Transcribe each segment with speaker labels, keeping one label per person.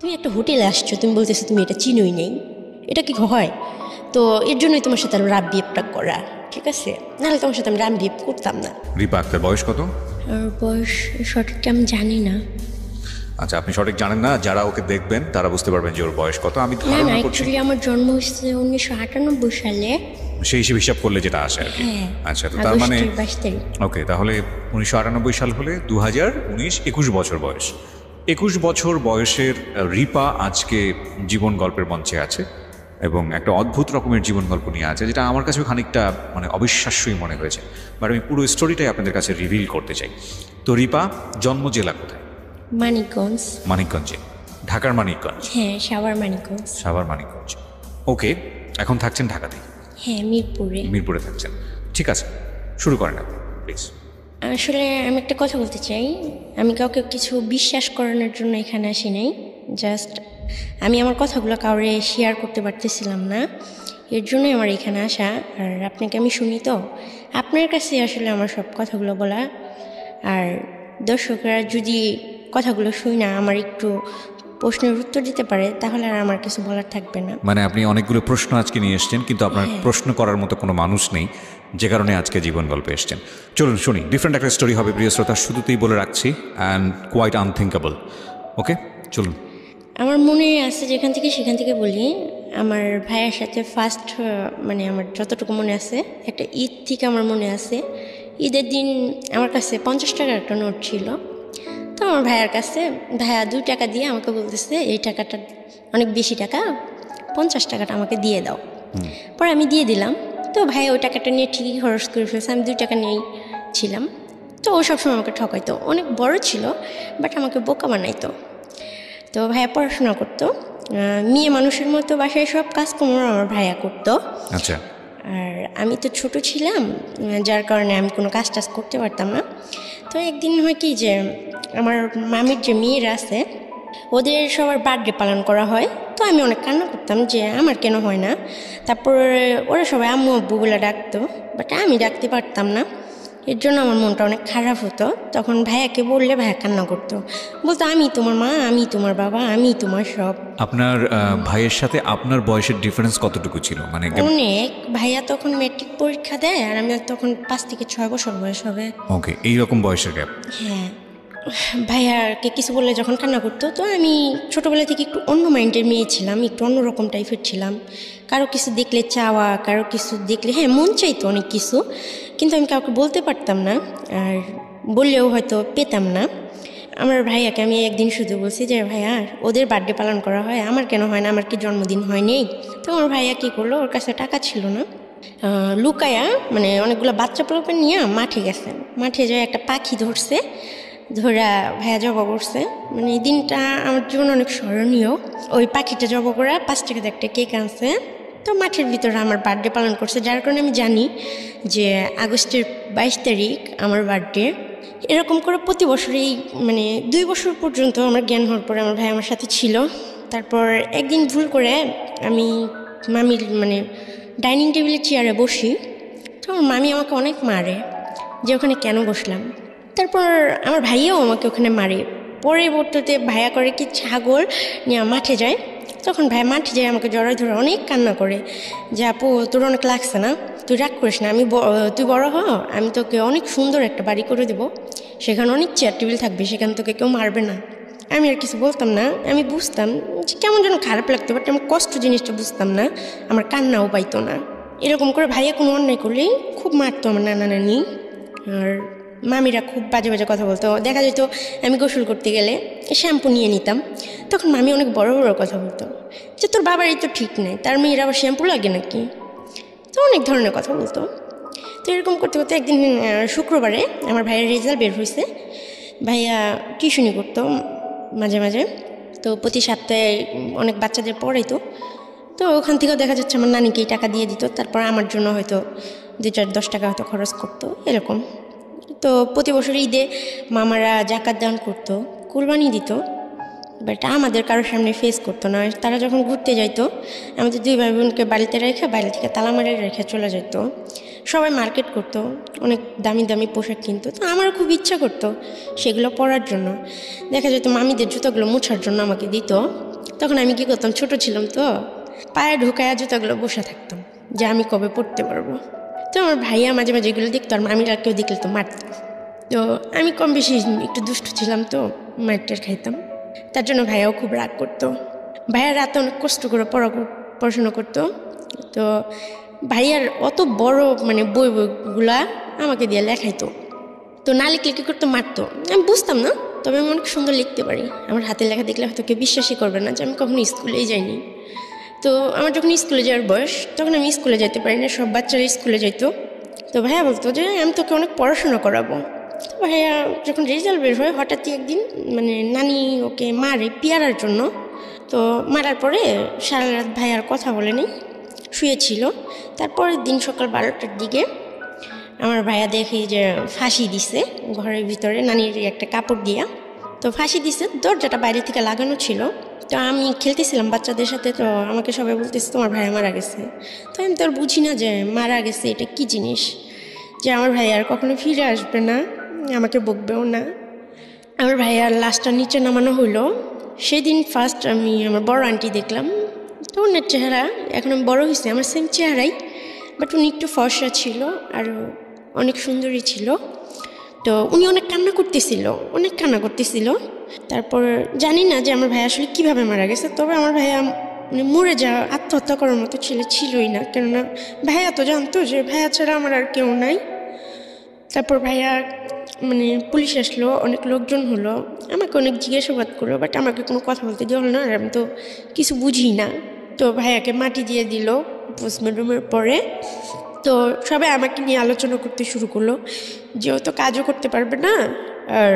Speaker 1: তুমি একটা হোটেলে আসছো, তুমি বলতেছো তুমি এটা চিনোই নেই, এটা কি হয়? তো এর জন্যই তোমার সাথে রাব বিহেভটা করা, ঠিক আছে? নাহলে তোমার সাথে আমি রাব বিহেভ করতাম না।
Speaker 2: রিপা আক্তার বয়স কত?
Speaker 1: আর বয়স সঠিক আমি জানি না।
Speaker 2: আচ্ছা, আপনি সঠিক জানেন না, যারা ওকে দেখবেন তারা বুঝতে পারবেন যে ওর বয়স কত। আমি
Speaker 1: না
Speaker 2: ধারণা করছি
Speaker 1: অ্যাকচুয়ালি আমার জন্ম হয়েছে 1998 সালে।
Speaker 2: সেই হিসাব করলে যেটা আসে আর কি।
Speaker 1: হ্যাঁ,
Speaker 2: আচ্ছা, তো তার মানে
Speaker 1: 22 তারিখ।
Speaker 2: ওকে, তাহলে 1998 সাল হলে 2019, 21 বছর বয়স। 21 বছর বয়সের রিপা আজকে জীবন গল্পের মঞ্চে আছে এবং একটা অদ্ভুত রকমের জীবন গল্প নিয়ে আছে, যেটা আমার কাছেও খানিকটা মানে অবিশ্বাস্যই মনে হয়েছে। বাট আমি পুরো স্টোরিটাই আপনাদের কাছে রিভিল করতে চাই। তো রিপা জন্ম জেলা কোথায়?
Speaker 1: মানিকগঞ্জ।
Speaker 2: মানিকগঞ্জে। ঢাকার মানিকগঞ্জ?
Speaker 1: হ্যাঁ, সাভার মানিকগঞ্জ।
Speaker 2: সাভার মানিকগঞ্জ। ওকে, এখন থাকছেন ঢাকাতে?
Speaker 1: হ্যাঁ, মিরপুরে।
Speaker 2: মিরপুরে থাকছেন, ঠিক আছে, শুরু করেন আপনি প্লিজ।
Speaker 1: আসলে আমি একটা কথা বলতে চাই, আমি কাউকে কিছু বিশ্বাস করানোর জন্য এখানে আসি নাই। জাস্ট আমি আমার কথাগুলো কাউরে শেয়ার করতে পারতেছিলাম না, এর জন্যই আমার এখানে আসা। আর আপনাকে আমি শুনি, তো আপনার কাছে আসলে আমার সব কথাগুলো বলা। আর দর্শকরা যদি কথাগুলো শুই না আমার একটু প্রশ্নের উত্তর দিতে পারে, তাহলে আর আমার কিছু বলার থাকবে না।
Speaker 2: মানে আপনি অনেকগুলো প্রশ্ন আজকে নিয়ে এসছেন, কিন্তু আপনার প্রশ্ন করার মতো কোনো মানুষ নেই, যে কারণে আজকে জীবন গল্পে এসছেন। চলুন শুনি, ডিফারেন্ট একটা স্টোরি হবে প্রিয় শ্রোতা, শুরুতেই বলে রাখছি, অ্যান্ড কোয়াইট আনথিঙ্কেবল। ওকে চলুন।
Speaker 1: আমার মনে আছে যেখান থেকে সেখান থেকে বলি। আমার ভাইয়ের সাথে ফার্স্ট মানে আমার যতটুকু মনে আছে, একটা ঈদ থেকে আমার মনে আছে, ঈদের দিন আমার কাছে 50 টাকার একটা নোট ছিল। তো আমার ভাইয়ের কাছে ভাইয়া 2 টাকা দিয়ে আমাকে বলতেছে এই টাকাটা অনেক বেশি টাকা, 50 টাকাটা আমাকে দিয়ে দাও। পরে আমি দিয়ে দিলাম। তো ভাইয়া ওই টাকাটা নিয়ে ঠিকই খরচ করে ফেলছে, আমি 2 টাকা নিয়েই ছিলাম। তো ও সবসময় আমাকে ঠকাইতো, অনেক বড় ছিল বাট আমাকে বোকা বানাইতো। তো ভাইয়া পড়াশোনা করতো, মেয়ে মানুষের মতো বাসায় সব কাজকর্ম আমার ভাইয়া করতো।
Speaker 2: আচ্ছা।
Speaker 1: আর আমি তো ছোট ছিলাম, যার কারণে আমি কোনো কাজ টাজ করতে পারতাম না। তো একদিন হয় কি যে আমার মামির যে মেয়েরা আছে ওদের সবার বার্থডে পালন করা হয়। তো আমি অনেক কান্না করতাম যে আমার কেন হয় না। তারপর ওরা সবাই আম্মু আব্বু বলে ডাকতো, বাট আমি ডাকতে পারতাম না, এর জন্য আমার মনটা অনেক খারাপ হতো। তখন ভাইয়াকে বললে ভাইয়া কান্না করতো, বলতো আমি তোমার মা, আমি তোমার বাবা, আমি তোমার সব।
Speaker 2: আপনার ভাইয়ের সাথে আপনার বয়সের ডিফারেন্স কতটুকু ছিল? মানে
Speaker 1: অনেক। ভাইয়া তখন ম্যাট্রিক পরীক্ষা দেয় আর আমি তখন 5 থেকে 6 বছর বয়স হবে।
Speaker 2: ওকে, এইরকম বয়সের গ্যাপ।
Speaker 1: হ্যাঁ, ভাইয়াকে কিছু বললে যখন কান্না করতো, তো আমি ছোটোবেলা থেকে একটু অন্য মাইন্ডের মেয়ে ছিলাম, একটু অন্যরকম টাইপের ছিলাম। কারো কিছু দেখলে চাওয়া, কারো কিছু দেখলে হ্যাঁ মন চাইতো অনেক কিছু, কিন্তু আমি কাউকে বলতে পারতাম না, আর বললেও হয়তো পেতাম না। আমার ভাইয়াকে আমি একদিন শুধু বলছি যে ভাইয়া ওদের বার্থডে পালন করা হয়, আমার কেন হয় না, আমার কি জন্মদিন হয়নি? তো আমার ভাইয়া কী করলো, ওর কাছে টাকা ছিল না, লুকায়া মানে অনেকগুলো বাচ্চা পোলাপেন নিয়ে মাঠে গেছে। মাঠে যায় একটা পাখি ধরছে, ধরা ভাইয়া জবা করছে। মানে এই দিনটা আমার জীবনে অনেক স্মরণীয়। ওই পাখিটা জবা করা 5 টাকাতে একটা কেক আনছে। তো মাঠের ভিতরে আমার বার্থডে পালন করছে, যার কারণে আমি জানি যে আগস্টের 22 তারিখ আমার বার্থডে। এরকম করে প্রতি বছরেই মানে 2 বছর পর্যন্ত আমার জ্ঞান হওয়ার পরে আমার ভাই আমার সাথে ছিল। তারপর একদিন ভুল করে আমি মামির মানে ডাইনিং টেবিলের চেয়ারে বসি, তো আমার মামি আমাকে অনেক মারে যে ওখানে কেন বসলাম। তারপর আমার ভাইয়াও আমাকে ওখানে মারে। পরবর্তীতে ভাইয়া করে কি ছাগল নিয়ে মাঠে যায়, তখন ভাই মাঠে যায় আমাকে জড়াই ধরে অনেক কান্না করে যে আপু তোর অনেক লাগছে না, তুই রাগ করিস না, তুই বড় হ, আমি তোকে অনেক সুন্দর একটা বাড়ি করে দেবো, সেখানে অনেক চেয়ার টেবিল থাকবে, সেখানে তোকে কেউ মারবে না। আমি আর কিছু বলতাম না, আমি বুঝতাম যে কেমন যেন খারাপ লাগতো, বাট আমার কষ্ট জিনিসটা বুঝতাম না, আমার কান্নাও পাইতো না। এরকম করে ভাইয়া কোনো অন্যায় করলেই খুব মারতো আমার নানা নানি, আর মামিরা খুব বাজে বাজে কথা বলতো। দেখা যেত আমি গোসল করতে গেলে শ্যাম্পু নিয়ে নিতাম, তখন মামি অনেক বড় বড় কথা বলতো যে তোর বাবার এই তো ঠিক নেই, তার মেয়ের আবার শ্যাম্পু লাগে নাকি, তো অনেক ধরনের কথা বলতো। তো এরকম করতে করতে একদিন শুক্রবারে আমার ভাইয়ের রেজাল্ট বের হয়েছে। ভাইয়া টিউশনি করতো মাঝে মাঝে, তো প্রতি সপ্তাহে অনেক বাচ্চাদের পড়াইতো। তো ওখান থেকেও দেখা যাচ্ছে আমার নানিকেই টাকা দিয়ে দিত, তারপর আমার জন্য হয়তো 2-10 টাকা হয়তো খরচ করতো এরকম। তো প্রতি বছর ঈদে মামারা জাকাত দান করতো, কুরবানি দিত, বাট আমাদের কারোর সামনে ফেস করতো না। তারা যখন ঘুরতে যাইতো আমাদের 2 ভাই বোনকে বাড়িতে রেখে বাইরে থেকে তালা মারে রেখে চলে যেত। সবাই মার্কেট করতো, অনেক দামি দামি পোশাক কিনতো। তো আমারও খুব ইচ্ছা করতো সেগুলো পরার জন্য। দেখা যেত মামিদের জুতোগুলো মুছার জন্য আমাকে দিত। তখন আমি কী করতাম, ছোট ছিলাম তো, পায়ে ঢুকায়া জুতোগুলো বসে থাকতাম যে আমি কবে পড়তে পারবো। তো আমার ভাইয়া মাঝে মাঝে এগুলো দেখতো, আর মামিরা কেউ দেখলে তো মারত। তো আমি কম বেশি একটু দুষ্টু ছিলাম, তো মারটার খাইতাম। তার জন্য ভাইয়াও খুব রাগ করতো। ভাইয়া রাতে অনেক কষ্ট করে পড়াশোনা করতো। তো ভাইয়ার অত বড় বইগুলা আমাকে দিয়ে লেখাইতো। তো না লিখলে কী করতো, মারতো। আমি বুঝতাম না, তবে আমি অনেক সুন্দর লিখতে পারি। আমার হাতের লেখা দেখলে হয়তো কেউ বিশ্বাসই করবে না যে আমি কখনো স্কুলেই যাইনি। তো আমার যখন স্কুলে যাওয়ার বয়স, তখন আমি স্কুলে যেতে পারি না, সব বাচ্চারা স্কুলে যাইতো। তো ভাইয়া বলতো যে আমি তোকে অনেক পড়াশোনা করাবো। তো ভাইয়া যখন রেজাল্ট বের হয়, হঠাৎই একদিন নানি ওকে মারে পিয়ারার জন্য। তো মারার পরে সারা রাত ভাইয়ার কথা বলেনি, শুয়েছিল। তারপরের দিন সকাল 12টার দিকে আমার ভাইয়া দেখি যে ফাঁসি দিছে ঘরের ভিতরে, নানির একটা কাপড় দিয়া। তো ফাঁসি দিছে, দরজাটা বাইরে থেকে লাগানো ছিল। তো আমি খেলতেছিলাম বাচ্চাদের সাথে, তো আমাকে সবাই বলতেছে তোমার ভাইয়া মারা গেছে। তো আমি তো আর বুঝি না যে মারা গেছে এটা কী জিনিস, যে আমার ভাই আর কখনো ফিরে আসবে না, আমাকে বকবেও না। আমার ভাইয়ার লাশটা নিচে নামানো হইলো। সেদিন ফার্স্ট আমি আমার বড় আন্টি দেখলাম। তো ওনার চেহারা, এখন আমি বড় হয়েছি, আমার সেম চেহারাই, বাট উনি একটু ফর্সা ছিল আর অনেক সুন্দরী ছিল। তো উনি অনেক কান্না করতেছিল। তারপর জানি না যে আমার ভাই আসলে কীভাবে মারা গেছে। তবে আমার ভাইয়া মরে যাওয়া, আত্মহত্যা করার মতো ছেলে ছিলই না, কেননা ভাইয়া তো জানতো যে ভাইয়া ছাড়া আমার আর কেউ নাই। তারপর ভাইয়া পুলিশ আসলো, অনেক লোকজন হলো, আমাকে অনেক জিজ্ঞাসাবাদ করলো, বাট আমাকে কোনো কথা বলতে দেওয়া হলো না, আর আমি তো কিছু বুঝি না। তো ভাইয়াকে মাটি দিয়ে দিল পোস্টমর্টমের পরে। তো সবাই আমাকে নিয়ে আলোচনা করতে শুরু করলো যে ও তো কাজও করতে পারবে না, আর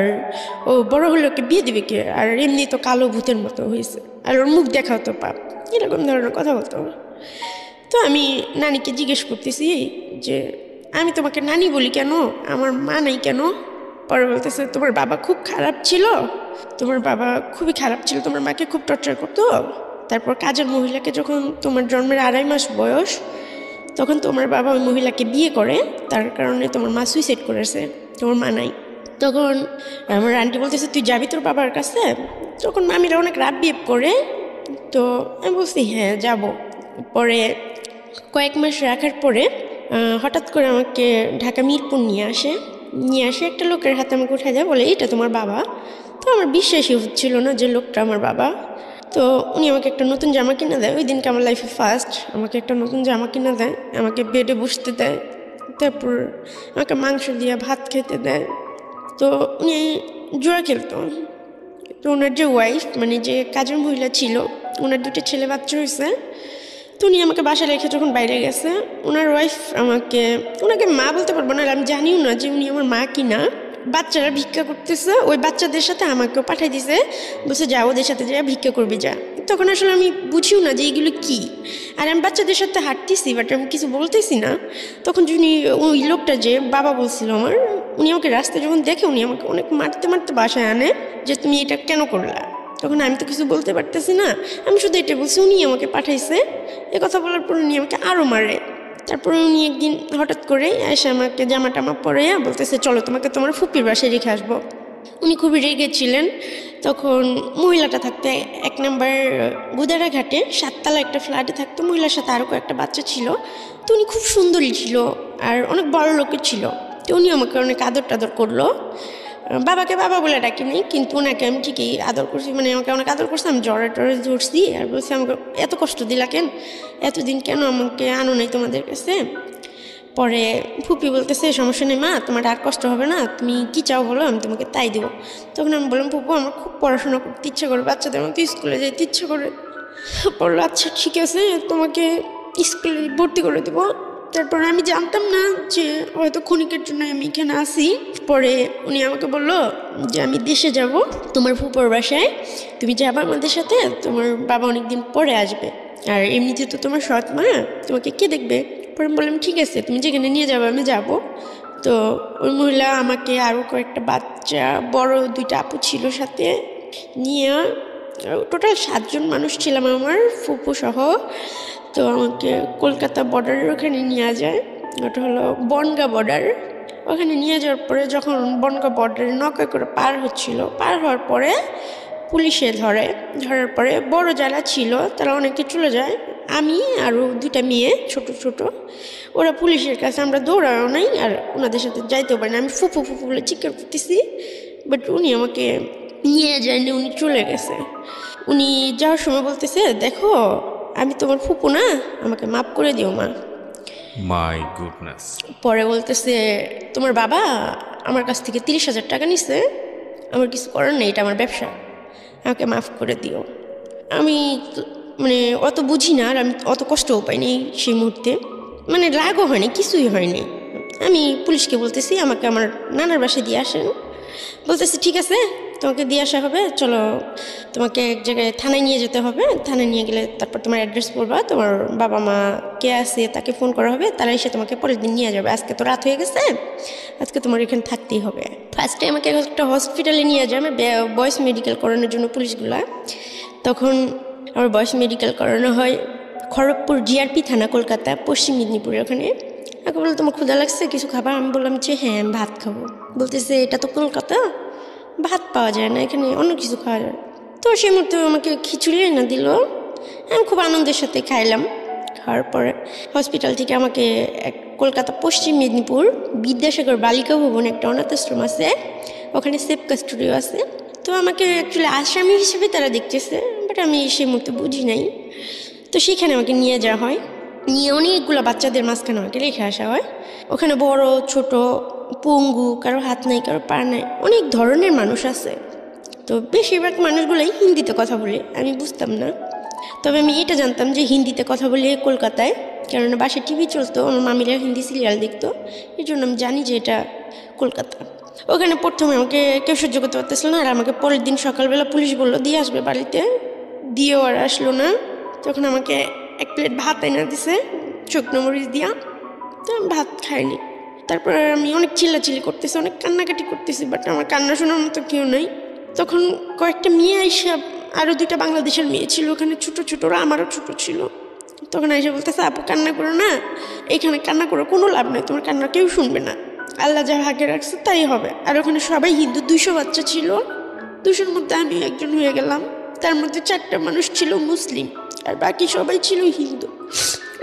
Speaker 1: ও বড় হলে ওকে বিয়ে দিবে কে, আর এমনি তো কালো ভূতের মতো হয়েছে, আর ওর মুখ দেখাও তো পাপ, এরকম ধরনের কথা বলতো। তো আমি নানিকে জিজ্ঞেস করতেছি যে আমি তোমাকে নানি বলি কেন, আমার মা নাই কেন? পরে বলতেছে তোমার বাবা খুব খারাপ ছিল, তোমার মাকে খুব টর্চার করতো। তারপর কাজের মহিলাকে যখন তোমার জন্মের 2.5 মাস বয়স, তখন তোমার বাবা ওই মহিলাকে বিয়ে করে, তার কারণে তোমার মা সুইসাইড করেছে, তোমার মা নাই। তখন আমার আন্টি বলতেছে তুই যাবি তোর বাবার কাছে? তখন মামিরা অনেক রাত বিয়ে করে। তো আমি বলছি হ্যাঁ যাব। পরে কয়েক মাস রাখার পরে হঠাৎ করে আমাকে ঢাকা মিরপুর নিয়ে আসে একটা লোকের হাতে আমাকে উঠাই দেয়, বলে এটা তোমার বাবা। তো আমার বিশ্বাসই হচ্ছিল না যে লোকটা আমার বাবা। তো উনি আমাকে একটা নতুন জামা কিনে দেয়, ওই দিনকে আমার লাইফে ফার্স্ট আমাকে একটা নতুন জামা কিনে দেয়, আমাকে বেডে বসতে দেয়, তারপর আমাকে মাংস দিয়ে ভাত খেতে দেয়। তো উনি জুয়া খেলতো। তো ওনার যে ওয়াইফ, যে কাজের মহিলা ছিল, ওনার 2টা ছেলে বাচ্চা হয়েছে। তো উনি আমাকে বাসায় রেখে যখন বাইরে গেছে, ওনার ওয়াইফ ওনাকে মা বলতে পারবো না, আমি জানিও না যে উনি আমার মা কি না। বাচ্চারা ভিক্ষা করতেছে, ওই বাচ্চাদের সাথে আমাকেও পাঠাই দিছে, বলছে যা ওদের সাথে যা ভিক্ষা করবি যা। তখন আসলে আমি বুঝিও না যে এইগুলো কি, আর আমি বাচ্চাদের সাথে হাঁটতেছি, বাট আমি কিছু বলতেছি না। তখন ওই লোকটা যে বাবা বলছিল আমার, উনি আমাকে রাস্তায় যখন দেখে, উনি আমাকে অনেক মারতে বাসায় আনে যে তুমি এটা কেন করলা। তখন আমি তো কিছু বলতে পারতেছি না, আমি শুধু এটা বলছি উনি আমাকে পাঠাইছে। কথা বলার পর উনি আমাকে আরও মারে। তারপরে উনি একদিন হঠাৎ করে এসে আমাকে জামা টামা পরে বলতেছে চলো তোমাকে তোমার ফুপির বাসায় রেখে আসবো। উনি খুবই রেগেছিলেন। তখন মহিলাটা থাকতো 1 নম্বর গুদারা ঘাটে 7তলা একটা ফ্ল্যাটে থাকতো। মহিলার সাথে আরও কয়েকটা বাচ্চা ছিল। তো উনি খুব সুন্দরী ছিল আর অনেক বড় লোকের ছিল। তো উনি আমাকে অনেক আদর টাদর করলো। বাবাকে বাবা বলে ডাকিনি, কিন্তু ওনাকে আমি ঠিকই আদর করছি, আমাকে অনেক আদর করছি। আমি জ্বরে ধরছি আর বলছি আমাকে এত কষ্ট দিলা কেন, এতদিন কেন আমাকে আনো নাই তোমাদের কাছে। পরে ফুপি বলতেছে সমস্যা নেই মা, তোমার আর কষ্ট হবে না, তুমি কি চাও বলো, আমি তোমাকে তাই দেবো। তখন আমি বললাম ফুপু আমার খুব পড়াশোনা করতে ইচ্ছা করে, বাচ্চাদের মতো স্কুলে যেতে ইচ্ছা করে। বললো আচ্ছা ঠিক আছে, তোমাকে স্কুলে ভর্তি করে দেবো। তারপর আমি জানতাম না যে হয়তো ক্ষণিকের জন্য আমি এখানে আসি। পরে উনি আমাকে বললো যে আমি দেশে যাব তোমার ফুপুর বাসায়, তুমি যাবা আমাদের সাথে, তোমার বাবা অনেকদিন পরে আসবে, আর এমনিতে তো তোমার সৎ মা, তোমাকে কে দেখবে। পরে বললাম ঠিক আছে, তুমি যেখানে নিয়ে যাবে আমি যাব। তো ওই মহিলা আমাকে আরও কয়েকটা বাচ্চা, বড় 2টা আপু ছিল সাথে, নিয়ে টোটাল 7 জন মানুষ ছিলাম আমার ফুপু সহ। তো আমাকে কলকাতা বর্ডারের ওখানে নিয়ে যায়, ওটা হলো বনগাঁ বর্ডার। ওখানে নিয়ে যাওয়ার পরে যখন বনগাঁ বর্ডারে নৌকা করে পার হওয়ার পরে পুলিশে ধরার পরে বড় যারা ছিল তারা অনেকে চলে যায়, আমি আরও 2টা মেয়ে ছোট ছোট, ওরা পুলিশের কাছে আমরা দৌড়াও নাই আর ওনাদের সাথে যাইতেও পারি না। আমি ফুপু ফুপু বলে চিৎকার করতেছি, বাট উনি আমাকে নিয়ে যায়নি, উনি চলে গেছে। উনি যাওয়ার সময় বলতেছে, দেখো আমি তোমার ফুপু না, আমাকে মাফ করে দিও মা।
Speaker 2: My goodness.
Speaker 1: পরে বলতেছে, তোমার বাবা আমার কাছ থেকে 30,000 টাকা নিছে, আমার কিছু করার নেই, এটা আমার ব্যবসা, আমাকে মাফ করে দিও। আমি মানে অত বুঝি না আর আমি অত কষ্টও পাইনি সেই মুহূর্তে, মানে রাগও হয়নি, কিছুই হয়নি। আমি পুলিশকে বলতেছি আমাকে আমার নানার বাসায় দিয়ে আসেন। বলতেছি ঠিক আছে, তোমাকে দিয়ে আসা হবে, চলো তোমাকে এক জায়গায় থানায় নিয়ে যেতে হবে, থানায় নিয়ে গেলে তারপর তোমার অ্যাড্রেস বলবা, তোমার বাবা মা কে আছে তাকে ফোন করা হবে, তারা এসে তোমাকে পরের দিন নিয়ে যাবে। আজকে তো রাত হয়ে গেছে, আজকে তোমার এখানে থাকতেই হবে। ফার্স্টে আমাকে একটা হসপিটালে নিয়ে যায় আমার বয়েস মেডিকেল করানোর জন্য পুলিশগুলা। তখন আমার বয়েস মেডিকেল করানো হয় খড়গপুর জিআরপি থানা, কলকাতা পশ্চিম মেদিনীপুরের ওখানে। আমাকে বললো তোমার ক্ষুধা লাগছে, কিছু খাবার? আমি বললাম যে হ্যাঁ আমি ভাত খাবো। বলতেছে এটা তো কলকাতা, ভাত পাওয়া যায় না, এখানে অন্য কিছু খাওয়া যায়। তো সেই মুহূর্তে আমাকে খিচুড়ি এনে দিল, আমি খুব আনন্দের সাথে খাইলাম। খাওয়ার পরে হসপিটাল থেকে আমাকে কলকাতা পশ্চিম মেদিনীপুর বিদ্যাসাগর বালিকা ভবন একটা অনাথ আশ্রম আছে, ওখানে সেফ কাস্টোডিও আছে। তো আমাকে অ্যাকচুয়ালি আসামি হিসেবে তারা দেখতেছে, বাট আমি সেই মুহূর্তে বুঝি নাই। তো সেখানে আমাকে নিয়ে যাওয়া হয়, নিয়ে অনেকগুলো বাচ্চাদের মাঝখানে আমাকে রেখে আসা হয়। ওখানে বড় ছোট, পঙ্গু, কারো হাত নাই কারো পা নাই, অনেক ধরনের মানুষ আছে। তো বেশিরভাগ মানুষগুলোই হিন্দিতে কথা বলে, আমি বুঝতাম না। তবে আমি এটা জানতাম যে হিন্দিতে কথা বলে কলকাতায়, কেননা বাসায় টিভি চলতো, আমার মামিরা হিন্দি সিরিয়াল দেখতো, এই জন্য আমি জানি যে এটা কলকাতা। ওখানে প্রথমে আমাকে কেউ সহ্য করতে পারতেছিল না, আর আমাকে পরের দিন সকালবেলা পুলিশ বললো দিয়ে আসবে বাড়িতে, দিয়েও আর আসলো না। তখন আমাকে 1 প্লেট ভাত এনে দিছে শুকনো মরিচ দিয়া, তো আমি ভাত খাইনি। তারপর আমি অনেক চিল্লাচিল্লি করতেছি, অনেক কান্নাকাটি করতেছি, বাট আমার কান্না শোনার মতো কেউ নেই। তখন কয়েকটা মেয়ে আইসা, আরও 2টা বাংলাদেশের মেয়ে ছিল ওখানে, ছোট ছোট, ওরা আমারও ছোট ছিল। তখন আইসা বলতেছে, আপু কান্না করো না, এখানে কান্না করো কোনো লাভ নেই, তোমার কান্না কেউ শুনবে না, আল্লাহ যা ভাগে রাখছে তাই হবে। আর ওখানে সবাই হিন্দু, 200 বাচ্চা ছিল, 200-র মধ্যে আমি একজন হয়ে গেলাম। তার মধ্যে 4টা মানুষ ছিল মুসলিম আর বাকি সবাই ছিল হিন্দু।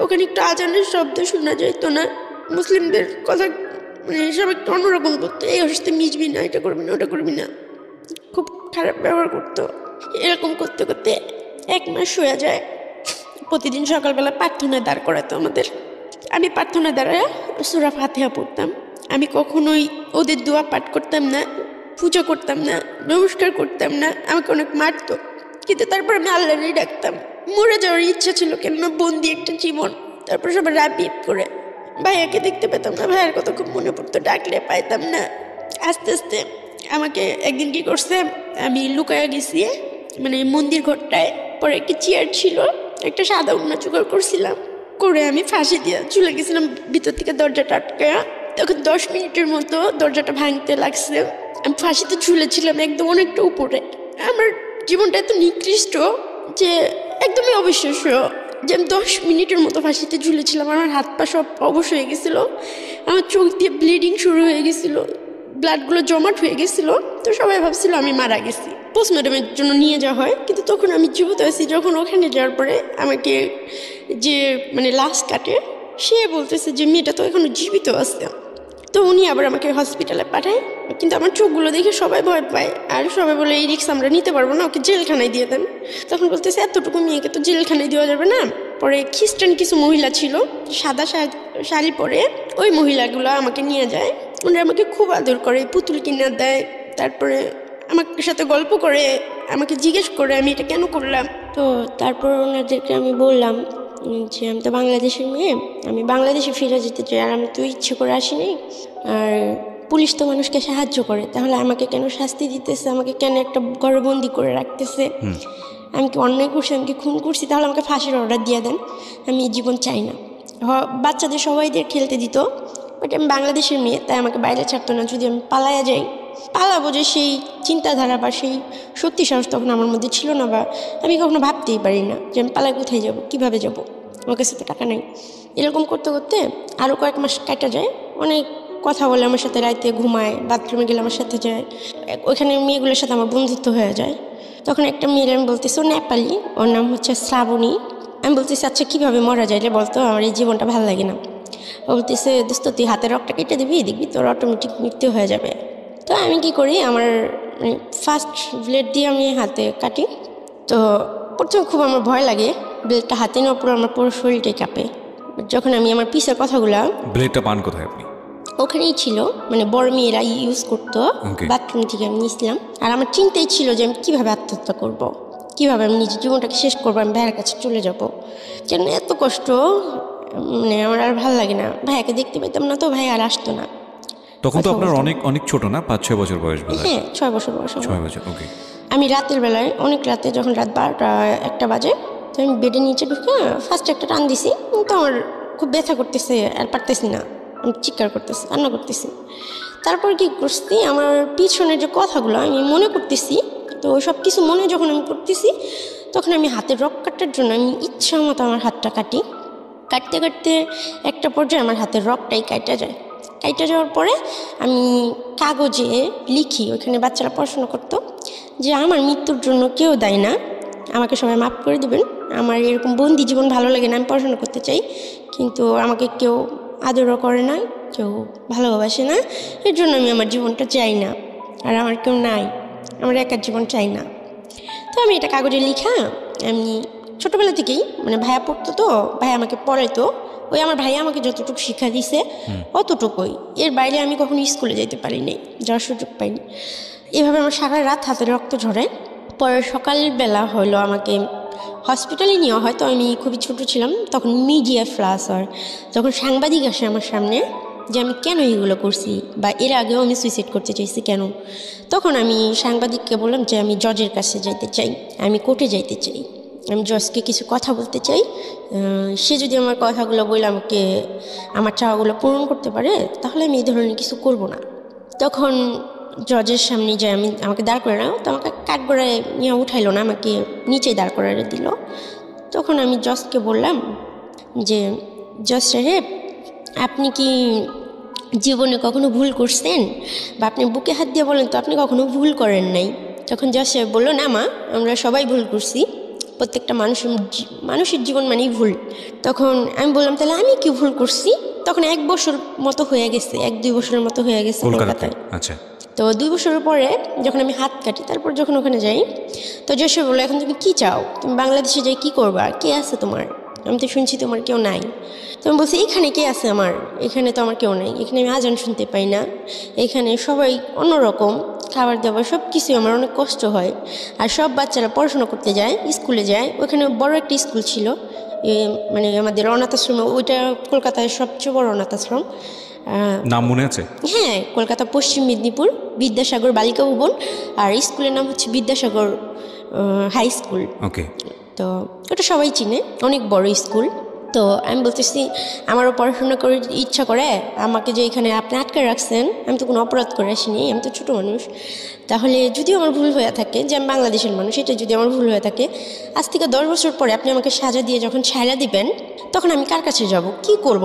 Speaker 1: ওখানে একটু আজানের শব্দ শোনা যাইতো না, মুসলিমদের কথা মানে সব একটু অন্যরকম করতো, এই অসুস্থে মিশবি না, এটা করবি না, ওটা করবি না, খুব খারাপ ব্যবহার করতো। এরকম করতে করতে 1 মাস হয়ে যায়। প্রতিদিন সকালবেলা প্রার্থনা দাঁড় করাতো আমাদের, আমি প্রার্থনা দাঁড়ায় সূরা ফাতিহা পড়তাম। আমি কখনোই ওদের দোয়া পাঠ করতাম না, পুজো করতাম না, নমস্কার করতাম না, আমাকে অনেক মারতো, কিন্তু তারপর আমি আল্লাহরই ডাকতাম। মরে যাওয়ার ইচ্ছা ছিল, কেননা বন্দি একটা জীবন। তারপর সবাই রাপিট করে, ভাইয়াকে দেখতে পেতাম না, ভাইয়ার কথা খুব মনে পড়তো, ডাকলে পাইতাম না। আস্তে আস্তে আমাকে একদিন কি করছে, আমি লুকায়া গেছি মানে মন্দির ঘরটায়, পরে একটা চেয়ার ছিল, একটা সাদা উন্না জোগাড় করছিলাম, করে আমি ফাঁসি দিয়ে ঝুলে গেছিলাম ভিতর থেকে দরজাটা আটকায়া। তখন 10 মিনিটের মতো দরজাটা ভাঙতে লাগছে, আমি ফাঁসিতে ঝুলেছিলাম একদম অনেকটা উপরে। আমার জীবনটা এত নিকৃষ্ট যে একদমই অবিশ্বাস্য যে আমি 10 মিনিটের মতো ফাঁসিতে ঝুলেছিলাম। আমার হাত পা সব অবশ হয়ে গেছিলো, আমার চোখ দিয়ে ব্লিডিং শুরু হয়ে গেছিলো, ব্লাডগুলো জমাট হয়ে গেছিলো। তো সবাই ভাবছিল আমি মারা গেছি, পোস্টমর্টমের জন্য নিয়ে যাওয়া হয়, কিন্তু তখন আমি জীবিত আছি। যখন ওখানে যাওয়ার পরে আমাকে যে মানে লাশ কাটে, সে বলতেছে যে মেয়েটা তো এখনো জীবিত আছে। তো উনি আবার আমাকে হসপিটালে পাঠায়, কিন্তু আমার চোখগুলো দেখে সবাই ভয় পায়, আর সবাই বলে এই রিক্স আমরা নিতে পারবো না, ওকে জেলখানায় দিয়ে দেন। তখন বলতেছে এতটুকু মেয়েকে তো জেলখানায় দেওয়া যাবে না। পরে খ্রিস্টান কিছু মহিলা ছিল সাদা শাড়ি পরে, ওই মহিলাগুলো আমাকে নিয়ে যায়, ওনারা আমাকে খুব আদর করে, পুতুল কিনে দেয়, তারপরে আমার সাথে গল্প করে, আমাকে জিজ্ঞেস করে আমি এটা কেন করলাম। তো তারপর ওনাদেরকে আমি বললাম যে আমি তো বাংলাদেশের মেয়ে, আমি বাংলাদেশে ফিরে যেতে চাই, আর আমি তো ইচ্ছে করে আসিনি, আর পুলিশ তো মানুষকে সাহায্য করে, তাহলে আমাকে কেন শাস্তি দিতেছে, আমাকে কেন একটা ঘরবন্দি করে রাখতেছে, আমি কি অন্যায় করছি, আমি কি খুন করছি, তাহলে আমাকে ফাঁসির অর্ডার দিয়ে দেন, আমি জীবন চাই না। বাচ্চাদের সবাইদের খেলতে দিত, বাট আমি বাংলাদেশের মেয়ে, তাই আমাকে বাইরে ছাড়তো না। যদি আমি পালায়া যাই পালাবো যে সেই চিন্তাধারা বা সেই শক্তি সাহস তখন আমার মধ্যে ছিল না, বা আমি কখনো ভাবতেই পারি না যে আমি পালায় কোথায় যাব, কীভাবে যাব, আমার কাছে তো টাকা নেই। এরকম করতে করতে আরও কয়েক মাস কাটা যায়। অনেক কথা বলে আমার সাথে, রাইতে ঘুমায়, বাথরুমে গেলে আমার সাথে যায়, ওইখানে মেয়েগুলোর সাথে আমার বন্ধুত্ব হয়ে যায়। তখন একটা মেয়ের আমি বলতেছি, ও নেপালি, ওর নাম হচ্ছে শ্রাবণী। আমি বলতেছি আচ্ছা কীভাবে মরা যায় রে বলতো, আমার এই জীবনটা ভালো লাগে না। ও বলতেছে দোস্ত তুই হাতের রক্তটা কেটে দিবি, দেখবি তোর অটোমেটিক মৃত্যু হয়ে যাবে। তো আমি কি করি, আমার ফার্স্ট ব্লেড দিয়ে আমি হাতে কাটি। তো প্রথমে খুব আমার ভয় লাগে, ব্লেডটা হাতে নেওয়ার পর আমার পুরো শরীরটাই কাঁপে। যখন আমি আমার পিসের কথাগুলা,
Speaker 2: ব্লেডটা পান কোথায় আপনি?
Speaker 1: ওখানেই ছিল, মানে বড় মেয়েরা ইউজ করতো, বাথরুম থেকে আমি নিয়েছিলাম। আর আমার চিন্তাই ছিল যে আমি কীভাবে আত্মহত্যা করব, কীভাবে আমি নিজের জীবনটাকে শেষ করবো, আমি ভাইয়ের কাছে চলে যাব। কেন এত কষ্ট, মানে আমার আর ভালো লাগে না। ভাইয়াকে দেখতে পেতাম না, তো ভাই আর আসতো না।
Speaker 2: তখন তো আপনার অনেক অনেক ছোট না, 5-6 বছর বয়স?
Speaker 1: হ্যাঁ 6 বছর বয়স।
Speaker 2: 6 বছর, ওকে।
Speaker 1: আমি রাতের বেলায়, অনেক রাতে, যখন রাত 12টা-1টা বাজে, তো আমি বেডের নিচে ঢুকে ফার্স্ট একটা টান দিছি। তো আমার খুব ব্যথা করতেছে, আর পারতেছি না, আমি চিৎকার করতেছি, কান্না করতেছি। তারপর কি করছি, আমার পিছনের যে কথাগুলো আমি মনে করতেছি, তো সব কিছু মনে যখন আমি করতেছি, তখন আমি হাতের রক কাটার জন্য আমি ইচ্ছা মতো আমার হাতটা কাটি। কাটতে কাটতে একটা পর্যায়ে আমার হাতের রকটাই কাটা যায়। কাটা যাওয়ার পরে আমি কাগজে লিখি, ওইখানে বাচ্চারা পড়াশোনা করতো, যে আমার মৃত্যুর জন্য কেউ দায়ী না, আমাকে সবাই মাফ করে দেবেন, আমার এরকম বন্দি জীবন ভালো লাগে না, আমি পড়াশোনা করতে চাই, কিন্তু আমাকে কেউ আদরও করে না, কেউ ভালোবাসে না, এর জন্য আমি আমার জীবনটা চাই না, আর আমার কেউ নাই, আমার একার জীবন চাই না। তো আমি এটা কাগজে লিখা, আমি ছোটোবেলা থেকেই, মানে ভাইয়া পড়তো, তো ভাইয়া আমাকে পড়াইতো, ওই আমার ভাইয়া আমাকে যতটুকু শিক্ষা দিছে অতটুকুই, এর বাইরে আমি কখনো স্কুলে যেতে পারিনি, যাওয়ার সুযোগ পাইনি। এভাবে আমার সারা রাত হাতে রক্ত ঝরে। পরে সকালবেলা হলো আমাকে হসপিটালে নেওয়া হয়। তো আমি খুবই ছোট ছিলাম তখন, মিডিয়া ফ্লাস হয়, যখন সাংবাদিক আসে আমার সামনে যে আমি কেন এগুলো করছি, বা এর আগেও আমি সুইসাইড করতে চাইছি কেন, তখন আমি সাংবাদিককে বললাম যে আমি জজের কাছে যাইতে চাই, আমি কোর্টে যাইতে চাই, আমি জজকে কিছু কথা বলতে চাই, সে যদি আমার কথাগুলো বলে আমাকে আমার চাওয়াগুলো পূরণ করতে পারে, তাহলে আমি এই ধরনের কিছু করব না। তখন জজের সামনে যে আমাকে দাঁড় করে নাও, তো আমাকে কাঠগড়ায় নিয়ে উঠাইলো না, আমাকে নিচে দাঁড় করায় দিল। তখন আমি জজকে বললাম যে জজ সাহেব, আপনি কি জীবনে কখনো ভুল করছেন, বা আপনি বুকে হাত দিয়ে বলেন তো আপনি কখনো ভুল করেন নাই। তখন জজ সাহেব বললো, না মা, আমরা সবাই ভুল করছি, প্রত্যেকটা মানুষের জীবন মানেই ভুল। তখন আমি বললাম তাহলে আমি কি ভুল করছি? তখন 1 বছর মতো হয়ে গেছে, 1-2 বছরের মতো হয়ে গেছে কলকাতায়।
Speaker 2: আচ্ছা।
Speaker 1: তো 2 বছরের পরে যখন আমি হাত কাটি, তারপর যখন ওখানে যাই, তো জেসে বললো এখন তুমি কি চাও, তুমি বাংলাদেশে যাই কি করবা, কে আছে তোমার, আমি তো শুনছি তোমার কেউ নাই। তো আমি বলছি এখানে কে আছে আমার, এখানে তো আমার কেউ নাই, এখানে আমি আজান শুনতে পাই না, এখানে সবাই অন্যরকম, খাবার দাবার সব কিছু আমার অনেক কষ্ট হয়, আর সব বাচ্চারা পড়াশোনা করতে যায়, স্কুলে যায়, ওখানে বড় একটা স্কুল ছিল, মানে আমাদের অনাথ আশ্রম, ওইটা কলকাতায় সবচেয়ে বড় অনাথ আশ্রম।
Speaker 2: নাম মনে আছে?
Speaker 1: হ্যাঁ, কলকাতা পশ্চিম মেদিনীপুর বিদ্যাসাগর বালিকা ভবন, আর স্কুলের নাম হচ্ছে বিদ্যাসাগর হাই স্কুল।
Speaker 2: ওকে।
Speaker 1: তো ওটা সবাই চিনে, অনেক বড় স্কুল। তো আমি বলতেছি আমারও পড়াশোনা করে ইচ্ছা করে, আমাকে যে এখানে আপনি আটকে রাখছেন, আমি তো কোনো অপরাধ করে আসিনি, আমি তো ছোটো মানুষ, তাহলে যদি আমার ভুল হয়ে থাকে যে আমি বাংলাদেশের মানুষ, এটা যদি আমার ভুল হয়ে থাকে, আজ থেকে 10 বছর পরে আপনি আমাকে সাজা দিয়ে যখন ছাড়া দিবেন, তখন আমি কার কাছে যাব, কি করব,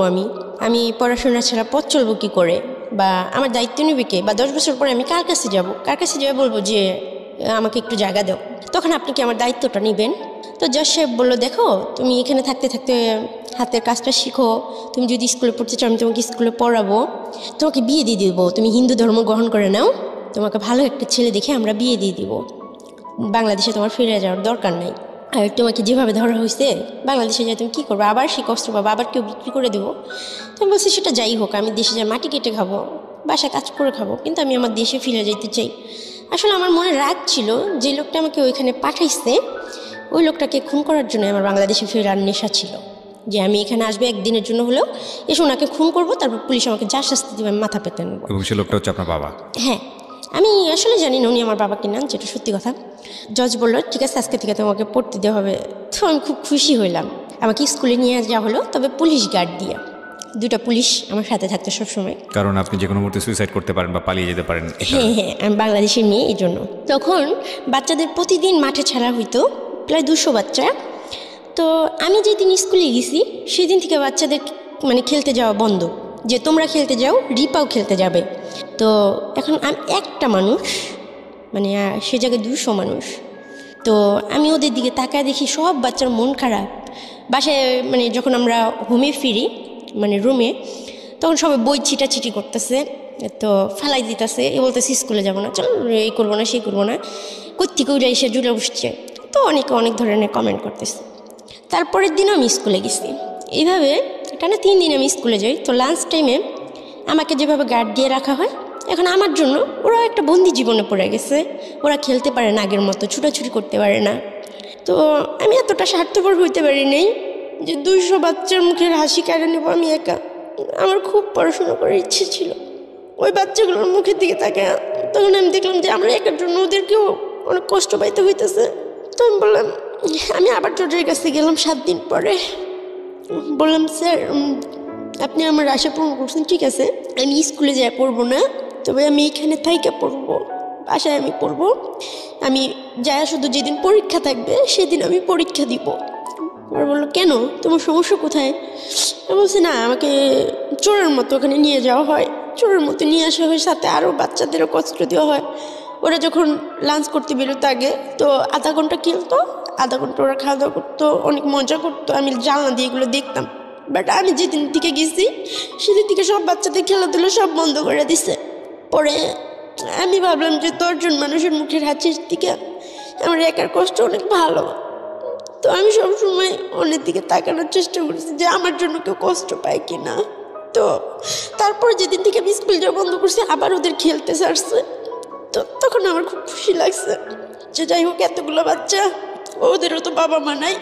Speaker 1: আমি পড়াশোনা ছাড়া পথ চলবো কী করে, বা আমার দায়িত্ব নেবে কে, বা 10 বছর পরে আমি কার কাছে যাব, কার কাছে যেয়ে বলবো যে আমাকে একটু জায়গা দাও, তখন আপনি কি আমার দায়িত্বটা নেবেন? তো জজ সাহেব বললো, দেখো তুমি এখানে থাকতে থাকতে হাতের কাজটা শিখো, তুমি যদি স্কুলে পড়তে চাও আমি তোমাকে স্কুলে পড়াবো, তোমাকে বিয়ে দিয়ে দেবো, তুমি হিন্দু ধর্ম গ্রহণ করে নাও, তোমাকে ভালো একটা ছেলে দেখে আমরা বিয়ে দিয়ে দিব, বাংলাদেশে তোমার ফিরে যাওয়ার দরকার নাই, আর তোমাকে যেভাবে ধরা হয়েছে বাংলাদেশে যাই তুমি কী করবো, আবার সেই কষ্ট পাবো, আবার কেউ বিক্রি করে দেবো। তো আমি বলছি সেটা যাই হোক, আমি দেশে যাই মাটি কেটে খাবো, বাসায় কাজ করে খাবো, কিন্তু আমি আমার দেশে ফিরে যেতে চাই। আসলে আমার মনে রাগ ছিল যে লোকটা আমাকে ওইখানে পাঠাইছে, ওই লোকটাকে খুন করার জন্য আমার বাংলাদেশে ফেরার নেশা ছিল, যে আমি এখানে আসবো একদিনের জন্য হলেও, এসে ওনাকে খুন করবো, তারপর পুলিশ আমাকে যা শাস্তি দেবে আমি মাথা পেতে নেবো।
Speaker 2: এবং সে লোকটা হচ্ছে আপনার বাবা?
Speaker 1: হ্যাঁ, আমি আসলে জানি না উনি আমার বাবাকে নাম, যেটা সত্যি কথা। জজ বললো ঠিক আছে আজকে থেকে তোমাকে পড়তে দেওয়া হবে। তো আমি খুব খুশি হইলাম, আমাকে স্কুলে নিয়ে যাওয়া হলো, তবে পুলিশ গার্ড দিয়ে। 2টা পুলিশ আমার সাথে থাকতো সবসময়,
Speaker 2: কারণ আপনি যে কোনো মুহূর্তে সুইসাইড করতে পারেন বা পালিয়ে যেতে পারেন।
Speaker 1: হ্যাঁ হ্যাঁ, আমি বাংলাদেশের মেয়ে, এই জন্য। তখন বাচ্চাদের প্রতিদিন মাঠে ছাড়া হইতো, প্রায় 200 বাচ্চা। তো আমি যেদিন স্কুলে গেছি সেদিন থেকে বাচ্চাদের মানে খেলতে যাওয়া বন্ধ, যে তোমরা খেলতে যাও, রিপাও খেলতে যাবে। তো এখন আমি একটা মানুষ, মানে সে জায়গায় 200 মানুষ। তো আমি ওদের দিকে তাকায় দেখি সব বাচ্চার মন খারাপ। বাসায় মানে যখন আমরা হোমে ফিরি, মানে রুমে, তখন সবাই বই ছিটাছিটি করতেছে, তো ফালাই দিতেছে, এ বলতেছে স্কুলে যাবো না, চল এই করবো না সেই করবো না, কোত্থেকে উঠে এসে জুড়ে বসছে। তো অনেকে অনেক ধরনের কমেন্ট করতেছে। তারপরের দিনও আমি স্কুলে গেছি, এইভাবে টানা 3 দিন আমি স্কুলে যাই। তো লাঞ্চ টাইমে আমাকে যেভাবে গার্ড দিয়ে রাখা হয়, এখন আমার জন্য ওরা একটা বন্দি জীবনে পড়ে গেছে। ওরা খেলতে পারে না আগের মতো, ছুটাছুটি করতে পারে না। তো আমি এতটা স্বার্থপর হইতে পারি নাই যে 200 বাচ্চার মুখের হাসি কেড়ে নেবো আমি একা। আমার খুব পড়াশোনা করার ইচ্ছে ছিল। ওই বাচ্চাগুলোর মুখের দিকে তাকে তখন আমি দেখলাম যে আমরা একার জন্য ওদেরকেও অনেক কষ্ট পাইতে হইতেছে। তো আমি বললাম, আমি আবার জজের কাছে গেলাম 7 দিন পরে, বললাম স্যার আপনি আমার আশা পূরণ করছেন, ঠিক আছে আমি স্কুলে যাই পড়বো না, তবে আমি এখানে থাইকা পড়বো, বাসায় আমি পড়বো। আমি যাই শুধু যেদিন পরীক্ষা থাকবে সেদিন আমি পরীক্ষা দিব। আর বললো কেন, তোমার সমস্যা কোথায়? আমি বলছি না, আমাকে চোরের মতো ওখানে নিয়ে যাওয়া হয়, চোরের মতো নিয়ে আসা হয়, সাথে আরও বাচ্চাদেরও কষ্ট দেওয়া হয়। ওরা যখন লাঞ্চ করতে বেরোতো আগে, তো আধা ঘন্টা খেলতো, আধা ঘন্টা ওরা খাওয়া দাওয়া করতো, অনেক মজা করতো, আমি জানলা দিয়ে এগুলো দেখতাম। বাট আমি যেদিন থেকে গেছি সেদিন থেকে সব বাচ্চাদের খেলাধুলো সব বন্ধ করে দিছে। পরে আমি ভাবলাম যে 10 জন মানুষের মুখের হাসির থেকে আমার একার কষ্ট অনেক ভালো। তো আমি সবসময় অন্যের দিকে তাকানোর চেষ্টা করেছি যে আমার জন্য কেউ কষ্ট পায় কি না। তো তারপর যেদিন থেকে আমি স্কুল যাওয়া বন্ধ করছি, আবার ওদের খেলতে ছাড়ছে। তো তখন আমার খুব খুশি লাগছে যে যাই হোক, এতগুলো বাচ্চা, ওদেরও তো বাবা মা নাই,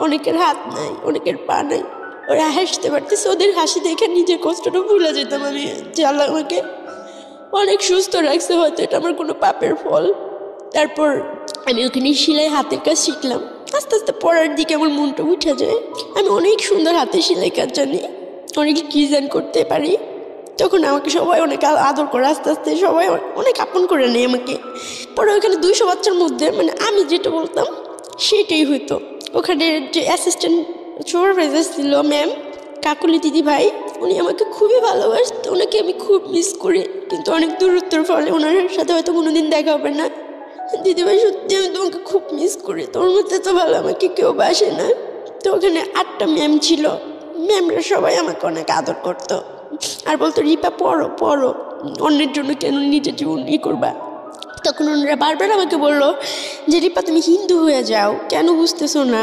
Speaker 1: অনেকের হাত নাই, অনেকের পা নাই, ওরা হাসতে পারতেছে। ওদের হাসি দেখে নিজের কষ্টটা ভুলে যেতাম আমি, যে আল্লাহ আমাকে অনেক সুস্থ রাখছে, হয়তো এটা আমার কোনো পাপের ফল। তারপর আমি ওখানে সেলাই হাতের কাজ শিখলাম। আস্তে আস্তে পড়ার দিকে আমার মনটা উঠে যায়। আমি অনেক সুন্দর হাতে সেলাই কাজ জানি, অনেক ডিজাইন করতে পারি। তখন আমাকে সবাই অনেক আদর করে, আস্তে আস্তে সবাই অনেক আপন করে নেয় আমাকে। পরে ওখানে 200 বাচ্চার মধ্যে মানে আমি যেটা বলতাম সেটাই হইতো। ওখানে যে অ্যাসিস্ট্যান্ট সুপারভাইজার ছিল ম্যাম, কাকুলি দিদি ভাই, উনি আমাকে খুবই ভালোবাসতো, ওনাকে আমি খুব মিস করি। কিন্তু অনেক দূরত্বের ফলে ওনার সাথে হয়তো কোনোদিন দেখা হবে না। দিদিভাই সত্যি আমি তোমাকে খুব মিস করি, তোর মধ্যে তো ভালো আমাকে কেউ বাসে না। তো ওখানে 8টা ম্যাম ছিল, ম্যামরা সবাই আমাকে অনেক আদর করতো আর বলতো রিপা পড়ো পড়ো, অন্যের জন্য কেন নিজের জীবন করবা। তখন ওনারা বারবার আমাকে বললো যে রিপা তুমি হিন্দু হয়ে যাও, কেন বুঝতেছো না,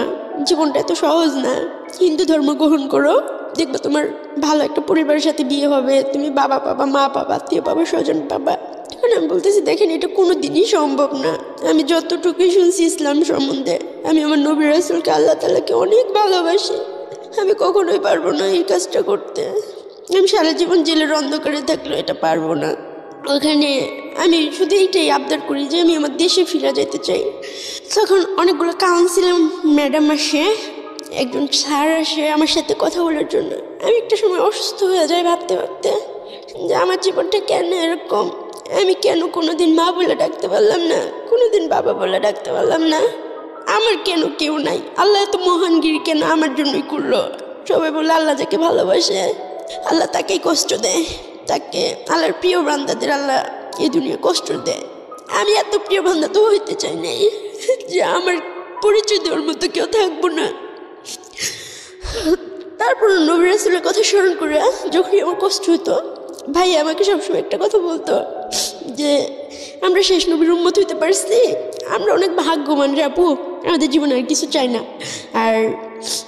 Speaker 1: জীবনটা এত সহজ না, হিন্দু ধর্ম গ্রহণ করো, দেখবে তোমার ভালো একটা পরিবারের সাথে বিয়ে হবে, তুমি বাবা পাবা, মা পাবা, আত্মীয় পাবা, স্বজন পাবা। তখন আমি বলতেছি দেখেন এটা কোনো দিনই সম্ভব না। আমি যতটুকুই শুনছি ইসলাম সম্বন্ধে, আমি আমার নবী রাসূলকে আল্লাহ তাআলাকে অনেক ভালোবাসি, আমি কখনোই পারবো না এই কাজটা করতে। আমি সারা জীবন জেলের অন্ধকারে থাকলেও এটা পারবো না। ওখানে আমি শুধু এইটাই আবদার করি যে আমি আমার দেশে ফিরে যেতে চাই। তখন অনেকগুলো কাউন্সিলর ম্যাডাম আসে, একজন স্যার আসে আমার সাথে কথা বলার জন্য। আমি একটা সময় অসুস্থ হয়ে যাই ভাবতে ভাবতে যে আমার জীবনটা কেন এরকম, আমি কেন কোনোদিন মা বলে ডাকতে পারলাম না, কোনোদিন বাবা বলে ডাকতে পারলাম না, আমার কেন কেউ নাই, আল্লাহ এত মহানগিরি কেন আমার জন্যই করলো। সবাই বলে আল্লাহ যাকে ভালোবাসে আল্লাহ তাকেই কষ্ট দেয়, তাকে আল্লাহর প্রিয় বান্দাদের আল্লাহ এই দুনিয়া কষ্ট দেয়। আমি এত প্রিয় বান্দা তো হইতে চাই নাই যে আমার পরিচয় দেওয়ার মতো কেউ থাকবো না। তারপর নবী রাসূলের কথা স্মরণ করে যখনই আমার কষ্ট হতো, ভাই আমাকে সবসময় একটা কথা বলতো যে আমরা শেষ নবীর উম্মত হইতে পারছি, আমরা অনেক ভাগ্যবান রে আপু, আমাদের জীবনে আর কিছু চাই না। আর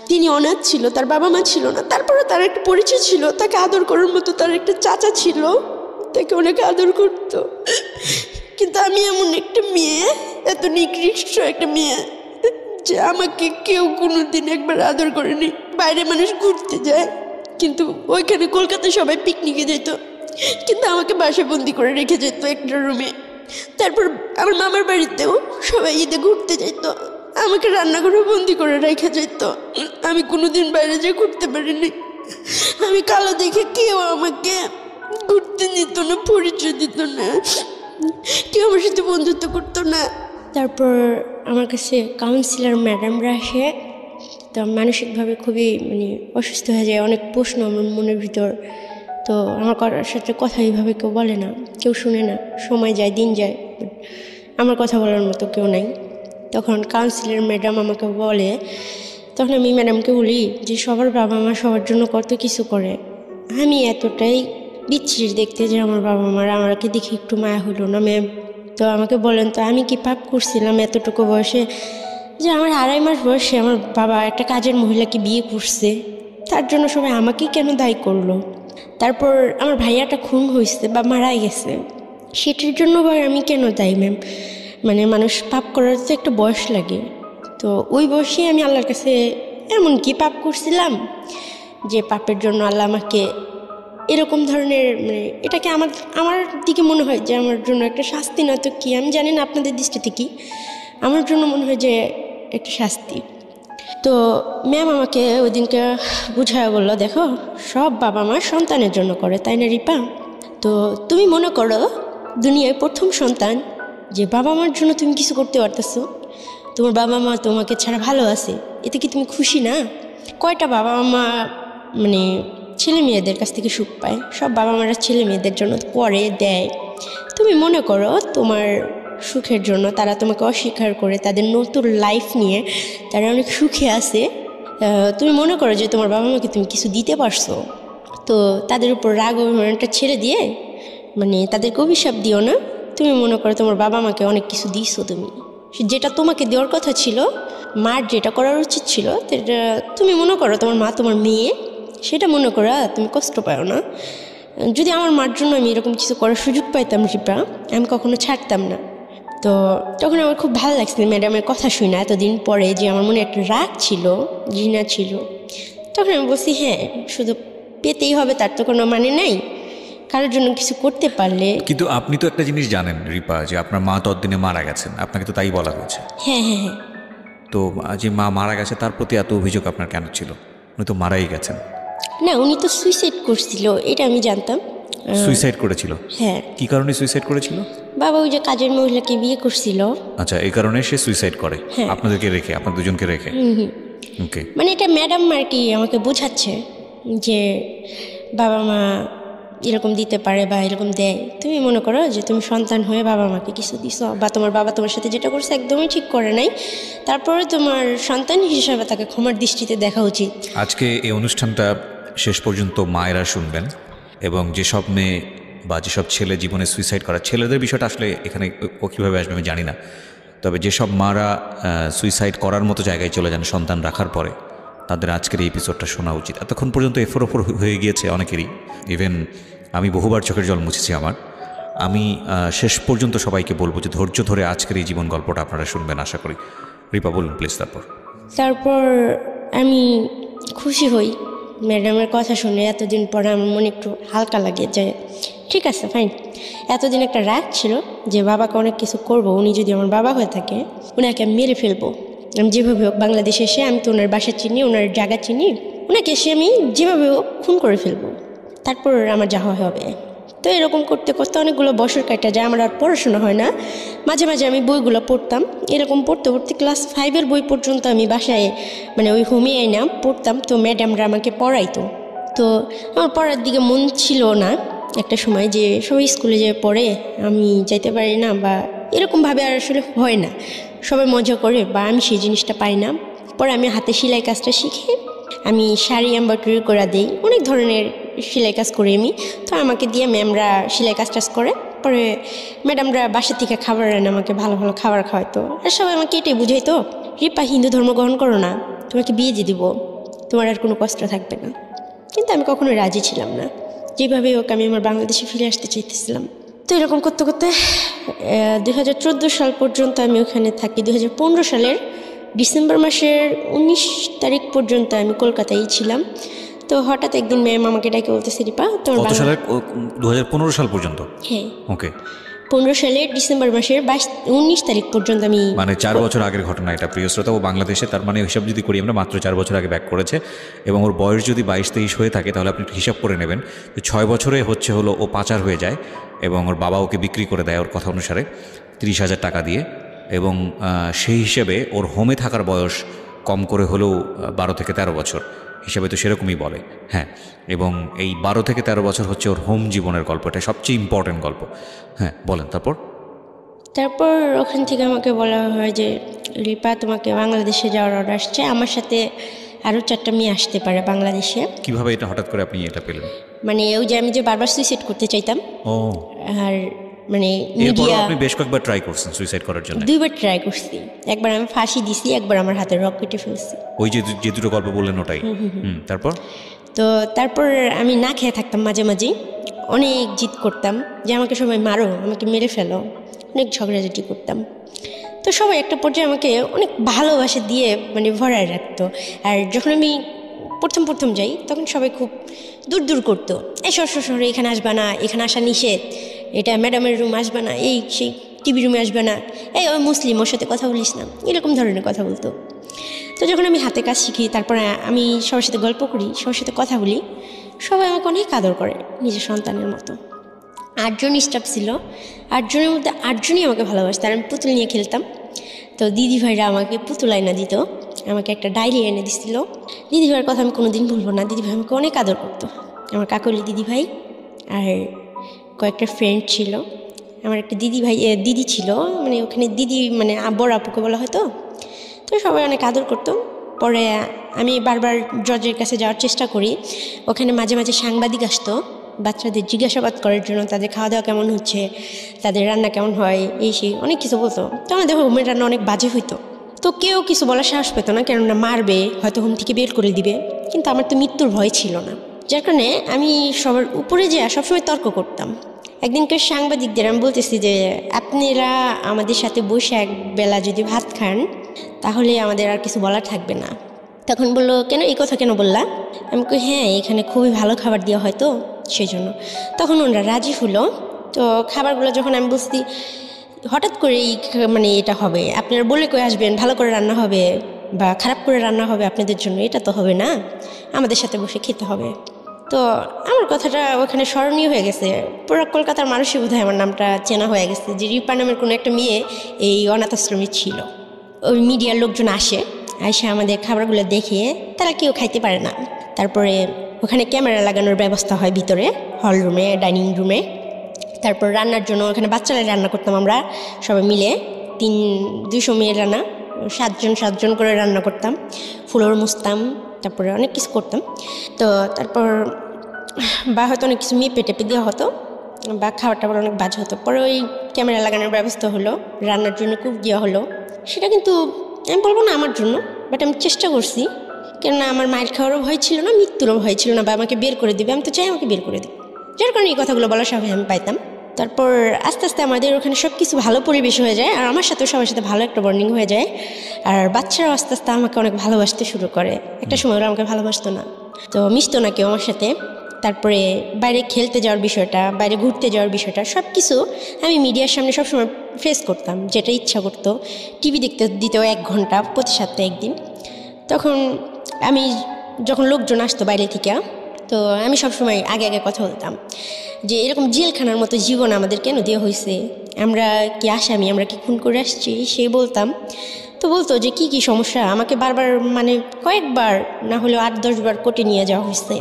Speaker 1: তিনি অনাথ ছিল, তার বাবা মা ছিল না, তারপরে তার একটা পরিচয় ছিল, তাকে আদর করার মতো তার একটা চাচা ছিল, তাকে অনেক আদর করতো। কিন্তু আমি এমন একটা মেয়ে, এত নিকৃষ্ট একটা মেয়ে যে আমাকে কেউ কোনোদিন একবার আদর করেনি। বাইরে মানুষ ঘুরতে যায়, কিন্তু ওইখানে কলকাতায় সবাই পিকনিকে যেত, কিন্তু আমাকে বাসায় বন্দি করে রেখে যেত একটা রুমে। তারপর আমার মামার বাড়িতেও সবাই ঈদে ঘুরতে যেত, আমাকে রান্নাঘরে বন্দি করে রেখে যেত, আমি কোনোদিন বাইরে যেয়ে ঘুরতে পারিনি। আমি কালো দেখে কেউ আমাকে ঘুরতে দিত না, পরিচয় দিত না, কেউ আমার সাথে বন্ধুত্ব করতো না। তারপর আমার কাছে কাউন্সিলর ম্যাডামরা আসে, তো মানসিকভাবে খুবই অসুস্থ হয়ে যায়। অনেক প্রশ্ন আমার মনের ভিতর, তো আমার কারোর সাথে কথা এইভাবে কেউ বলে না, কেউ শুনে না। সময় যায়, দিন যায়, আমার কথা বলার মতো কেউ নাই। তখন কাউন্সিলর ম্যাডাম আমাকে বলে, তখন আমি ম্যাডামকে বলি যে সবার বাবা মা সবার জন্য কত কিছু করে, আমি এতটাই বিচ্ছিরি দেখতে যে আমার বাবা মারা আমাকে দেখে একটু মায়া হলো না ম্যাম। তো আমাকে বলেন তো আমি কি পাপ করছিলাম এতটুকু বয়সে, যে আমার 2.5 মাস বয়সে আমার বাবা একটা কাজের মহিলাকে বিয়ে করছে, তার জন্য সবাই আমাকেই কেন দায়ী করলো? তারপর আমার ভাইয়াটা খুন হয়েছে বা মারাই গেছে, সেটার জন্য আবার আমি কেন দায়ী ম্যাম? মানুষ পাপ করার তো একটা বয়স লাগে। তো ওই বয়সে আমি আল্লাহর কাছে এমন কি পাপ করছিলাম যে পাপের জন্য আল্লাহ আমাকে এরকম ধরনের এটাকে আমার দিকে মনে হয় যে আমার জন্য একটা শাস্তি, না তো কি আমি জানি না আপনাদের দৃষ্টিতে কি, আমার জন্য মনে হয় যে একটা শাস্তি। তো ম্যাম আমাকে ওই দিনকে বুঝায় বললো, দেখো সব বাবা মা সন্তানের জন্য করে, তাই না রিপা? তো তুমি মনে করো দুনিয়ায় প্রথম সন্তান, যে বাবা মার জন্য তুমি কিছু করতে পারতেছো, তোমার বাবা মা তোমাকে ছাড়া ভালো আছে, এতে কি তুমি খুশি না? কয়টা বাবা মা ছেলে মেয়েদের কাছ থেকে সুখ পায়? সব বাবা মারা ছেলে মেয়েদের জন্য করে, দেয়। তুমি মনে করো তোমার সুখের জন্য তারা তোমাকে অস্বীকার করে, তাদের নতুন লাইফ নিয়ে তারা অনেক সুখে আছে। তুমি মনে করো যে তোমার বাবা মাকে তুমি কিছু দিতে পারছো, তো তাদের উপর রাগ অভিমানটা ছেড়ে দিয়ে তাদেরকে অভিশাপ দিও না। তুমি মনে করো তোমার বাবা মাকে অনেক কিছু দিছো, তুমি যেটা তোমাকে দেওয়ার কথা ছিল, মার যেটা করার উচিত ছিল, সেটা তুমি মনে করো তোমার মা তোমার মেয়ে, সেটা মনে করো তুমি কষ্ট পাও না। যদি আমার মার জন্য আমি এরকম কিছু করার সুযোগ পাইতাম রিপা, আমি কখনো ছাড়তাম না। তো তখন আমার খুব ভালো লাগছে ম্যাডামের কথা শুনে, এতদিন পরে যে আমার মনে একটা রাগ ছিল, ঘৃণা ছিল। তখন আমি বলছি, হ্যাঁ শুধু পেতেই হবে তার তো কোনো মানে নাই, কারোর জন্য কিছু করতে পারলে।
Speaker 2: কিন্তু আপনি তো একটা জিনিস জানেন রিপা, যে আপনার মা ততদিনে মারা গেছেন, আপনাকে তো তাই বলা হয়েছে।
Speaker 1: হ্যাঁ হ্যাঁ হ্যাঁ।
Speaker 2: তো যে মা মারা গেছে তার প্রতি এত অভিযোগ আপনার কেন ছিল? উনি তো মারাই গেছেন।
Speaker 1: না, উনি তো সুইসাইড করছিল, এটা আমি জানতাম।
Speaker 2: সুইসাইড করেছিল?
Speaker 1: হ্যাঁ।
Speaker 2: কি কারণে সুইসাইড করেছিল?
Speaker 1: বাবা ওই যে কাজের মহিলাকে বিয়ে করছিল।
Speaker 2: আচ্ছা, এই কারণে সে সুইসাইড করে? আপনাদেরকে রেখে, আপনার দুজনকে রেখে? ওকে।
Speaker 1: এটা ম্যাডাম আর কি আমাকে বোঝাচ্ছে যে বাবা মা এরকম দিতে পারে বা এরকম দেয়। তুমি মনে করো যে তুমি সন্তান হয়ে বাবা মাকে কিছু দিছ, বা তোমার বাবা তোমার সাথে যেটা করছে একদমই ঠিক করে নাই, তারপরে তোমার সন্তান হিসেবে তাকে ক্ষমার দৃষ্টিতে দেখা উচিত।
Speaker 2: আজকে এই অনুষ্ঠানটা শেষ পর্যন্ত মায়েরা শুনবেন, এবং যেসব মেয়ে বা যেসব ছেলে জীবনে সুইসাইড করা, ছেলেদের বিষয়টা আসলে এখানে ও কীভাবে আসবে আমি জানি না, তবে যেসব মারা সুইসাইড করার মতো জায়গায় চলে যান সন্তান রাখার পরে, তাদের আজকের এই এপিসোডটা শোনা উচিত। এতক্ষণ পর্যন্ত এফোর ওপর হয়ে গিয়েছে অনেকেরই, ইভেন আমি বহুবার চোখের জল মুছেছি আমার। আমি শেষ পর্যন্ত সবাইকে বলবো যে ধৈর্য ধরে আজকের এই জীবন গল্পটা আপনারা শুনবেন আশা করি। রিপা বলুন প্লিজ।
Speaker 1: তারপর আমি খুশি হই ম্যাডামের কথা শুনে। এতদিন পরে আমার মনে একটু হালকা লাগে যে ঠিক আছে ফাইন, এতদিন একটা রাগ ছিল যে বাবাকে অনেক কিছু করব, উনি যদি আমার বাবা হয়ে থাকে ওনাকে আমি মেরে ফেলবো। আমি যেভাবে হোক বাংলাদেশে এসে, আমি তো ওনার বাসা চিনি, ওনার জায়গা চিনি, ওনাকে এসে আমি যেভাবে হোক খুন করে ফেলবো, তারপর আমার যাওয়া হবে। তো এরকম করতে করতে অনেকগুলো বছর কাটা যায়, আমার আর পড়াশোনা হয় না। মাঝে মাঝে আমি বইগুলো পড়তাম, এরকম পড়তে পড়তে ক্লাস 5-এর বই পর্যন্ত আমি বাসায় ওই হোমে আইনা পড়তাম। তো ম্যাডামরা আমাকে পড়াইতো, তো আমার পড়ার দিকে মন ছিল না একটা সময়, যে সবাই স্কুলে যেয়ে পড়ে আমি যাইতে পারি না, বা এরকমভাবে আর আসলে হয় না, সবাই মজা করে, বা আমি সেই জিনিসটা পাই না। পরে আমি হাতে সেলাই কাজটা শিখে আমি শাড়ি এমব্রয়ডারি করে দিই, অনেক ধরনের সেলাই কাজ করি আমি। তো আমাকে দিয়ে ম্যামরা সেলাই কাজ টাজ করে, পরে ম্যাডামরা বাসা থেকে খাবার আনে, আমাকে ভালো ভালো খাবার খাওয়াইতো। আর সবাই আমাকে এটাই বুঝাইতো, রিপা হিন্দু ধর্ম গ্রহণ করো না, তোমাকে বিয়ে দিয়ে দিব, তোমার আর কোনো কষ্ট থাকবে না। কিন্তু আমি কখনোই রাজি ছিলাম না, যেভাবে হোক আমি আমার বাংলাদেশে ফিরে আসতে চাইতেছিলাম। তো এরকম করতে করতে 2014 সাল পর্যন্ত আমি ওখানে থাকি। 2015 সালের ডিসেম্বর মাসের 19 তারিখ পর্যন্ত আমি কলকাতায় ছিলাম। তো হঠাৎ একদিন ম্যাম আমাকে ডাকে বলতেছে, রিপা তোমার
Speaker 2: 2015 সাল পর্যন্ত?
Speaker 1: হ্যাঁ।
Speaker 2: ওকে।
Speaker 1: 2015 সালের ডিসেম্বর মাসের 19 তারিখ পর্যন্ত আমি,
Speaker 2: মানে 4 বছর আগের ঘটনা এটা প্রিয় শ্রোতা। ও বাংলাদেশে, তার মানে হিসাব যদি করি আমরা মাত্র 4 বছর আগে ব্যাক করেছে, এবং ওর বয়স যদি 22-23 হয়ে থাকে তাহলে আপনি একটু হিসাব করে নেবেন যে 6 বছরে হলো ও পাচার হয়ে যায় এবং ওর বাবা ওকে বিক্রি করে দেয় ওর কথা অনুসারে 30,000 টাকা দিয়ে, এবং সেই হিসেবে ওর হোমে থাকার বয়স কম করে হলেও 12 থেকে 13 বছর হিসাবে তো সেরকমই বলে। হ্যাঁ, এবং এই 12 থেকে 13 বছর হচ্ছে ওর হোম জীবনের গল্প, এটা সবচেয়ে ইম্পর্টেন্ট গল্প। হ্যাঁ বলেন। তারপর
Speaker 1: ওখান থেকে আমাকে বলা হয় যে রিপা, তোমাকে বাংলাদেশে যাওয়ার অর্ডার আসছে, আমার সাথে আরও 4টা মেয়ে আসতে পারে বাংলাদেশে।
Speaker 2: কিভাবে এটা হঠাৎ করে আপনি এটা পেলেন?
Speaker 1: মানে ওই যে আমি যে বারবার সুইসাইড করতে চাইতাম, আর মানে
Speaker 2: মিডিয়া, আপনি বেশ কয়েকবার ট্রাই করছেন সুইসাইড করার জন্য?
Speaker 1: 2বার ট্রাই করছি। একবার আমি ফাঁসি দিছি, একবার আমার হাতে রক কেটে ফেলছি।
Speaker 2: ওই যে দুটো গল্প বললেন ওটাই?
Speaker 1: তারপর আমি না খেয়ে থাকতাম, মাঝে মাঝে অনেক জিদ করতাম যে আমাকে সবাই মারো, আমাকে মেরে ফেলো, অনেক ঝগড়াঝাটি করতাম। তো সবাই একটা পর্যায়ে আমাকে অনেক ভালোবাসা দিয়ে মানে ভরায় রাখতো। আর যখন আমি প্রথম যাই তখন সবাই খুব দূর করতো, এই শহরে এখানে আসবা না, এখানে আসা নিষেধ, এটা ম্যাডামের রুম আসবা না, এই সেই টিভি রুমে আসবে না, এই ওই মুসলিম, ওর সাথে কথা বলিস না, এরকম ধরনের কথা বলতো। তো যখন আমি হাতে কাজ শিখি, তারপরে আমি সবার সাথে গল্প করি, সবার সাথে কথা বলি, সবাই আমাকে অনেক আদর করে নিজের সন্তানের মতো। 8 জন স্টাফ ছিল, 8 জনের মধ্যে 8 জনই আমাকে ভালোবাসত। আর আমি পুতুল নিয়ে খেলতাম, তো দিদি ভাইরা আমাকে পুতুল আয়না দিত, আমাকে একটা ডায়েরি এনে দিছিল। দিদি ভাইয়ের কথা আমি কোনোদিন ভুলবো না, দিদি ভাই আমাকে অনেক আদর করতো। আমার কাকলি দিদি ভাই আর কয়েকটা ফ্রেন্ড ছিল। আমার একটা দিদি ছিল, মানে ওখানে দিদি মানে বড় আপুকে বলা হয়তো। তো সবাই অনেক আদর করতো। পরে আমি বারবার জজের কাছে যাওয়ার চেষ্টা করি, ওখানে মাঝে মাঝে সাংবাদিক আসতো বাচ্চাদের জিজ্ঞাসাবাদ করার জন্য, তাদের খাওয়া দাওয়া কেমন হচ্ছে, তাদের রান্না কেমন হয়, এই সেই অনেক কিছু বলতো। তো আমাদের হোমের রান্না অনেক বাজে হইতো, তো কেউ কিছু বলার সাহস পেতো না, কেননা মারবে, হয়তো হোম থেকে বের করে দিবে। কিন্তু আমার তো মৃত্যুর ভয় ছিল না, যার কারণে আমি সবার উপরে যেয়ে সবসময় তর্ক করতাম। একদিনকে সাংবাদিকদের আমি বলতেছি যে আপনারা আমাদের সাথে বসে এক বেলা যদি ভাত খান তাহলে আমাদের আর কিছু বলার থাকবে না। তখন বললো, কেন এই কথা কেন বললা? আমি কই, হ্যাঁ এখানে খুবই ভালো খাবার দেওয়া হয় তো সেই জন্য। তখন ওনারা রাজি হলো। তো খাবারগুলো যখন আমি বলছি হঠাৎ করে মানে এটা হবে, আপনারা বলে কই আসবেন, ভালো করে রান্না হবে বা খারাপ করে রান্না হবে আপনাদের জন্য, এটা তো হবে না, আমাদের সাথে বসে খেতে হবে। তো আমার কথাটা ওখানে স্মরণীয় হয়ে গেছে, পুরো কলকাতার মানুষই বোধহয় আমার নামটা চেনা হয়ে গেছে যে রিপা নামের কোনো একটা মেয়ে এই অনাথ আশ্রমে ছিল। ওই মিডিয়ার লোকজন আসে আমাদের খাবারগুলো দেখে, তারা কেউ খাইতে পারে না। তারপরে ওখানে ক্যামেরা লাগানোর ব্যবস্থা হয় ভিতরে, হল রুমে, ডাইনিং রুমে। তারপর রান্নার জন্য ওখানে বাচ্চারা রান্না করতাম আমরা সবাই মিলে, 200 মেয়ের রান্না, 7 জন করে রান্না করতাম, ফ্লোর মুছতাম, তারপরে অনেক কিছু করতাম। তো তারপর বা হয়তো অনেক কিছু মেপে টেপে দেওয়া হতো বা খাবার টাবার অনেক বাজে হতো। পরে ওই ক্যামেরা লাগানোর ব্যবস্থা হলো, রান্নার জন্য কুক দেওয়া হলো। সেটা কিন্তু আমি বলবো না আমার জন্য, বাট আমি চেষ্টা করছি, কেননা আমার মায়ের খাওয়ারও ভয় ছিল না, মৃত্যুরও ভয় ছিল না, বা আমাকে বের করে দেবে, আমি তো চাই আমাকে বের করে দেবে, যার কারণে এই কথাগুলো বলার সাহস আমি পাইতাম। তারপর আস্তে আস্তে আমাদের ওখানে সব কিছু ভালো পরিবেশ হয়ে যায়, আর আমার সাথেও সবার সাথে ভালো একটা বন্ডিং হয়ে যায়। আর বাচ্চারাও আস্তে আস্তে আমাকে অনেক ভালোবাসতে শুরু করে। একটা সময় ওরা আমাকে ভালোবাসতো না, তো মিশতো না কেউ আমার সাথে। তারপরে বাইরে খেলতে যাওয়ার বিষয়টা, বাইরে ঘুরতে যাওয়ার বিষয়টা, সব কিছু আমি মিডিয়ার সামনে সবসময় ফেস করতাম, যেটা ইচ্ছা করতো। টিভি দেখতে দিতেও 1 ঘন্টা প্রতি সপ্তাহে একদিন। তখন আমি যখন লোকজন আসতো বাইরে থেকে, তো আমি সবসময় আগে কথা বলতাম যে এরকম জেলখানার মতো জীবন আমাদের কেন দেওয়া হয়েছে, আমরা কি আসামি, আমরা কি খুন করে আসছি, সে বলতাম। তো বলতো যে কি সমস্যা, আমাকে বারবার মানে কয়েকবার না হলেও 8-10 বার কোর্টে নিয়ে যাওয়া হয়েছে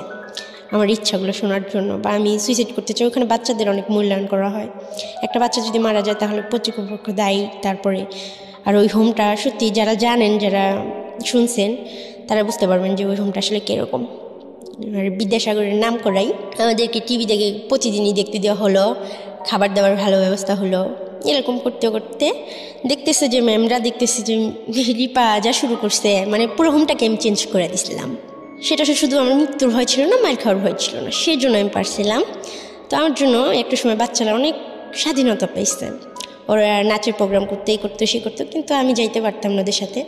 Speaker 1: আমার ইচ্ছাগুলো শোনার জন্য, বা আমি সুইসাইড করতে চাই। ওখানে বাচ্চাদের অনেক মূল্যায়ন করা হয়, একটা বাচ্চা যদি মারা যায় তাহলে কর্তৃপক্ষ দায়ী। তারপরে আর ওই হোমটা সত্যি যারা জানেন, যারা শুনছেন, তারা বুঝতে পারবেন যে ওই হোমটা আসলে কীরকম। আর বিদ্যাসাগরের নাম করাই আমাদেরকে টিভি দেখে প্রতিদিনই দেখতে দেওয়া হলো, খাবার দাবার ভালো ব্যবস্থা হলো। এরকম করতে করতে দেখতেছে যে ম্যামরা দেখতেছে যে রিপা যা শুরু করছে, মানে পুরো হোমটাকে আমি চেঞ্জ করে দিয়েছিলাম। সেটা শুধু আমার মৃত্যুর ভয় ছিল না, মায়ের খাওয়ার ভয় ছিল না, সেই জন্য আমি পারছিলাম। তো আমার জন্য একটা সময় বাচ্চারা অনেক স্বাধীনতা পাইছে, ওরা নাচের প্রোগ্রাম করতে সে করতো, কিন্তু আমি যাইতে পারতাম না ওদের সাথে।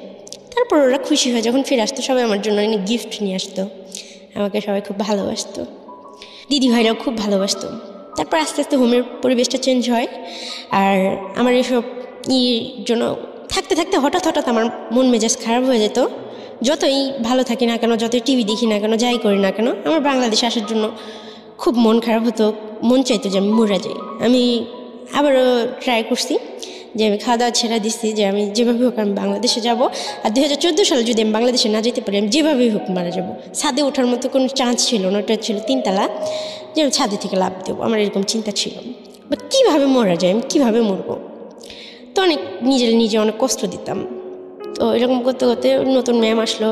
Speaker 1: তারপর ওরা খুশি হয় যখন ফিরে আসতো, সবাই আমার জন্য অনেক গিফট নিয়ে আসতো, আমাকে সবাই খুব ভালোবাসতো, দিদি ভাইরাও খুব ভালোবাসতো। তারপর আস্তে আস্তে হোমের পরিবেশটা চেঞ্জ হয়। আর আমার এসব জন্য থাকতে থাকতে হঠাৎ হঠাৎ আমার মন মেজাজ খারাপ হয়ে যেত। যতই ভালো থাকি না কেন, যতই টিভি দেখি না কেন, যাই করি না কেন, আমার বাংলাদেশে আসার জন্য খুব মন খারাপ হতো, মন চাইতো যে আমি মরে যাই। আমি আবারও ট্রাই করছি যে আমি খাওয়া দাওয়া ছেড়ে দিচ্ছি, যে আমি যেভাবে হোক আমি বাংলাদেশে যাব। আর 2014 সালে যদি আমি বাংলাদেশে না যেতে পারি, আমি যেভাবেই হোক মারা যাব। ছাদে ওঠার মতো কোনো চান্স ছিল না, ওটা ছিল 3 তলা, যে আমি ছাদে থেকে লাভ দেবো, আমার এরকম চিন্তা ছিল। বাট কীভাবে মরা যায়, আমি কীভাবে মরবো, তো অনেক নিজে অনেক কষ্ট দিতাম। তো এরকম করতে করতে নতুন ম্যাম আসলো,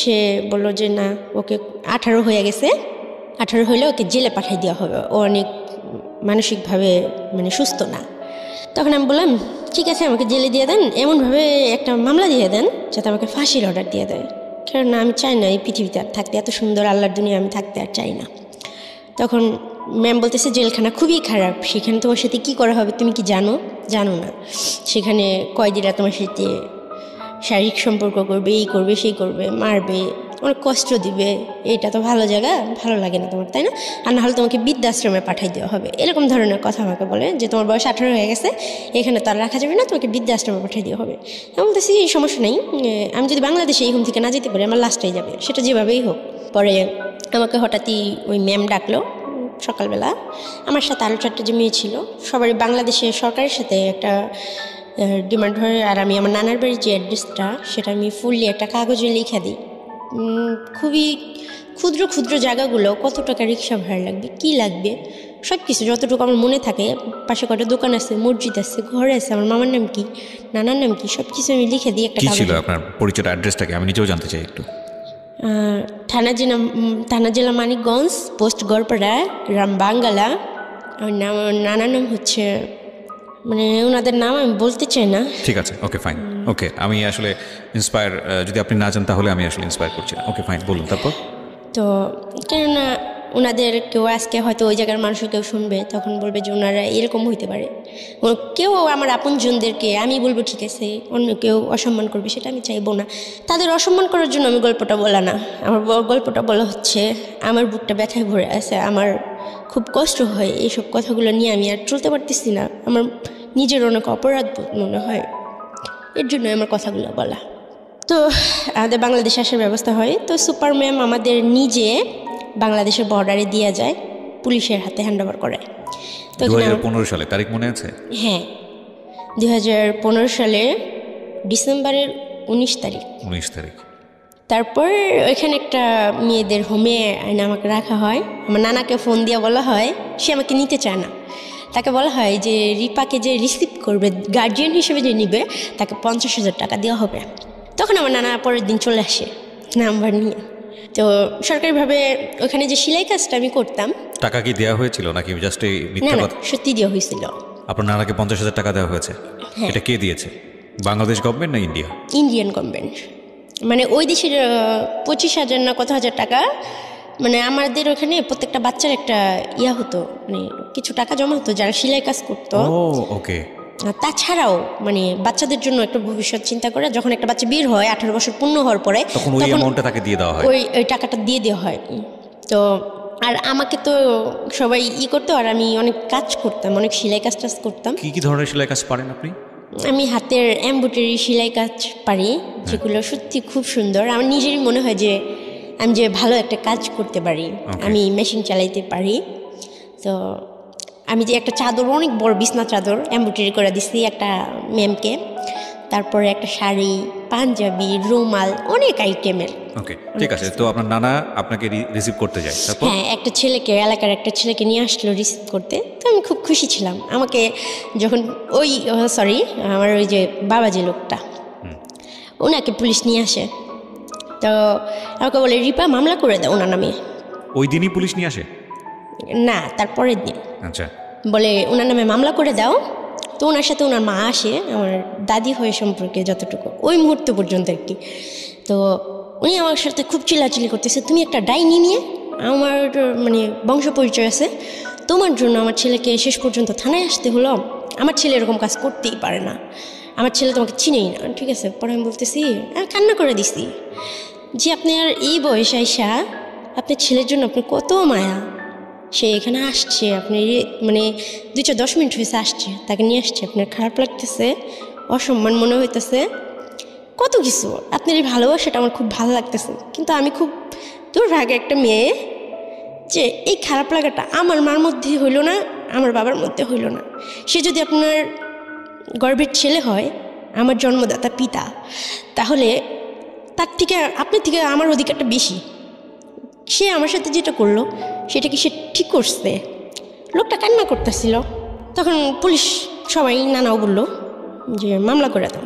Speaker 1: সে বললো যে না, ওকে 18 হয়ে গেছে, 18 হলে ওকে জেলে পাঠিয়ে দেওয়া হবে, ও অনেক মানসিকভাবে মানে সুস্থ না। তখন আমি বললাম ঠিক আছে, আমাকে জেলে দিয়ে দেন, এমনভাবে একটা মামলা দিয়ে দেন যাতে আমাকে ফাঁসির অর্ডার দিয়ে দেয়, কারণ আমি চাই না এই পৃথিবীতে আর থাকতে, এত সুন্দর আল্লাহর দুনিয়া আমি থাকতে আর চাই না। তখন ম্যাম বলতেছে জেলখানা খুবই খারাপ, সেখানে তোমার সাথে কী করা হবে তুমি কি জানো? জানো না। সেখানে কয়েদিরা তোমার সাথে শারীরিক সম্পর্ক করবে, এই করবে সেই করবে, মারবে, অনেক কষ্ট দিবে, এটা তো ভালো জায়গা, ভালো লাগে না তোমার, তাই না? আর না হলে তোমাকে বৃদ্ধাশ্রমে পাঠিয়ে দেওয়া হবে, এরকম ধরনের কথা আমাকে বলে, যে তোমার বয়স 18 হয়ে গেছে, এখানে তো আর রাখা যাবে না, তোমাকে বৃদ্ধাশ্রমে পাঠিয়ে দেওয়া হবে। আমি বলতেছি এই সমস্যা নেই, আমি যদি বাংলাদেশে এই হোম থেকে না যেতে পারি, আমার লাস্টটাই যাবে, সেটা যেভাবেই হোক। পরে আমাকে হঠাৎই ওই ম্যাম ডাকলো সকালবেলা, আমার সাথে আরও 4টা যে মেয়ে ছিল, সবারই বাংলাদেশের সরকারের সাথে একটা ডিমান্ড হয়। আর আমি আমার নানার বাড়ির যে অ্যাড্রেসটা, সেটা আমি ফুললি একটা কাগজে লিখে দিই। খুবই ক্ষুদ্র ক্ষুদ্র জায়গাগুলো, কত টাকা রিক্সা ভাড়া লাগবে, কি লাগবে, সব কিছু যতটুকু আমার মনে থাকে, পাশে কটা দোকান আছে, মসজিদ আছে, ঘর আছে, আমার মামার নাম কি, নানার নাম কি, সব কিছু আমি লিখে দিই একটা কাগজে।
Speaker 2: ছিল আপনার পরিচয়, অ্যাড্রেসটাকে আমি নিজেও জানতে চাই একটু।
Speaker 1: থানা জেলা মানিকগঞ্জ, পোস্ট গড়পাড়া, গ্রাম বাঙ্গালা। আমার নাম, নানার নাম হচ্ছে, মানে ওনাদের নাম আমি বলতে চাই না।
Speaker 2: ঠিক আছে, ওকে ফাইন, ওকে। আমি আসলে ইন্সপায়ার, যদি আপনি না জান তাহলে আমি আসলে ইন্সপায়ার করছি না। ওকে ফাইন, বলুন তারপর।
Speaker 1: তো কেননা ওনাদের কেউ আজকে হয়তো ওই জায়গার মানুষও কেউ শুনবে, তখন বলবে যে ওনারা এরকম হইতে পারে। কেউ আমার আপনজনদেরকে আমি বলবো ঠিক আছে, অন্য কেউ অসম্মান করবে, সেটা আমি চাইবো না। তাদের অসম্মান করার জন্য আমি গল্পটা বলা না, আমার গল্পটা বলা হচ্ছে আমার বুকটা ব্যথায় ভরে আছে, আমার খুব কষ্ট হয়, এইসব কথাগুলো নিয়ে আমি আর চলতে পারতেছি না, আমার নিজের অনেক অপরাধ মনে হয়, এর জন্য আমার কথাগুলো বলা। তো আমাদের বাংলাদেশে আসার ব্যবস্থা হয়। তো সুপার ম্যাম আমাদের নিজে বাংলাদেশের বর্ডারে দিয়ে যায়, পুলিশের হাতে হ্যান্ড ওভার করে। তো
Speaker 2: 2015 সালে, তারিখ মনে আছে?
Speaker 1: হ্যাঁ, 2015 সালের ডিসেম্বরের 19 তারিখ। তারপর ওইখানে একটা মেয়েদের হোমে আইনে আমাকে রাখা হয়। আমার নানাকে ফোন দিয়ে বলা হয়, সে আমাকে নিতে চায় না, তাকে বলা হয় যে রিপাকে যে রিসিভ করবে, গার্জিয়ান হিসেবে যে নিবে, তাকে 50,000 টাকা দেওয়া হবে। তখন আমার নানা পরের দিন চলে আসে নাম্বার নিয়ে। তো সরকারিভাবে ওখানে যে সেলাই কাজটা আমি করতাম।
Speaker 2: টাকা কি দেওয়া হয়েছিল নাকি জাস্ট এই মিথ্যা কথা?
Speaker 1: সত্যি দেওয়া হয়েছিল।
Speaker 2: আপনার নানাকে 50,000 টাকা দেওয়া হয়েছে? এটা কে দিয়েছে, বাংলাদেশ গভর্নমেন্ট না ইন্ডিয়া?
Speaker 1: ইন্ডিয়ান গভর্নমেন্ট, মানে ওই দেশের 25,000 না কত হাজার টাকা। মানে আমাদের ওখানে প্রত্যেকটা বাচ্চার একটা ইয়া হতো, মানে কিছু টাকা জমা হতো যারা সেলাই কাজ করতো।
Speaker 2: ওকে।
Speaker 1: তাছাড়াও মানে বাচ্চাদের জন্য একটা ভবিষ্যৎ চিন্তা করে, যখন একটা বাচ্চা বের হয় 18 বছর পূর্ণ হওয়ার পরে,
Speaker 2: তখন ওই অ্যামাউন্টটা তাকে দিয়ে দেওয়া হয়,
Speaker 1: ওই টাকাটা দিয়ে দেওয়া হয়। তো আর আমাকে তো সবাই করতো, আর আমি অনেক কাজ করতাম, অনেক সেলাই কাজ করতাম।
Speaker 2: কি ধরনের সেলাই কাজ পারেন আপনি?
Speaker 1: আমি হাতের এমব্রয়ডারি সেলাই কাজ পারি, যেগুলো সত্যি খুব সুন্দর। আমার নিজেরই মনে হয় যে আমি যে ভালো একটা কাজ করতে পারি, আমি মেশিন চালাইতে পারি। তো আমি যে একটা চাদর, অনেক বড় বিছনা চাদর এমব্রয়ডারি করে দিচ্ছি একটা ম্যামকে, তারপরে একটা শাড়ি, পাঞ্জাবি, রুমাল, অনেক আইটেমের।
Speaker 2: ওকে, ঠিক আছে। তো আপনার নানা আপনাকে রিসিভ করতে যায়?
Speaker 1: হ্যাঁ, একটা ছেলেকে, এলাকার একটা ছেলেকে নিয়ে আসলো রিসিভ করতে। তো আমি খুব খুশি ছিলাম। আমাকে যখন আমার ওই যে বাবা যে লোকটা, ওনাকে পুলিশ নিয়ে আসে, তো আমাকে বলে রিপা মামলা করে দাও ওনার নামে।
Speaker 2: ওই দিনই পুলিশ নিয়ে আসে?
Speaker 1: না, তারপরের দিন।
Speaker 2: আচ্ছা।
Speaker 1: বলে ওনার নামে মামলা করে দাও। তো ওনার সাথে ওনার মা আসে, আমার দাদি হয়ে সম্পর্কে যতটুকু, ওই মুহূর্ত পর্যন্ত আর কি। তো উনি আমার সাথে খুব চিল্লাচিল্লি করতেছে, তুমি একটা ডাইনি নিয়ে, আমার মানে বংশ পরিচয় আছে, তোমার জন্য আমার ছেলেকে শেষ পর্যন্ত থানায় আসতে হলো। আমার ছেলে এরকম কাজ করতেই পারে না, আমার ছেলে তোমাকে চিনেই না। ঠিক আছে, পরে আমি বলতেছি, আমি কান্না করে দিছি যে আপনার এই বয়স আইসা আপনার ছেলের জন্য আপনার কত মায়া, সে এখানে আসছে, আপনি মানে 2-10 মিনিট হয়েছে আসছে, তাকে নিয়ে আসছে, আপনার খারাপ লাগতেছে, অসম্মান মনে হইতেছে, কত কিছু। আপনার এই ভালোবাসাটা আমার খুব ভালো লাগতেছে, কিন্তু আমি খুব দুর্ভাগ্য একটা মেয়ে যে এই খারাপ লাগাটা আমার মার মধ্যে হইল না, আমার বাবার মধ্যে হইল না। সে যদি আপনার গর্ভের ছেলে হয়, আমার জন্মদাতা পিতা, তাহলে তার থেকে আপনার থেকে আমার অধিকারটা বেশি। সে আমার সাথে যেটা করলো সেটা কি সে ঠিক করছে? লোকটা কান্না করতেছিল। তখন পুলিশ সবাই নানাও বললো যে মামলা করে দাও।